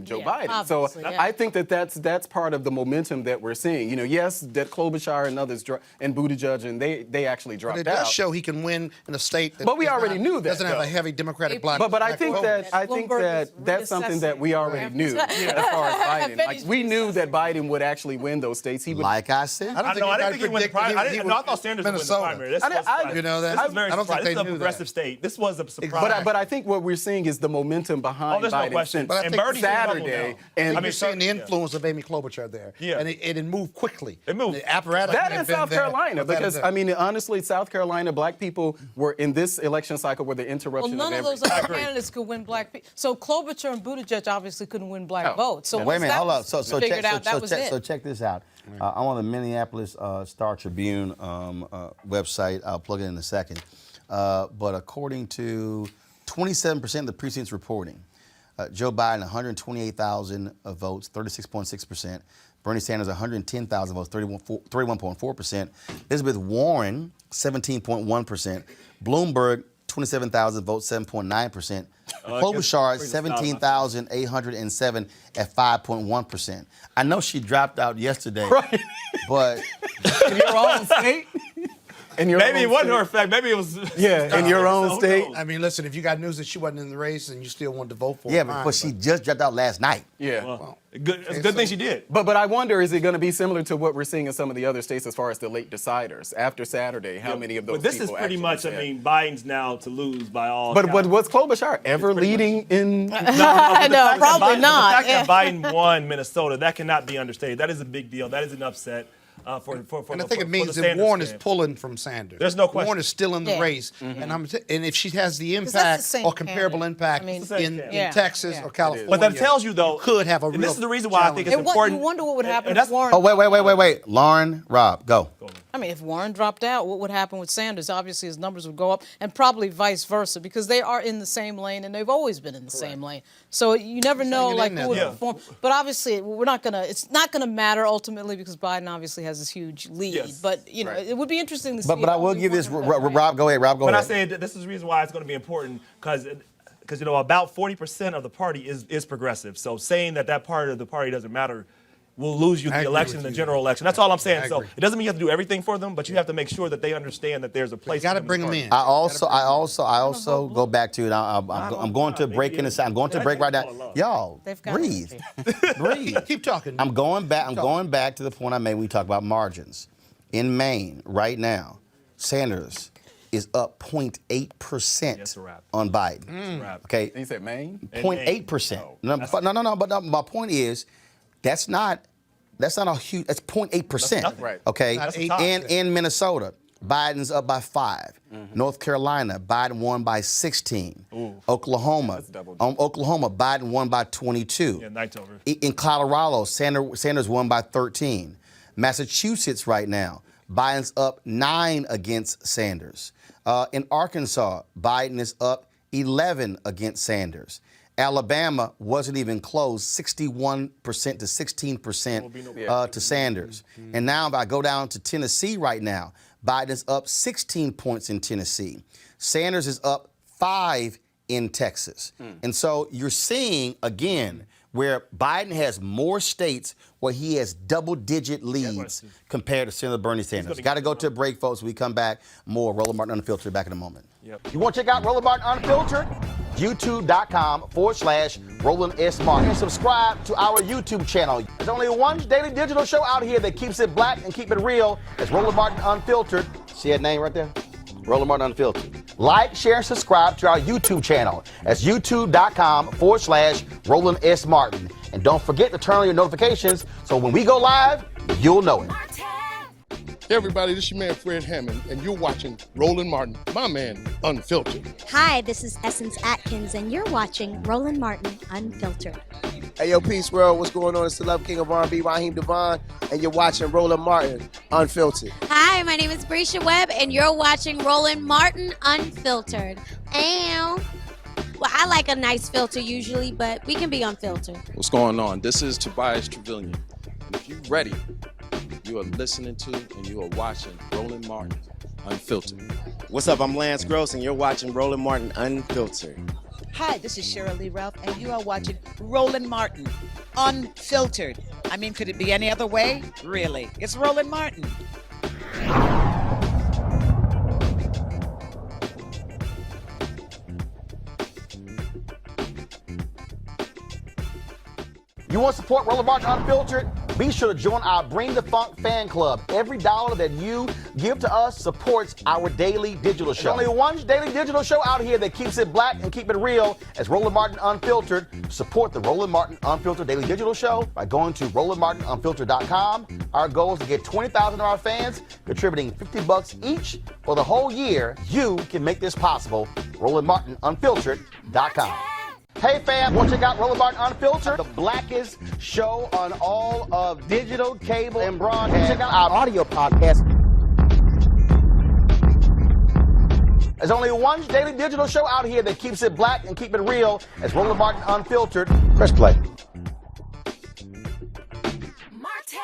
Joe Biden. So I think that that's part of the momentum that we're seeing. You know, yes, that Klobuchar and others and Buttigieg and they actually dropped out. But it does show he can win in a state that but we already knew that doesn't have a heavy Democratic black. But I think that's something that we already knew as far as Biden. Like, we knew that Biden would actually win those states. He would. Like I said, I didn't think he would win the primary. I thought Sanders would win the primary. You know that? This is very I don't think surprising. they This is a knew progressive state. This was a surprise. But I think what we're seeing is the momentum behind there's Biden no question. since And Bernie's Saturday. And you're seeing the influence of Amy Klobuchar there. Yeah. And it moved quickly. It moved. The apparatus. That in South Carolina, because I mean, honestly, South Carolina, black people were in this election cycle were the interruption Well, none of of those other candidates could win black people. So Klobuchar and Buttigieg obviously couldn't win black votes. So wait a minute, hold up. So check this out. I'm on the Minneapolis Star Tribune website. I'll plug it in a second. But according to 27% of the precincts reporting, Joe Biden, 128,000 votes, 36.6%. Bernie Sanders, 110,000 votes, 31.4%. Elizabeth Warren, 17.1%. Bloomberg, 27,000 votes, 7.9%. Klobuchar, 17,807 at 5.1%. I know she dropped out yesterday, but in your own state. Maybe it wasn't her fact. Maybe it was. Yeah, in your own state. I mean, listen, if you got news that she wasn't in the race and you still wanted to vote for her. Yeah, but she just dropped out last night. Yeah. Well, it's a good thing she did. But I wonder, is it going to be similar to what we're seeing in some of the other states as far as the late deciders? After Saturday, how many of those But this people is pretty actually much, said? I mean, Biden's now to lose by all But counts. was Klobuchar ever leading in? No, probably not. The fact that Biden won Minnesota, that cannot be understated. That is a big deal. That is an upset. For and I think it means the that Sanders Warren is camp. pulling from Sanders. There's no question. Warren is still in the race, and if she has the impact same or comparable impact in Texas or California, But that tells you, though, could have a real. and this is the reason why I think it's important. You wonder what would happen if Warren. Oh, wait. Lauren, Rob, go. I mean, if Warren dropped out, what would happen with Sanders? Obviously, his numbers would go up, and probably vice versa, because they are in the same lane, and they've always been in the same lane. So you never know, like, who would perform. But obviously, we're not gonna. It's not gonna matter ultimately because Biden obviously has this huge lead. Yes. But you know, it would be interesting to see. But I will give this, Rob, go ahead. Rob, go But ahead. I say this is the reason why it's going to be important because you know about 40% of the party is progressive. So saying that part of the party doesn't matter will lose you the election in the general election. That's all I'm saying. So it doesn't mean you have to do everything for them, but you have to make sure that they understand that there's a place. You got to bring them in. I also go back to it. I'm going to break in a second. I'm going to break right now. Y'all, breathe. Breathe. Keep talking. I'm going back to the point I made when we talk about margins. In Maine, right now, Sanders is up 0.8% on Biden. Okay. You said Maine? 0.8%. No. But my point is, that's not a huge. That's 0.8%. Right. Okay. In Minnesota, Biden's up by 5. North Carolina, Biden won by 16. Oklahoma, Biden won by 22. Yeah, night's over. In Colorado, Sanders won by 13. Massachusetts right now, Biden's up 9 against Sanders. In Arkansas, Biden is up 11 against Sanders. Alabama wasn't even close, 61% to 16% to Sanders. And now if I go down to Tennessee right now, Biden's up 16 points in Tennessee. Sanders is up 5 in Texas. And so you're seeing, again, where Biden has more states where he has double-digit leads compared to Senator Bernie Sanders. Got to go to a break, folks. When we come back, more Roland Martin Unfiltered back in a moment. You want to check out Roland Martin Unfiltered? YouTube.com/Roland S. Martin. And subscribe to our YouTube channel. There's only one daily digital show out here that keeps it black and keep it real. It's Roland Martin Unfiltered. See that name right there? Roland Martin Unfiltered. Like, share, and subscribe to our YouTube channel. That's youtube.com/Roland S. Martin. And don't forget to turn on your notifications so when we go live, you'll know it. Hey everybody, this is your man Fred Hammond, and you're watching Roland Martin, my man, Unfiltered. Hi, this is Essence Atkins, and you're watching Roland Martin Unfiltered. Hey, yo, Peace World, what's going on? It's the Love King of R&B, Raheem Devon, and you're watching Roland Martin Unfiltered. Hi, my name is Brescia Webb, and you're watching Roland Martin Unfiltered. Ow. Well, I like a nice filter usually, but we can be unfiltered. What's going on? This is Tobias Trevelyan. And if you're ready, you are listening to and you are watching Roland Martin Unfiltered. What's up? I'm Lance Gross, and you're watching Roland Martin Unfiltered. Hi, this is Cheryl Lee Ralph, and you are watching Roland Martin Unfiltered. I mean, could it be any other way? Really? It's Roland Martin. You want to support Roland Martin Unfiltered? Be sure to join our Bring the Funk fan club. Every dollar that you give to us supports our daily digital show. There's only one daily digital show out here that keeps it black and keep it real. It's Roland Martin Unfiltered. Support the Roland Martin Unfiltered daily digital show by going to RolandMartinUnfiltered.com. Our goal is to get 20,000 of our fans contributing $50 each for the whole year. You can make this possible. RolandMartinUnfiltered.com. Hey fam, want to check out Roland Martin Unfiltered? The blackest show on all of digital, cable, and broadcast. Check out our audio podcast. There's only one daily digital show out here that keeps it black and keep it real. It's Roland Martin Unfiltered. Press play. Martin.